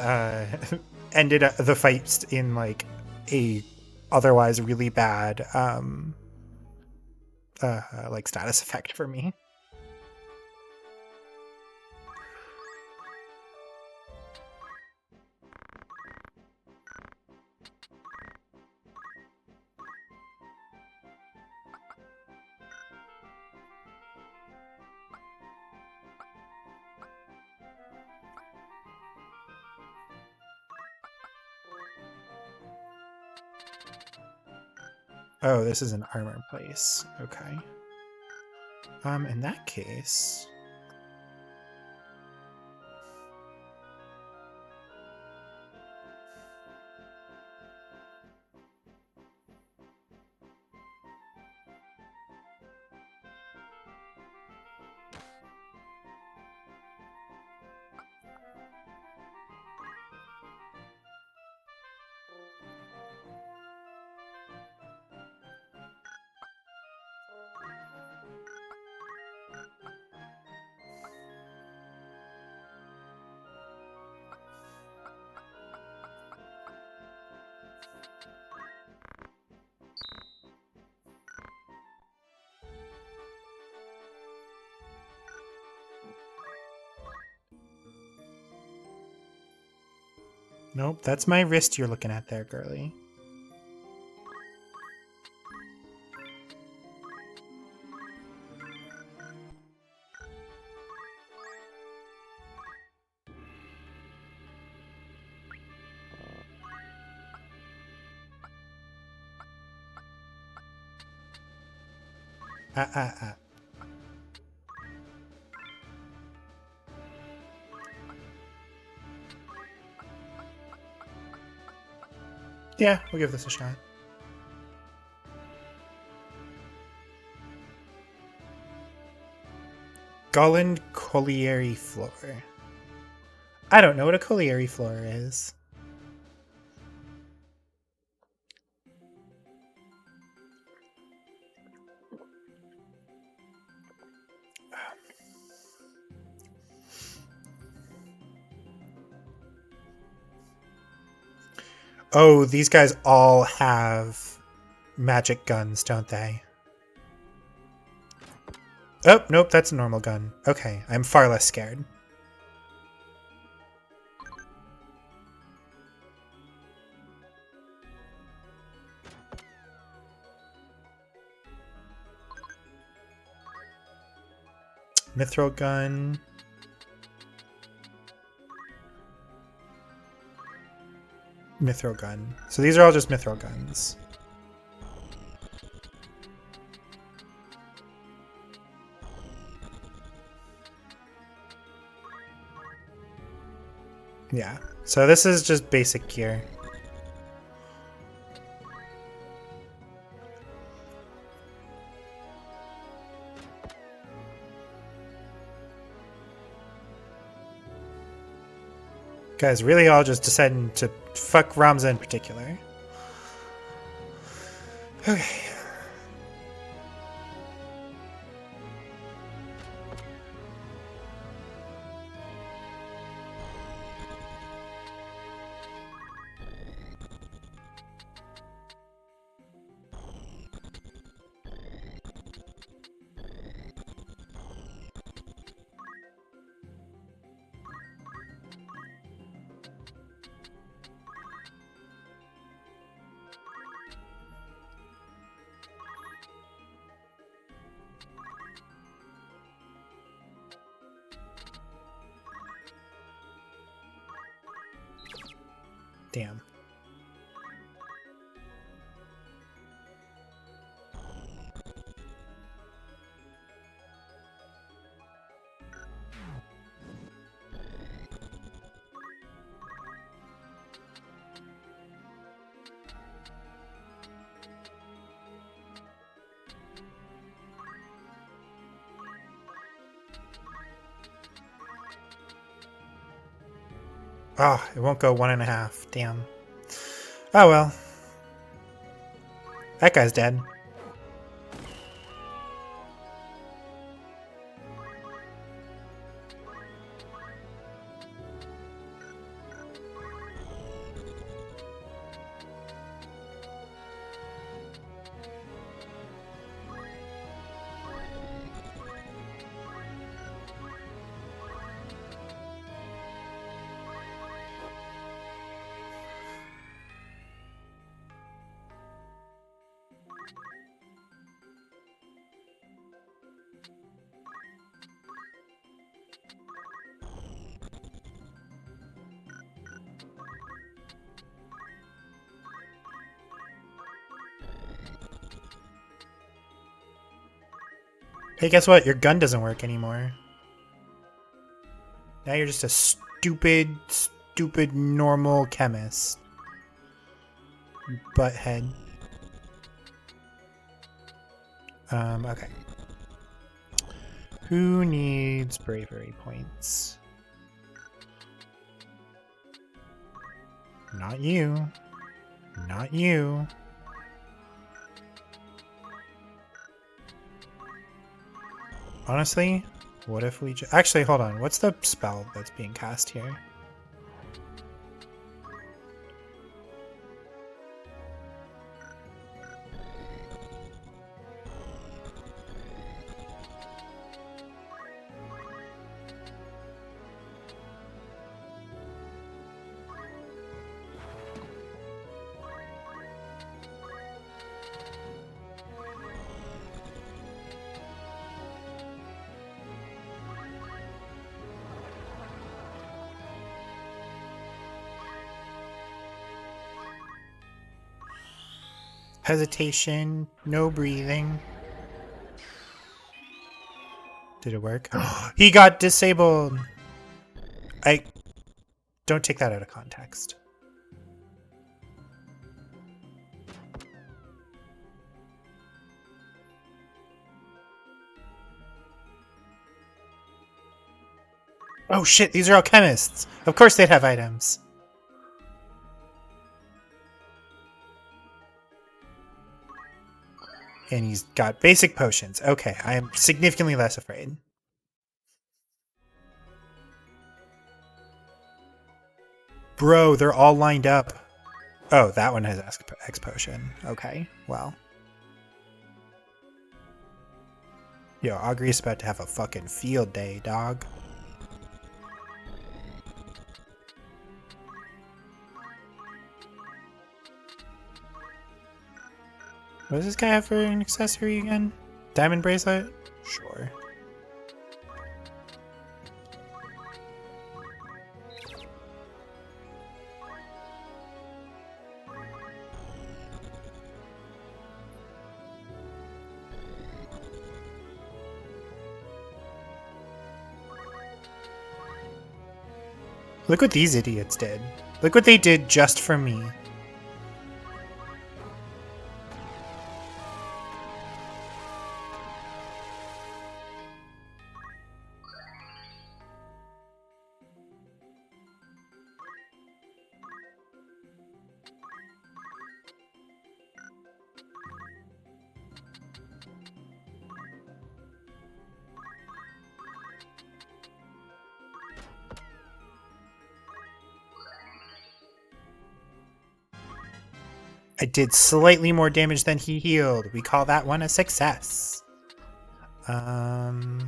ended the fights in like a otherwise really bad like status effect for me. Oh, this is an armor place. Okay. In that case... Nope, that's my wrist you're looking at there, girly. Ah. Yeah, we'll give this a shot. Golland Colliery Floor. I don't know what a colliery floor is. Oh, these guys all have magic guns, don't they? Oh, nope, that's a normal gun. Okay, I'm far less scared. Mithril gun. Mithril gun. So these are all just mithril guns. Yeah, so this is just basic gear. Guys, really all just deciding to fuck Ramza in particular. Okay. Damn. Oh, it won't go 1.5. Damn. Oh well. That guy's dead. Hey, guess what? Your gun doesn't work anymore. Now you're just a stupid normal chemist. Butthead. Okay. Who needs bravery points? Not you. Not you. Honestly, what if we actually, hold on. What's the spell that's being cast here? Hesitation, no breathing. Did it work? He got disabled. Don't take that out of context. Oh shit, these are all chemists. Of course they'd have items. And he's got basic potions. Okay, I am significantly less afraid. Bro, they're all lined up. Oh, that one has X potion. Okay, well. Yo, Augury's about to have a fucking field day, dog. What does this guy have for an accessory again? Diamond bracelet? Sure. Look what these idiots did. Look what they did just for me. I did slightly more damage than he healed. We call that one a success. Yeah,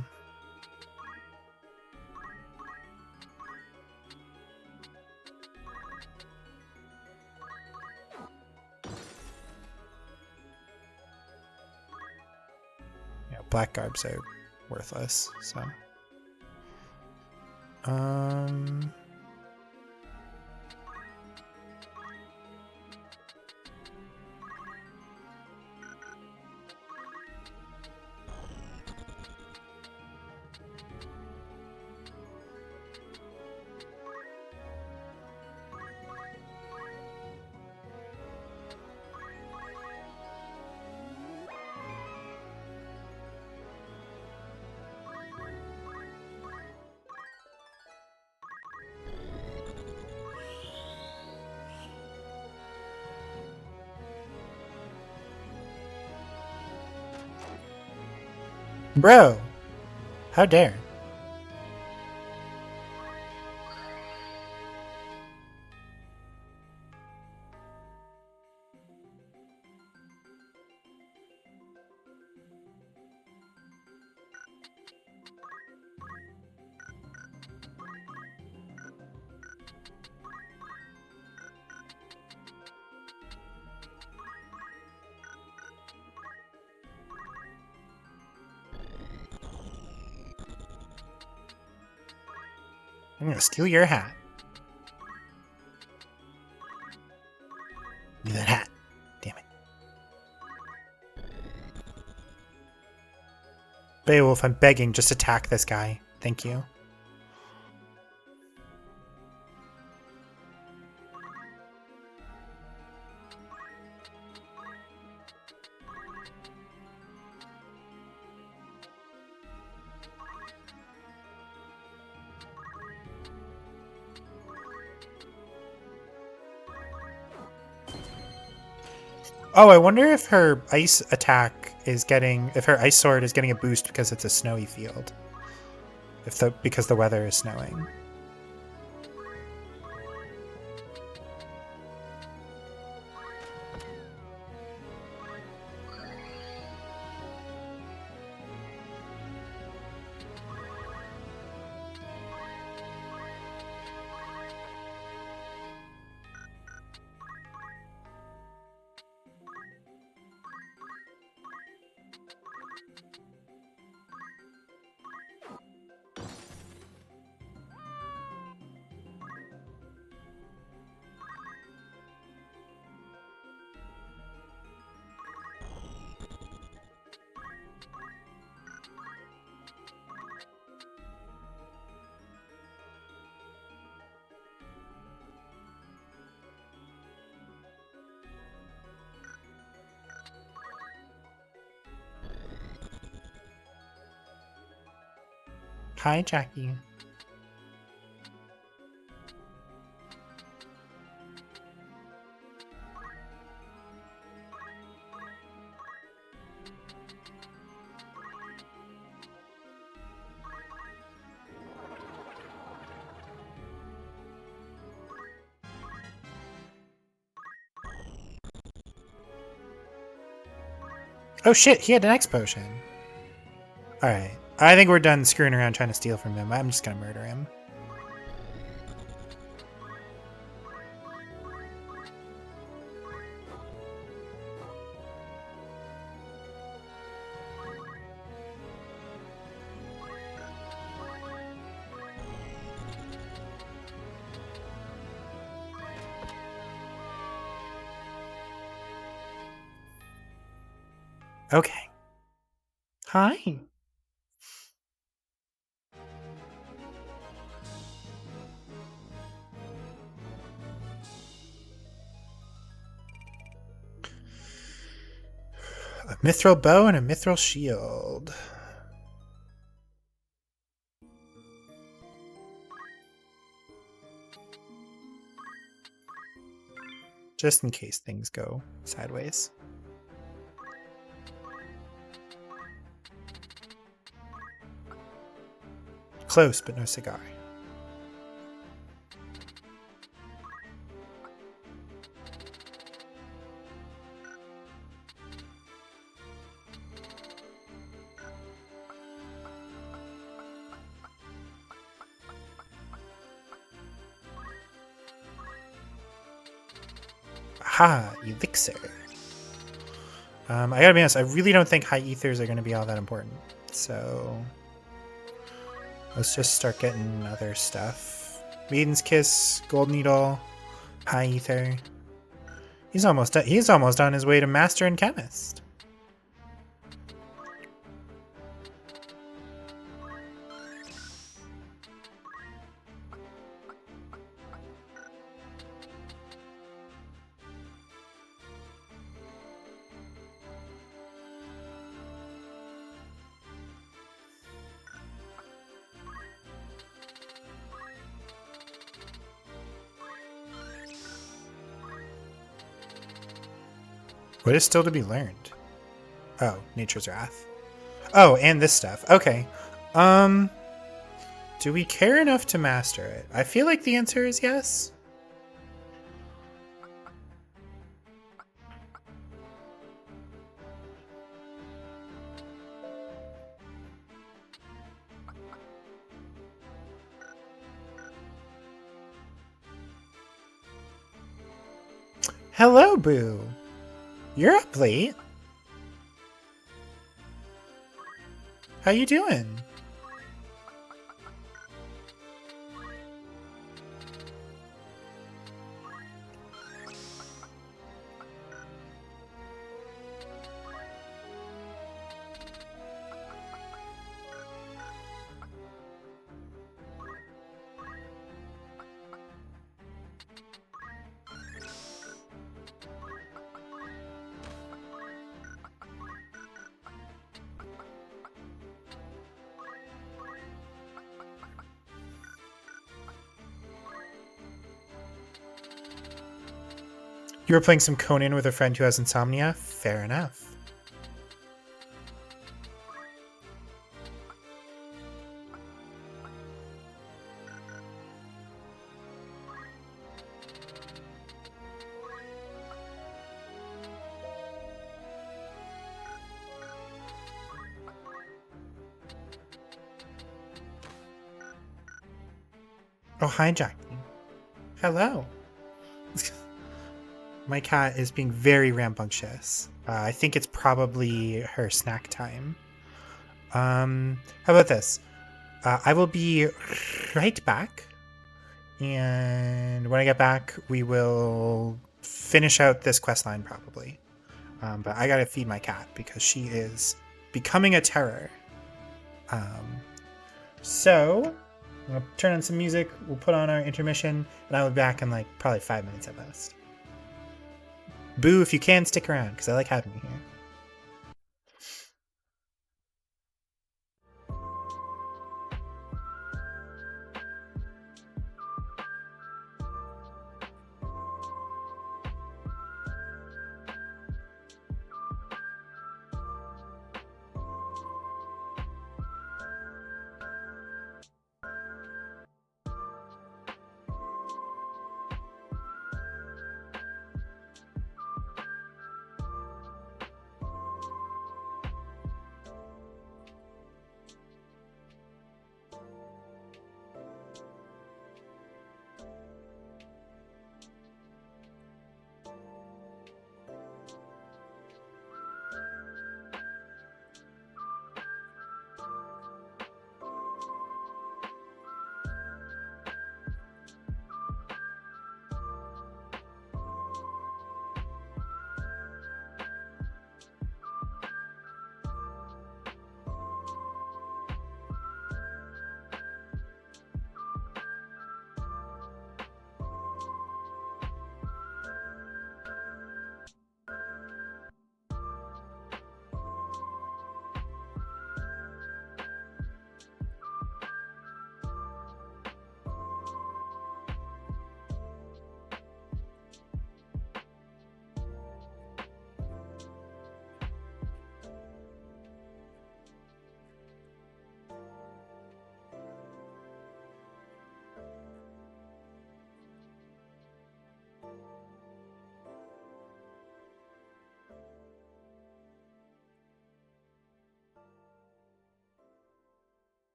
black garbs are worthless, so. Bro, how dare. I'm gonna steal your hat. Give me that hat. Damn it. Beowulf, I'm begging, just attack this guy. Thank you. Oh, I wonder if her ice attack is getting, if her ice sword is getting a boost because it's a snowy field. Because the weather is snowing. Hi, Jackie. Oh shit, he had an X potion. Alright. I think we're done screwing around trying to steal from him. I'm just gonna murder him. Okay. Hi. A mithril bow and a mithril shield. Just in case things go sideways. Close, but no cigar. Aha, elixir. I gotta be honest, I really don't think high ethers are gonna be all that important. So let's just start getting other stuff. Maiden's Kiss, Gold Needle, High Ether. He's almost on his way to Master and Chemist. What is still to be learned? Oh, Nature's Wrath. Oh, and this stuff. Okay. Do we care enough to master it? I feel like the answer is yes. Hello, Boo. You're up late. How you doing? You were playing some Conan with a friend who has insomnia? Fair enough. Oh, hi, Jackie. Hello. My cat is being very rambunctious. I think it's probably her snack time. How about this? I will be right back. And when I get back, we will finish out this quest line probably. But I gotta feed my cat because she is becoming a terror. So I'm gonna turn on some music. We'll put on our intermission, and I'll be back in like probably 5 minutes at most. Boo, if you can, stick around because I like having you here.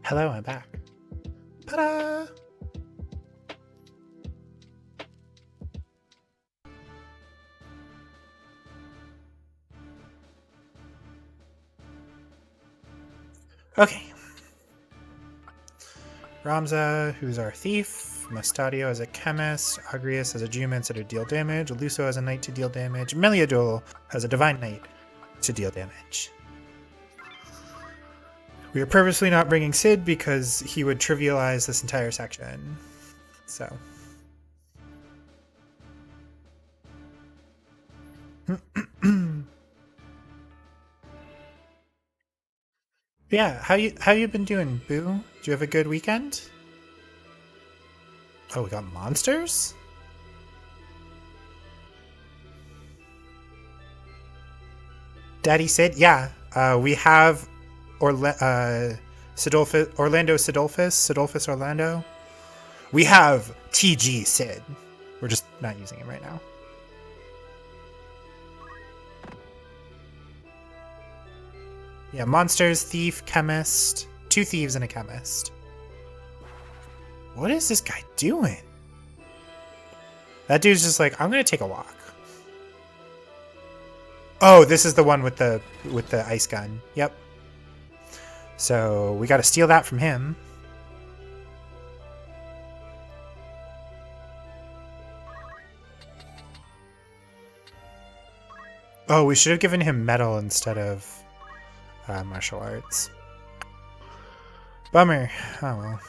Hello, I'm back. Ta-da! Okay. Ramza, who's our thief. Mustadio as a chemist. Agrius as a geomancer to deal damage. Luso as a knight to deal damage. Meliador as a divine knight to deal damage. We are purposely not bringing Sid because he would trivialize this entire section. So. Yeah, how you been doing, Boo? Did you have a good weekend? Oh, we got monsters? Daddy Sid? Yeah, we have Orlando Sidolphus Orlando. We have TG Sid. We're just not using him right now. Yeah, monsters, thief, chemist. 2 thieves and a chemist. What is this guy doing? That dude's just like, I'm gonna take a walk. Oh, this is the one with the ice gun. Yep. So we gotta steal that from him. Oh, we should have given him metal instead of martial arts. Bummer. Oh well.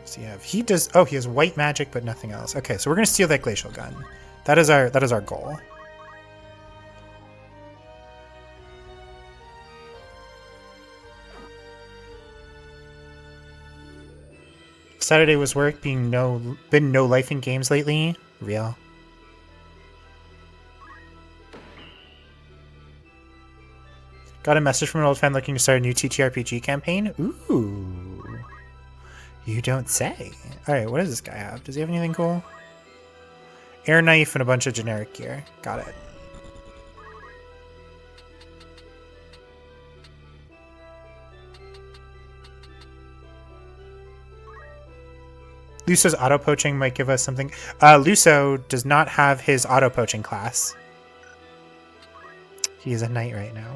Does he have? He does. Oh, he has white magic, but nothing else. Okay, so we're gonna steal that glacial gun. That is our goal. Saturday was work. Been no life in games lately. Real. Got a message from an old fan looking to start a new TTRPG campaign. Ooh. You don't say. Alright, what does this guy have? Does he have anything cool? Air knife and a bunch of generic gear. Got it. Luso's auto-poaching might give us something. Luso does not have his auto-poaching class. He is a knight right now.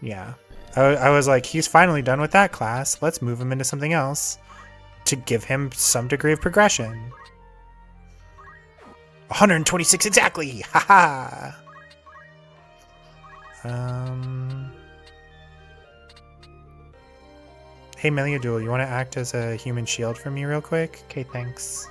Yeah. I was like, he's finally done with that class. Let's move him into something else to give him some degree of progression. 126 exactly! Haha! Hey Meliodul, you want to act as a human shield for me real quick? Okay, thanks.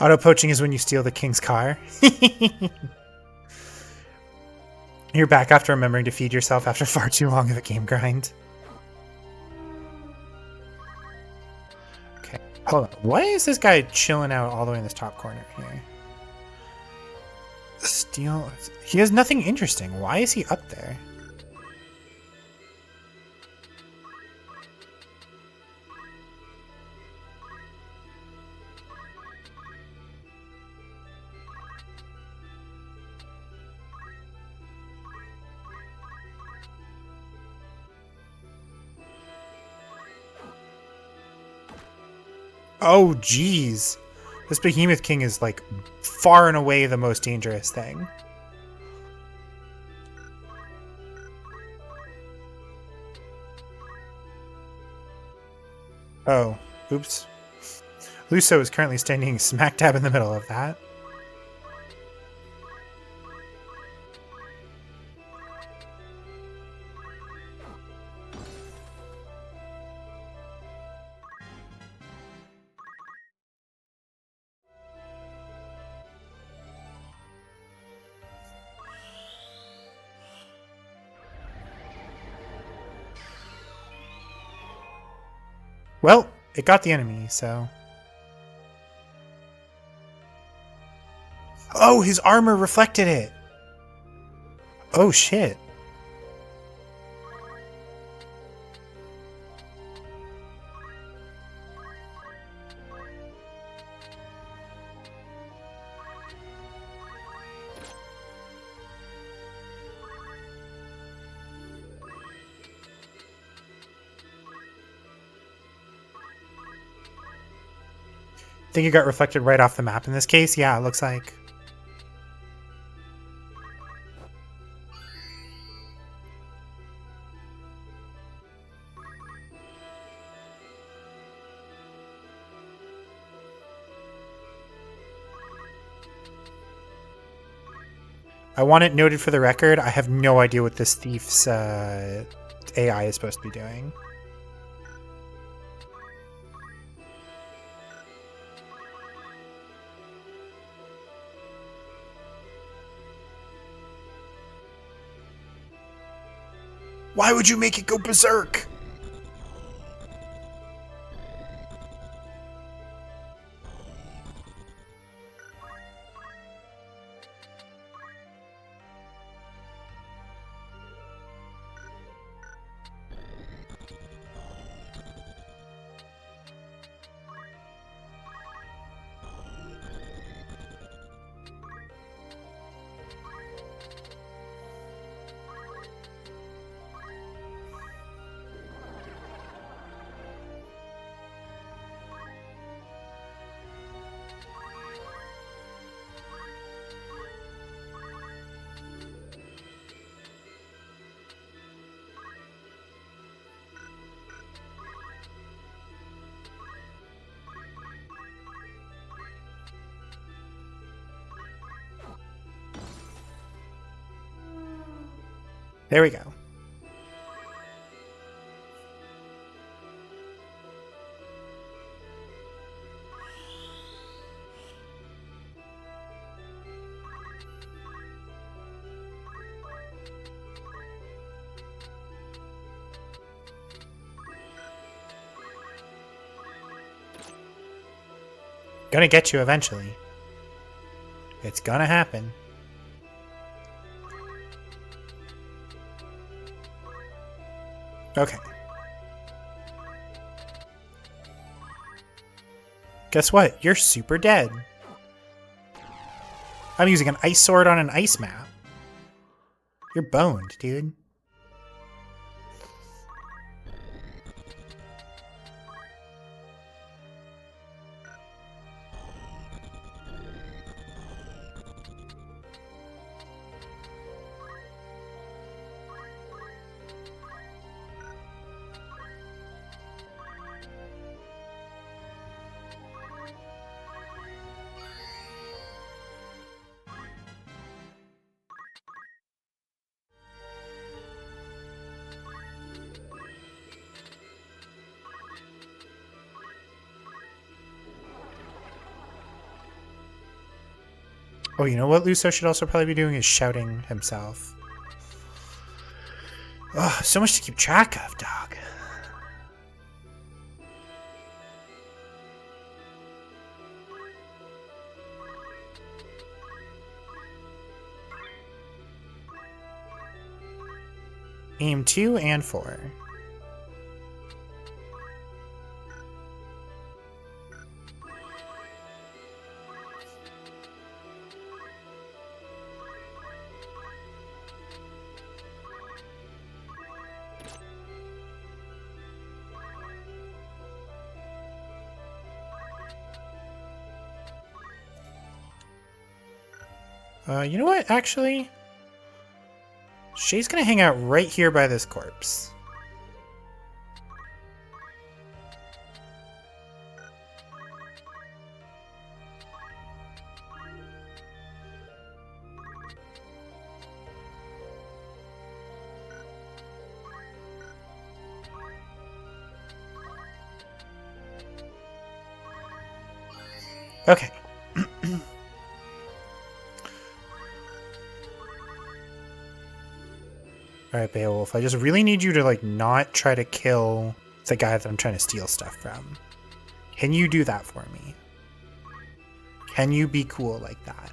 Auto poaching is when you steal the king's car. You're back after remembering to feed yourself after far too long of a game grind. Okay, hold on. Why is this guy chilling out all the way in this top corner here? Steal. He has nothing interesting. Why is he up there? Oh, jeez. This Behemoth King is, like, far and away the most dangerous thing. Oh, oops. Luso is currently standing smack dab in the middle of that. Well, It got the enemy, so... Oh, his armor reflected it! Oh, shit. Think it got reflected right off the map in this case? Yeah, it looks like. I want it noted for the record, I have no idea what this thief's AI is supposed to be doing. Why would you make it go berserk? There we go. Gonna get you eventually. It's gonna happen. Okay. Guess what? You're super dead. I'm using an ice sword on an ice map. You're boned, dude. Oh, you know what Luso should also probably be doing is shouting himself. Oh, so much to keep track of, dog. Aim 2 and 4. You know what, actually? Shay's gonna hang out right here by this corpse. Okay. Alright, Beowulf, I just really need you to, like, not try to kill the guy that I'm trying to steal stuff from. Can you do that for me? Can you be cool like that?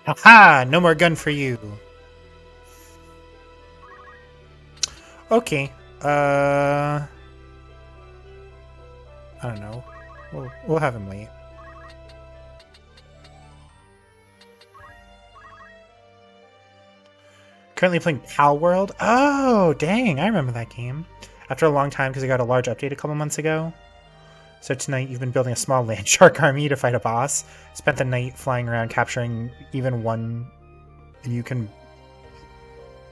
Aha! No more gun for you. Okay. I don't know. We'll have him wait. Currently playing Pal World. Oh, dang! I remember that game. After a long time, because it got a large update a couple months ago. So tonight you've been building a small land shark army to fight a boss. Spent the night flying around capturing even one you can...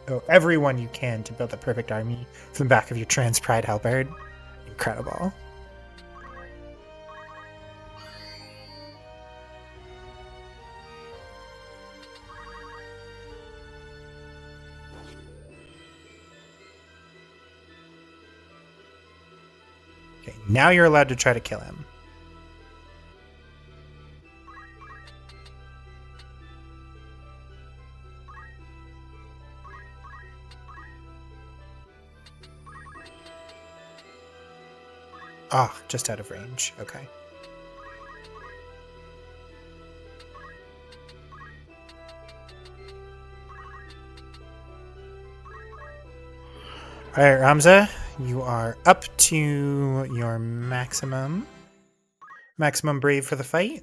Oh, everyone you can to build the perfect army from the back of your Trans Pride halberd. Incredible. Okay, now you're allowed to try to kill him. Ah, oh, just out of range. Okay. Alright, Ramza, you are up to your maximum brave for the fight.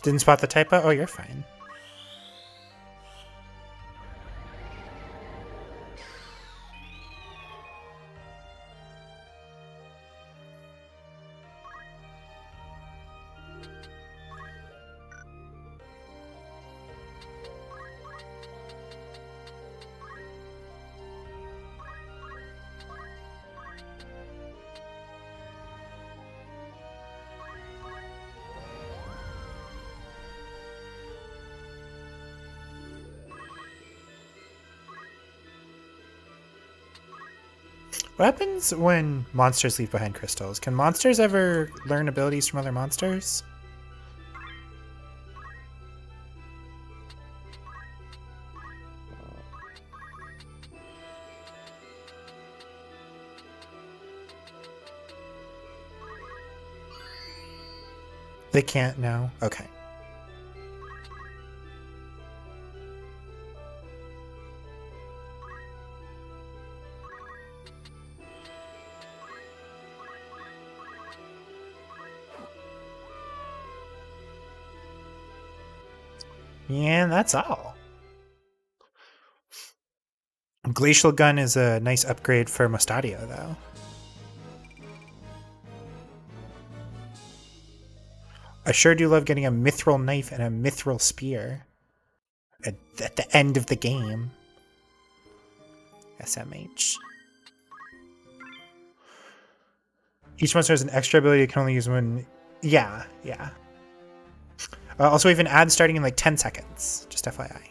Didn't spot the typo? Oh, you're fine. What happens when monsters leave behind crystals? Can monsters ever learn abilities from other monsters? They can't now? Okay. Yeah, that's all. Glacial Gun is a nice upgrade for Mustadio, though. I sure do love getting a mithril knife and a mithril spear at the end of the game. SMH. Each monster has an extra ability you can only use when... Yeah, yeah. Also, we have an ad starting in like 10 seconds. Just FYI.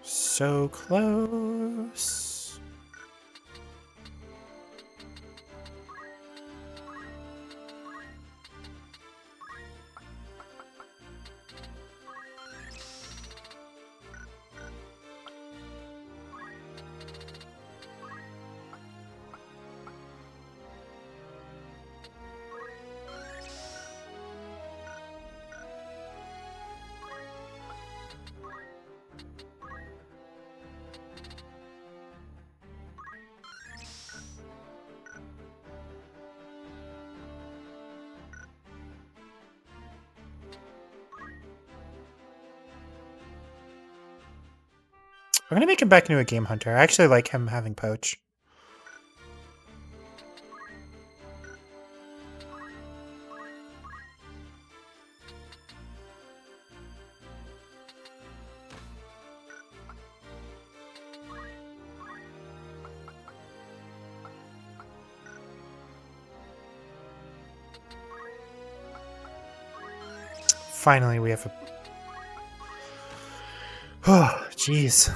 So close. I'm gonna make him back into a game hunter. I actually like him having poach. Finally, we have a... Oh, jeez.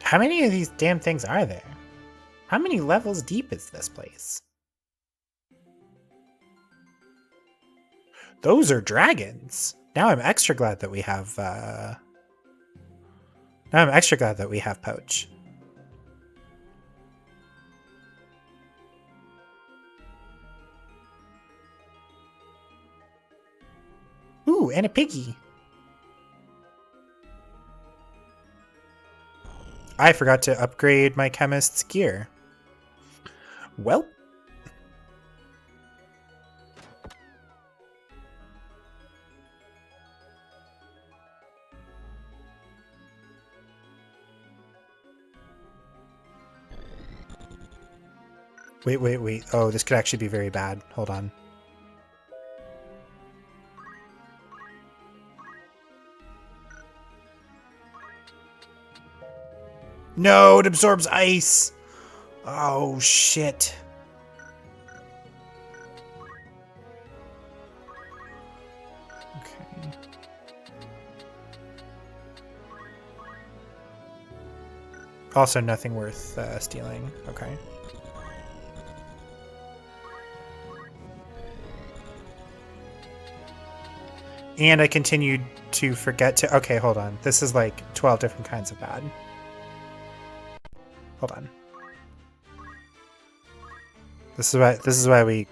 How many of these damn things are there? How many levels deep is this place? Those are dragons. Now I'm extra glad that we have, Now I'm extra glad that we have poach. Ooh, and a piggy. I forgot to upgrade my chemist's gear. Well. Wait. Oh, this could actually be very bad. Hold on. No, it absorbs ice. Oh, shit. Okay. Also, nothing worth stealing. Okay. And I continued to forget to... Okay, hold on. This is like 12 different kinds of bad. Hold on. This is why we...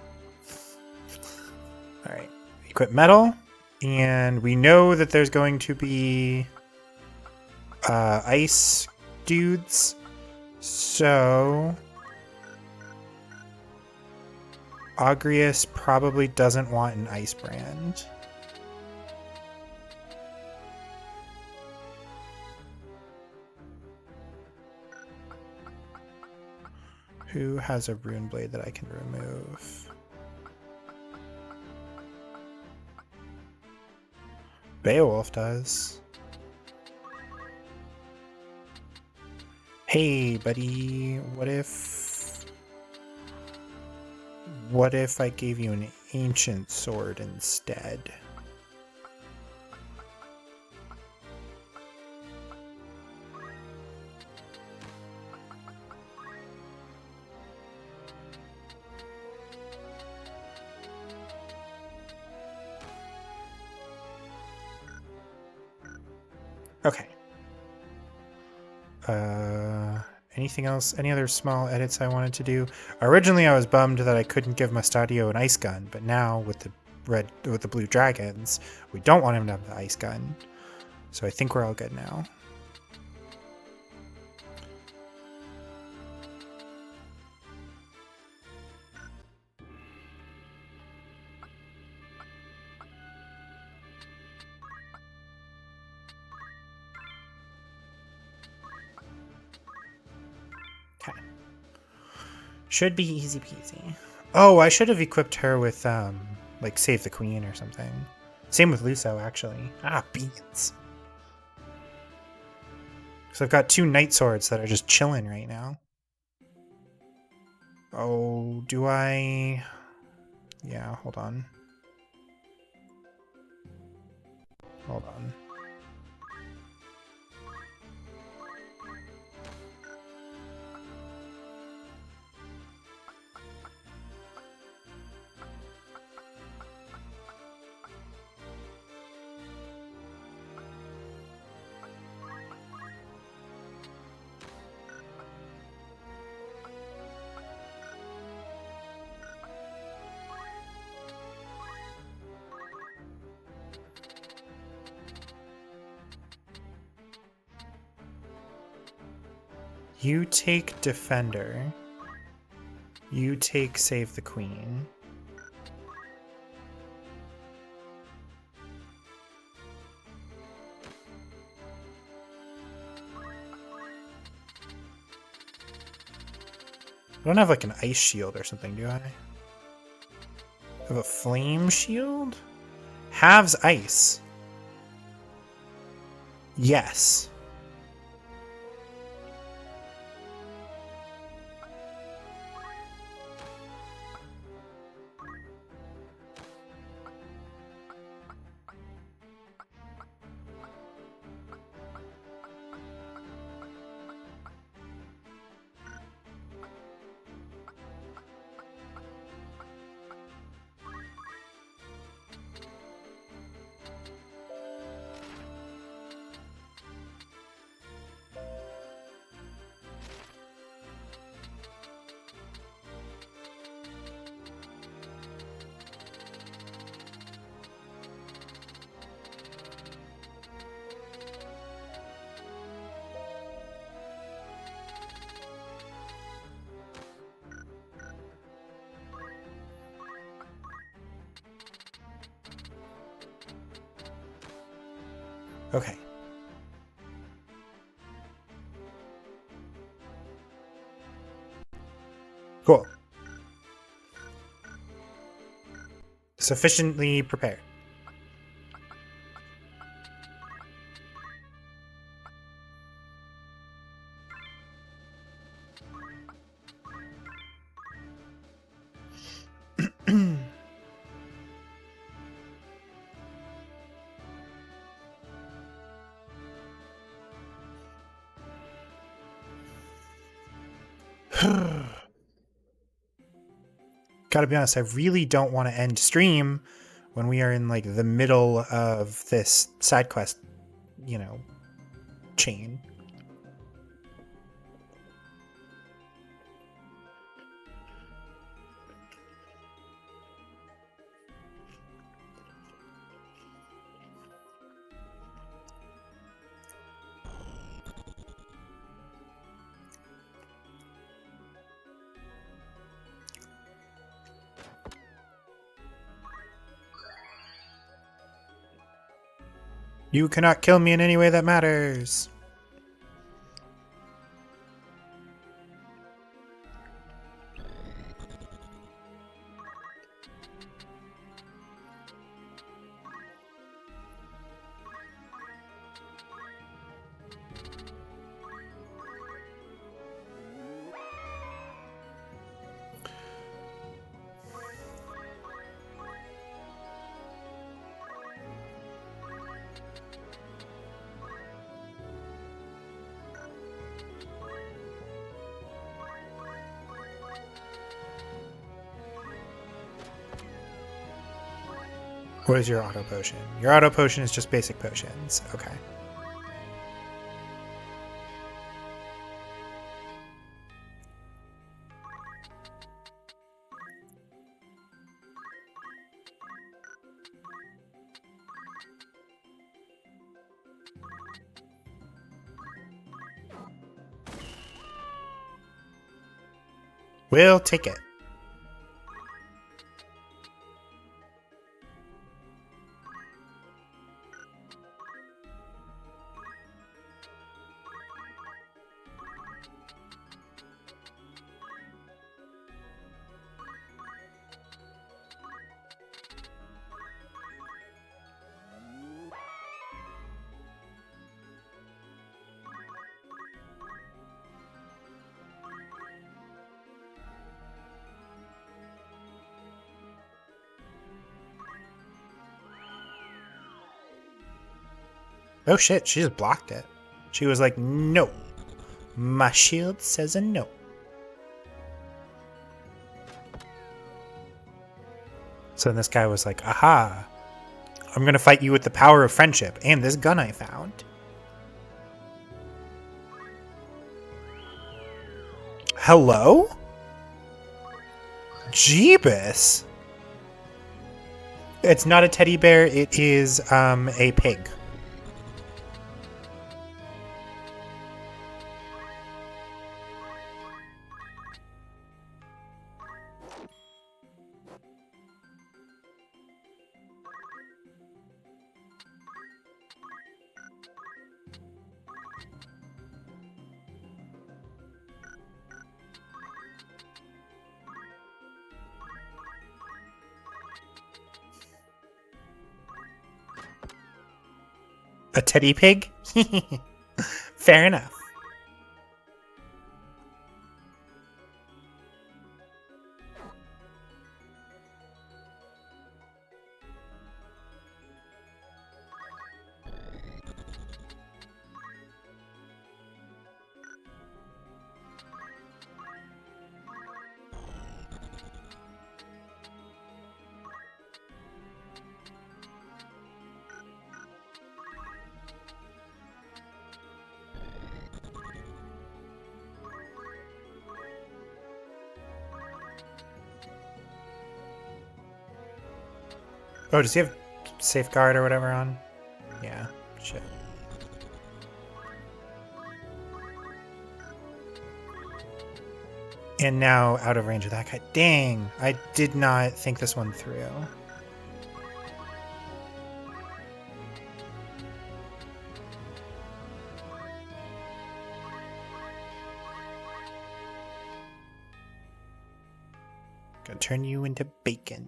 Alright. Equip metal. And we know that there's going to be ice dudes. So Agrius probably doesn't want an ice brand. Who has a rune blade that I can remove? Beowulf does. Hey, buddy, what if I gave you an ancient sword instead? Okay. Anything else? Any other small edits I wanted to do? Originally, I was bummed that I couldn't give Mustadio an ice gun, but now with the blue dragons, we don't want him to have the ice gun. So I think we're all good now. Should be easy peasy. Oh, I should have equipped her with, like, Save the Queen or something. Same with Luso, actually. Ah, beans. So I've got 2 Knight Swords that are just chilling right now. Oh, do I... Yeah, hold on. Hold on. You take Defender. You take Save the Queen. I don't have like an ice shield or something, do I? I have a flame shield? Halves ice. Yes. Okay. Cool. Sufficiently prepared. Gotta be honest, I really don't want to end stream when we are in like the middle of this side quest, you know, chain. You cannot kill me in any way that matters. What is your auto potion? Your auto potion is just basic potions. Okay. We'll take it. Oh shit, she just blocked it. She was like, no. My shield says a no. So then this guy was like, aha. I'm gonna fight you with the power of friendship and this gun I found. Hello? Jeebus. It's not a teddy bear, it is a pig. A teddy pig? Fair enough. Oh, does he have safeguard or whatever on? Yeah, shit. And now out of range of that guy. Dang, I did not think this one through. Gonna turn you into bacon.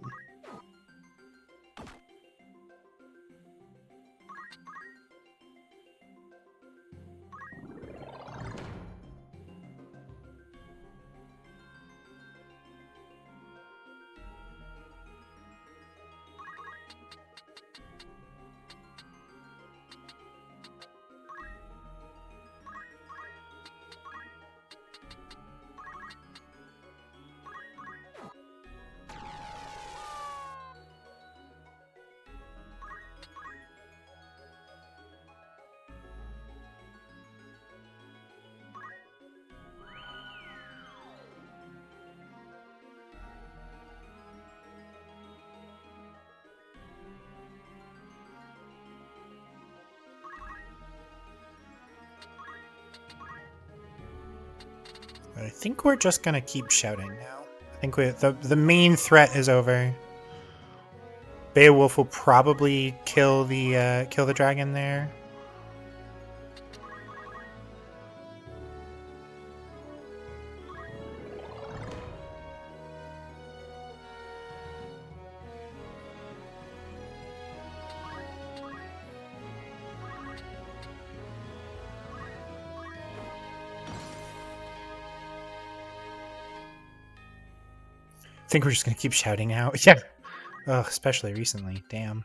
I think we're just gonna keep shouting now. I think the main threat is over. Beowulf will probably kill the dragon there. I think we're just gonna keep shouting now. Yeah. Ugh, especially recently. Damn.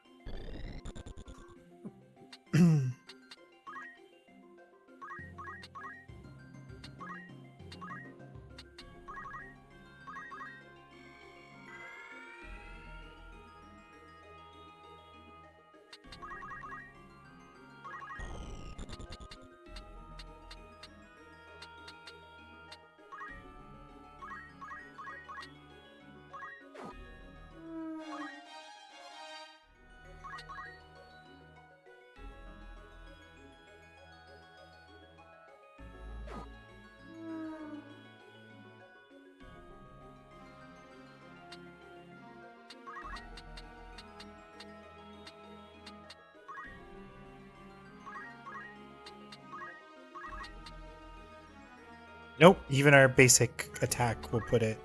Nope, even our basic attack will put it.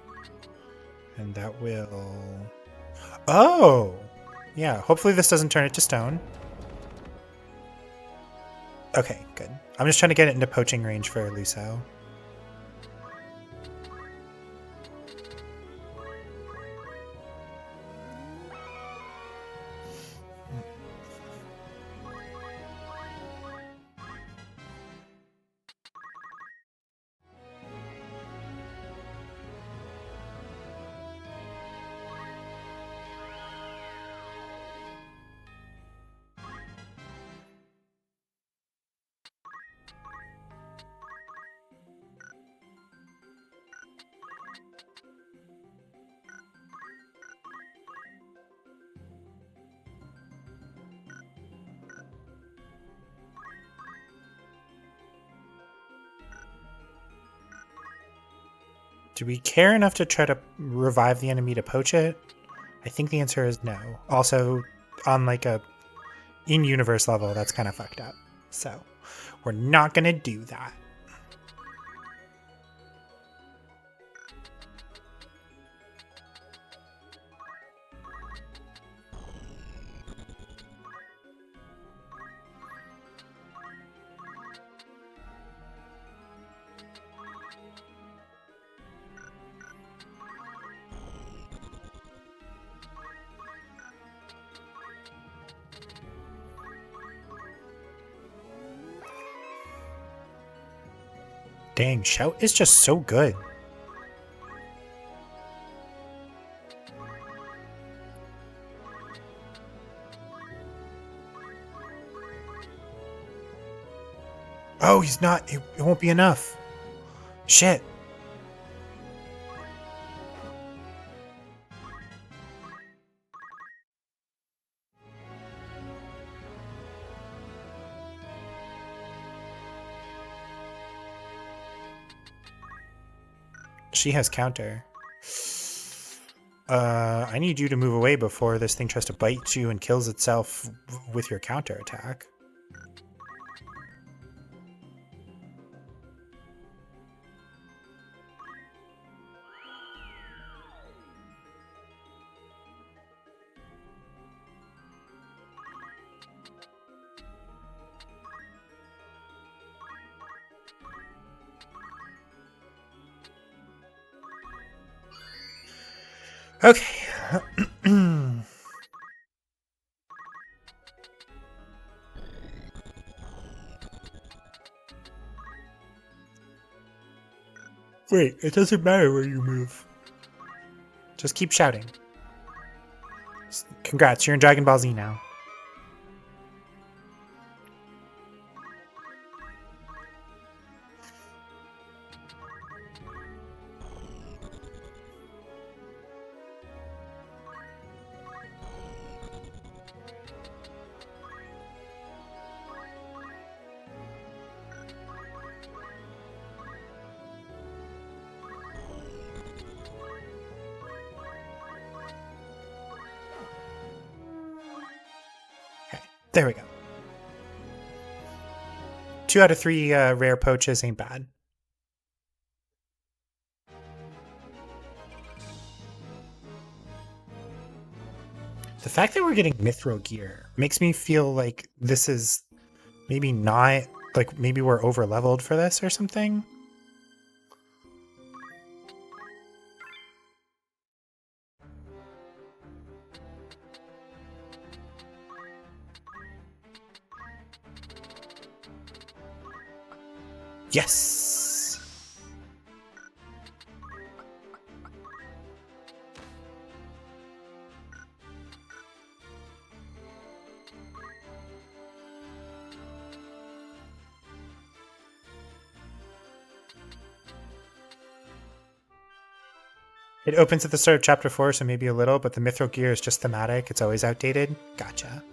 And that will... Oh! Yeah, hopefully this doesn't turn it to stone. Okay, good. I'm just trying to get it into poaching range for Luso. Do we care enough to try to revive the enemy to poach it? I think the answer is no. Also, on like a in-universe level, that's kind of fucked up. So, we're not gonna do that. Dang, Shout is just so good. Oh, he's not. It won't be enough. Shit. She has counter. I need you to move away before this thing tries to bite you and kills itself with your counter attack. Okay. Wait, it doesn't matter where you move. Just keep shouting. Congrats, you're in Dragon Ball Z now. Okay, there we go. 2 out of 3 rare poaches ain't bad. The fact that we're getting Mithril gear makes me feel like this is maybe not, like maybe we're over leveled for this or something. Yes! It opens at the start of chapter 4, so maybe a little, but the Mithril gear is just thematic. It's always outdated. Gotcha.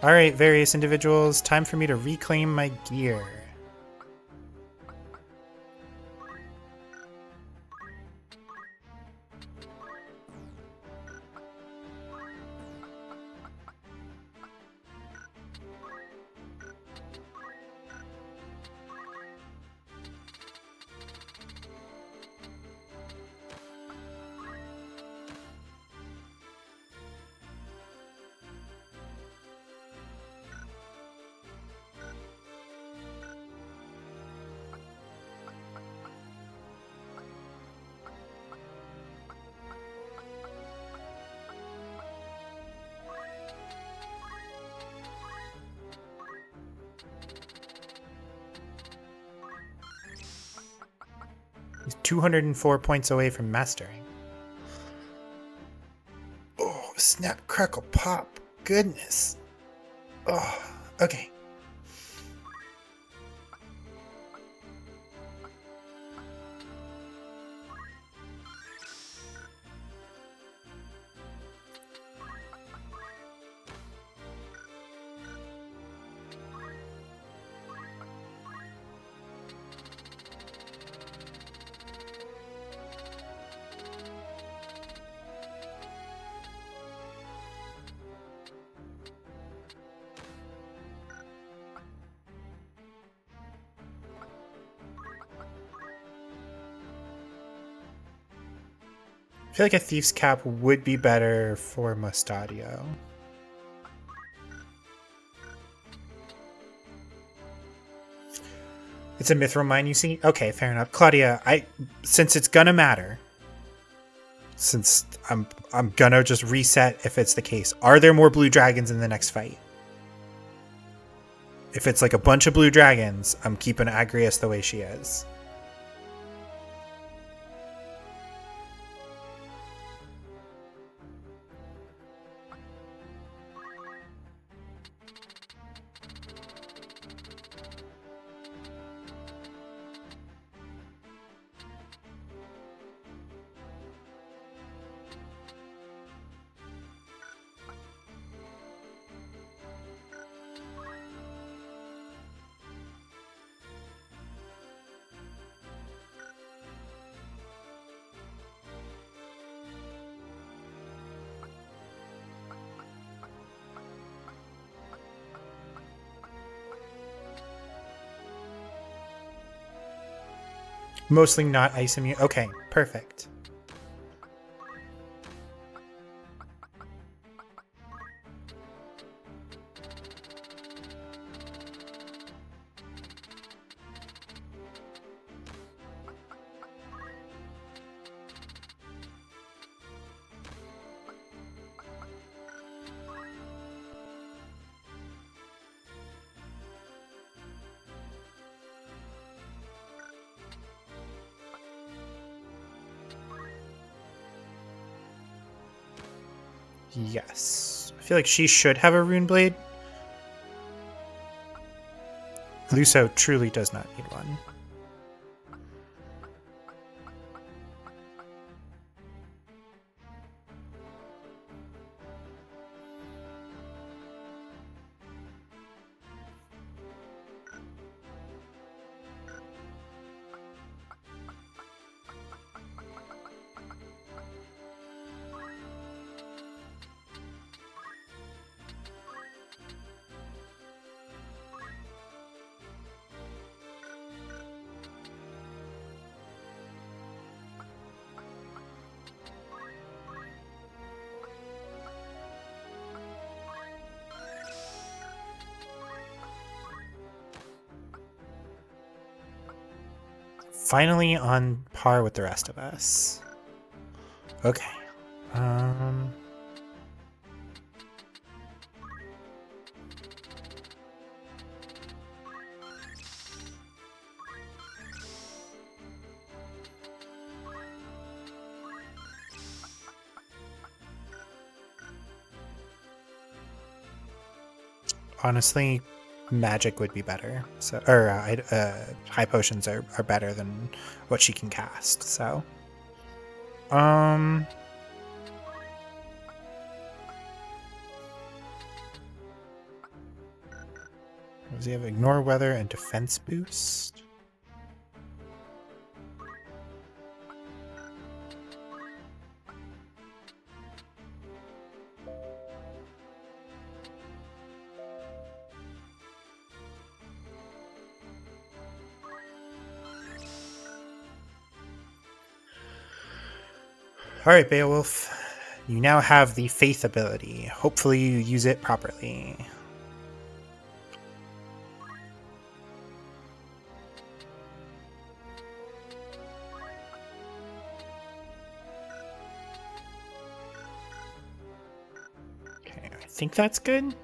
Alright, various individuals, time for me to reclaim my gear. He's 204 points away from mastering. Oh, snap, crackle, pop. Goodness. Oh, okay. I feel like a Thief's Cap would be better for Mustadio. It's a Mithril Mine, you see? Okay, fair enough. Claudia, since it's gonna matter, since I'm gonna just reset if it's the case. Are there more blue dragons in the next fight? If it's like a bunch of blue dragons, I'm keeping Agrias the way she is. Mostly not ice immune. Okay, perfect. Yes. I feel like she should have a rune blade. Luso truly does not need one. Finally on par with the rest of us. Okay. Honestly, magic would be better. So, or high potions are better than what she can cast. So, does he have ignore weather and defense boost? Alright, Beowulf. You now have the Faith ability. Hopefully you use it properly. Okay, I think that's good.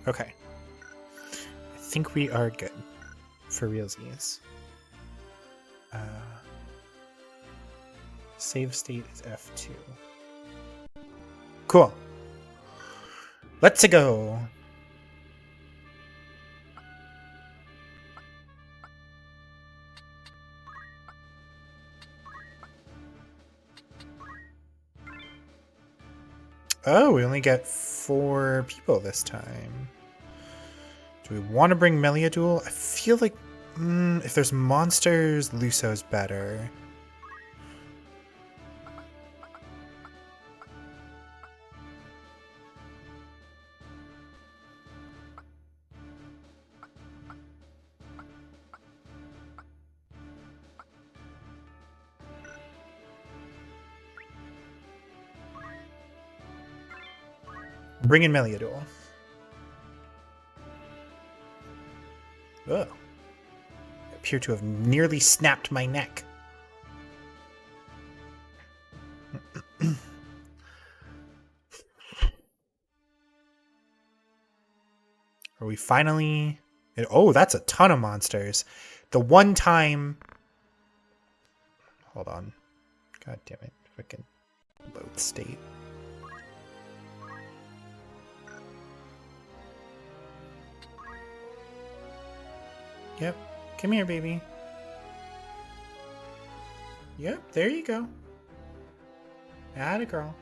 Okay. I think we are good for realsies. Save state is F2. Cool. Let's go. Oh, we only get 4 people this time. Do we want to bring Meliadoul? I feel like if there's monsters, Luso's better. Bring in Meliadoul. Ugh. I appear to have nearly snapped my neck. Are we finally... Oh, that's a ton of monsters. The one time... Hold on. God damn it. Freaking load state. Yep. Come here, baby. Yep, there you go. Atta girl.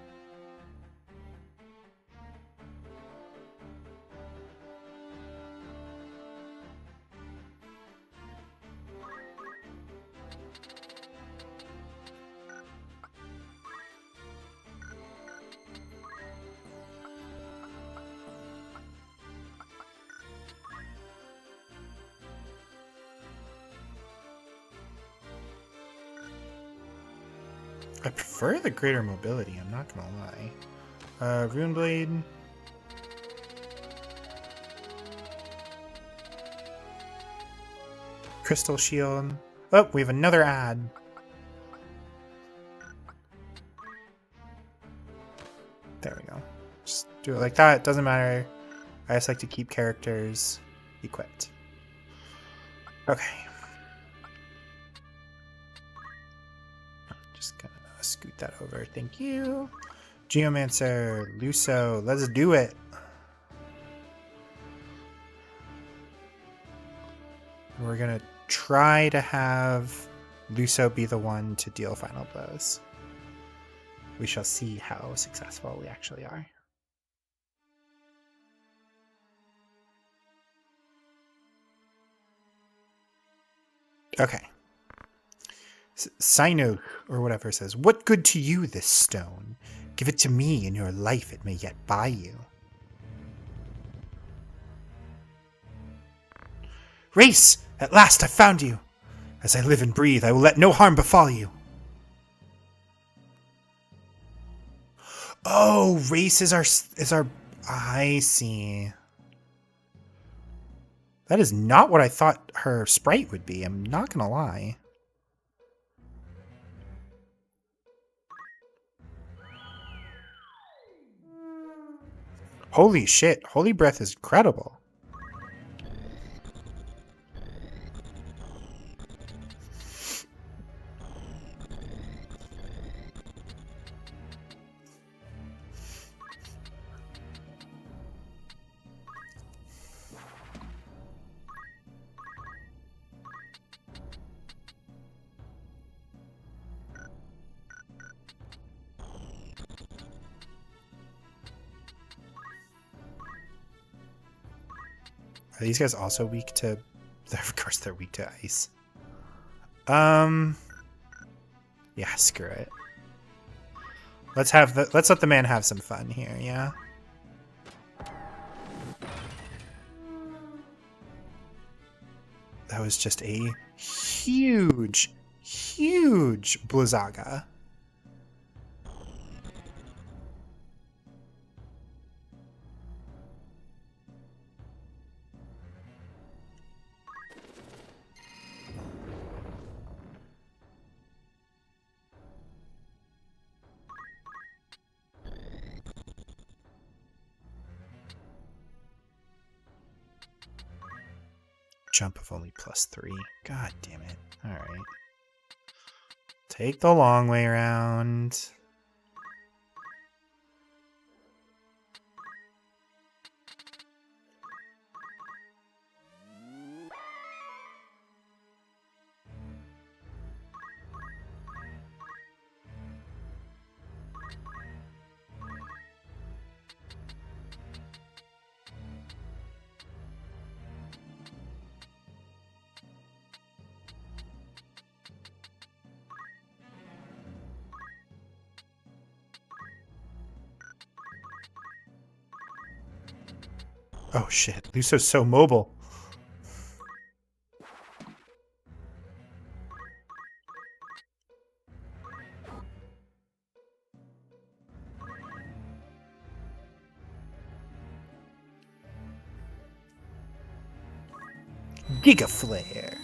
I prefer the greater mobility, I'm not gonna lie. Runeblade. Crystal Shield. Oh, we have another ad. There we go. Just do it like that, doesn't matter. I just like to keep characters equipped. Okay. Just gonna scoot that over. Thank you. Geomancer, Luso, let's do it. We're gonna try to have Luso be the one to deal final blows. We shall see how successful we actually are. Okay. Sino, or whatever, says, "What good to you this stone? Give it to me, and your life it may yet buy you." Race! At last I found you! As I live and breathe, I will let no harm befall you. Oh, Race is our... I see. That is not what I thought her sprite would be, I'm not gonna lie. Holy shit, Holy Breath is incredible. Are these guys also weak to... Of course they're weak to ice. Yeah, screw it. Let's let the man have some fun here, yeah? That was just a huge Blizzaga. Jump of only +3. God damn it. Alright. Take the long way around. Oh shit, Luso's so mobile. Giga Flare.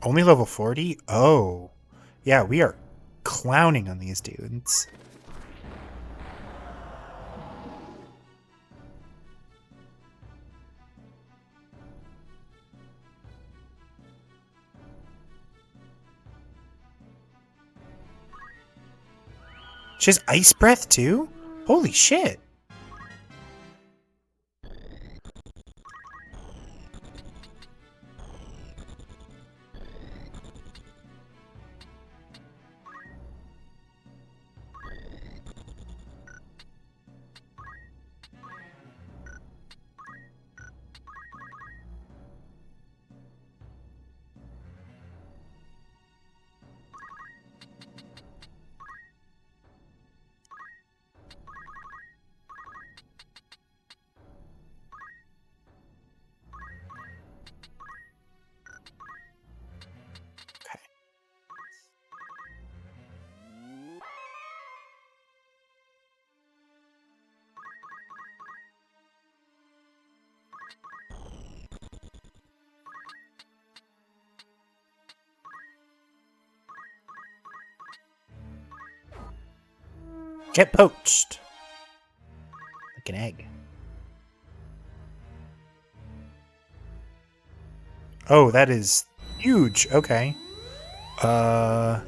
Only level 40? Oh. Yeah, we are clowning on these dudes. She has Ice Breath too? Holy shit. Get poached. Like an egg. Oh, that is huge. Okay. Was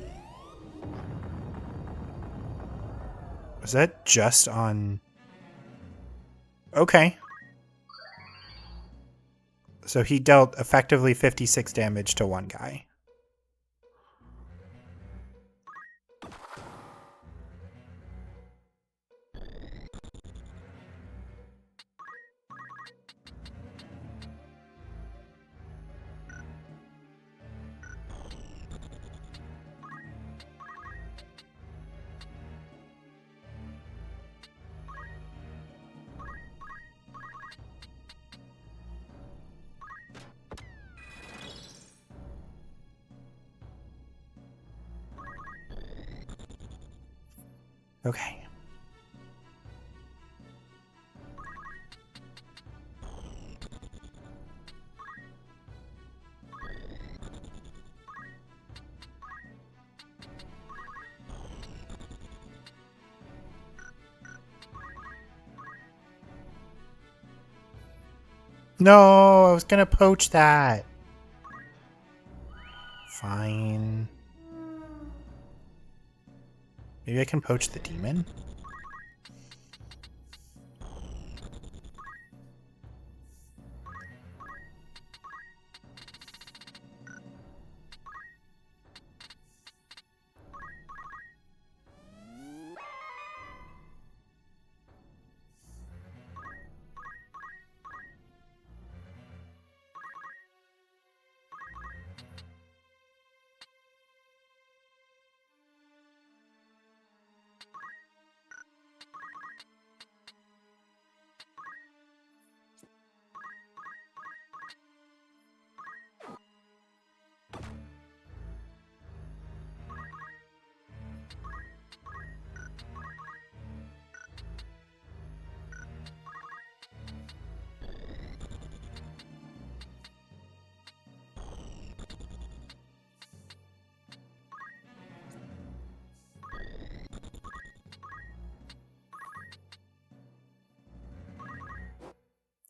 that just on... Okay. So he dealt effectively 56 damage to one guy. Okay. No, I was gonna poach that. Fine. Maybe I can poach the demon?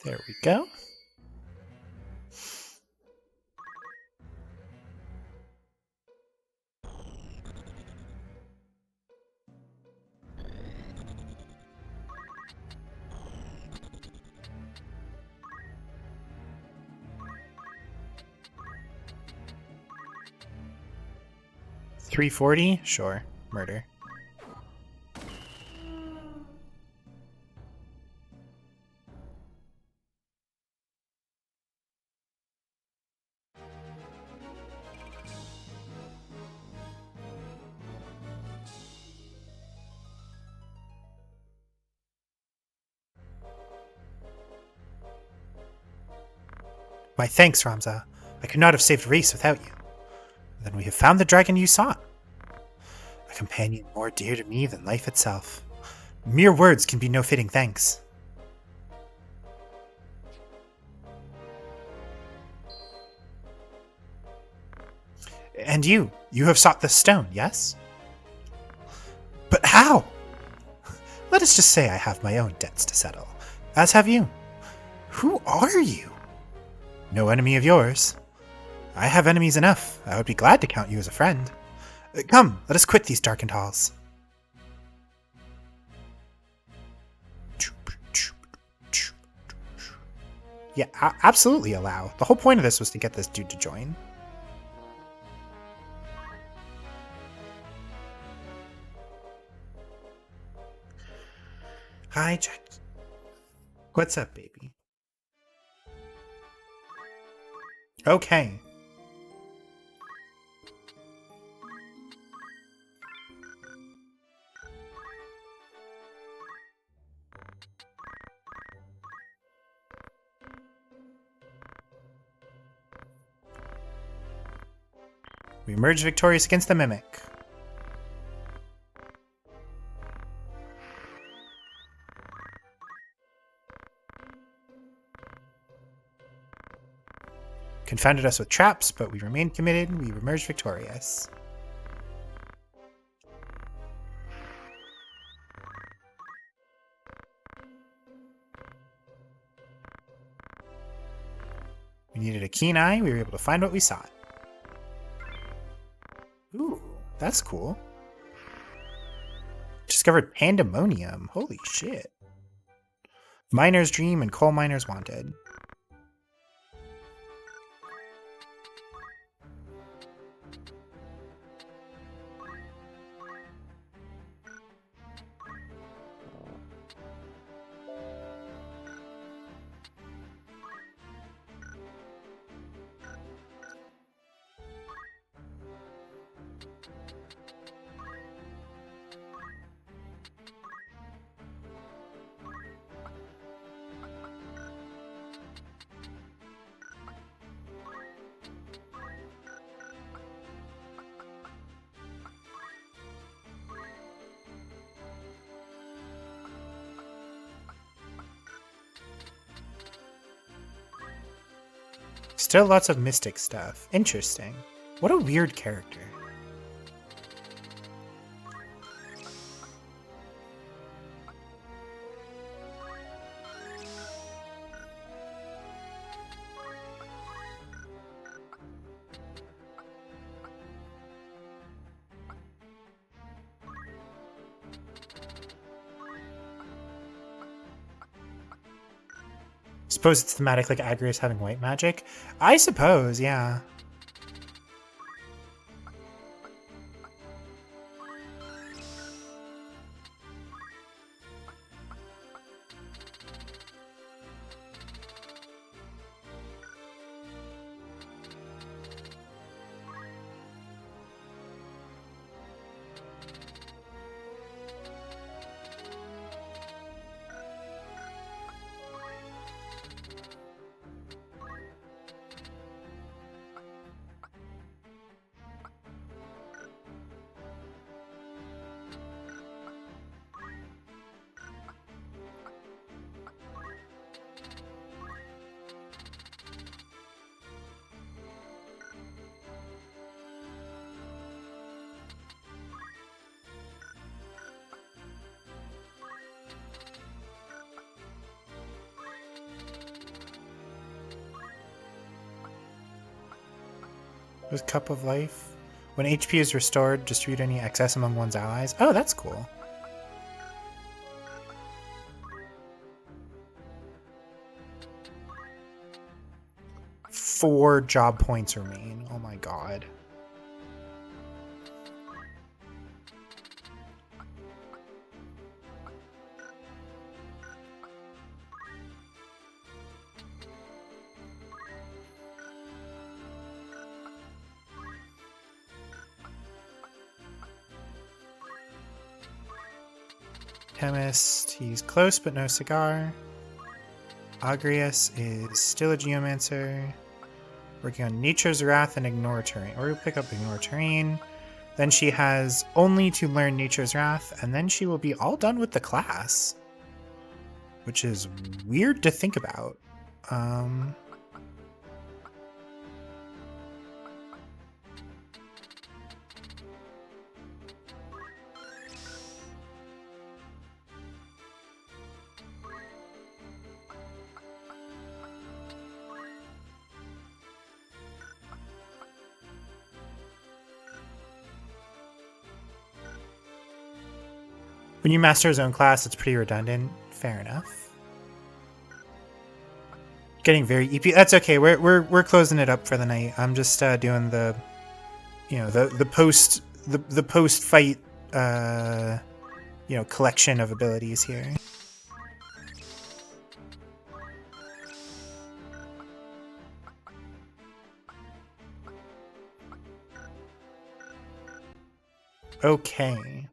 There we go. $340? Sure. Murder. My thanks, Ramza. I could not have saved Reese without you. Then we have found the dragon you sought. A companion more dear to me than life itself. Mere words can be no fitting thanks. And you have sought the stone, yes? But how? Let us just say I have my own debts to settle, as have you. Who are you? No enemy of yours. I have enemies enough. I would be glad to count you as a friend. Come, let us quit these darkened halls. Yeah, absolutely allow. The whole point of this was to get this dude to join. Hi, Jack. What's up, baby? Okay. We emerge victorious against the Mimic. Confounded us with traps, but we remained committed. We emerged victorious. We needed a keen eye. We were able to find what we sought. Ooh, that's cool. Discovered pandemonium. Holy shit. Miner's dream and coal miners wanted. Still lots of mystic stuff. Interesting. What a weird character. Suppose it's thematic like Agrius having white magic? I suppose, yeah. With Cup of Life. When HP is restored, distribute any excess among one's allies. Oh, that's cool. Four job points remain. Oh my god. Chemist, he's close but no cigar. Agrius is still a geomancer. working on Nature's Wrath and Ignore Terrain. Or we'll pick up Ignore Terrain. Then she has only to learn Nature's Wrath, and then she will be all done with the class. Which is weird to think about. When you master his own class, it's pretty redundant. Fair enough. Getting very EP. That's okay. We're closing it up for the night. I'm just doing the, the post fight, collection of abilities here. Okay.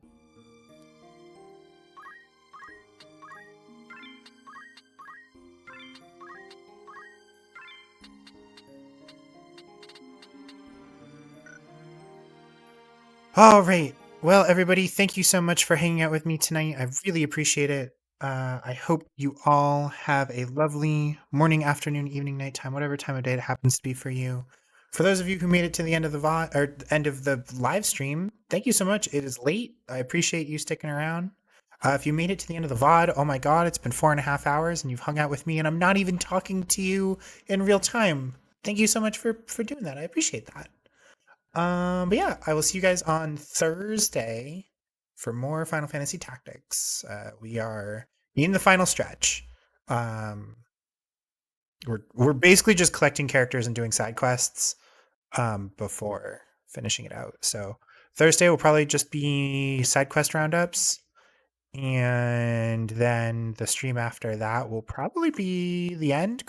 All right. Well, everybody, thank you so much for hanging out with me tonight. I really appreciate it. I hope you all have a lovely morning, afternoon, evening, nighttime, whatever time of day it happens to be for you. For those of you who made it to the end of the end of the live stream, thank you so much. It is late. I appreciate you sticking around. If you made it to the end of the VOD, oh my god, it's been 4.5 hours and you've hung out with me and I'm not even talking to you in real time. Thank you so much for doing that. I appreciate that. But yeah, I will see you guys on Thursday for more Final Fantasy Tactics. We are in the final stretch. We're basically just collecting characters and doing side quests before finishing it out. So Thursday will probably just be side quest roundups, and then the stream after that will probably be the end ?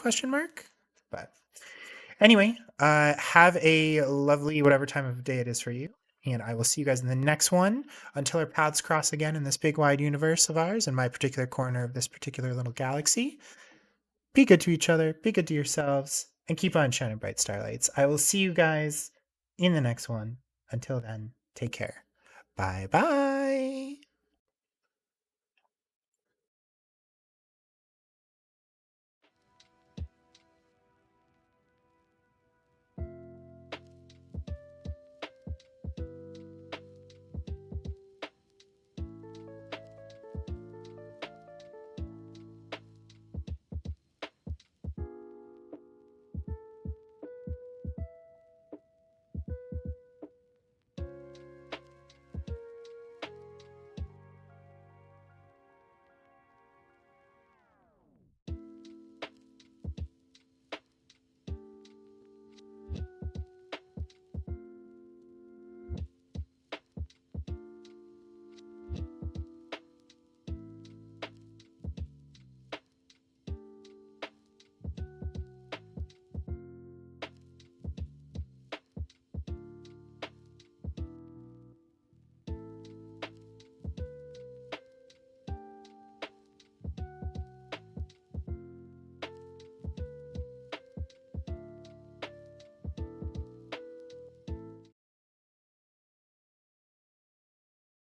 But anyway, have a lovely whatever time of day it is for you, and I will see you guys in the next one. Until our paths cross again in this big wide universe of ours, in my particular corner of this particular little galaxy. Be good to each other, be good to yourselves, and keep on shining bright starlights. I will see you guys in the next one. Until then, take care. Bye bye.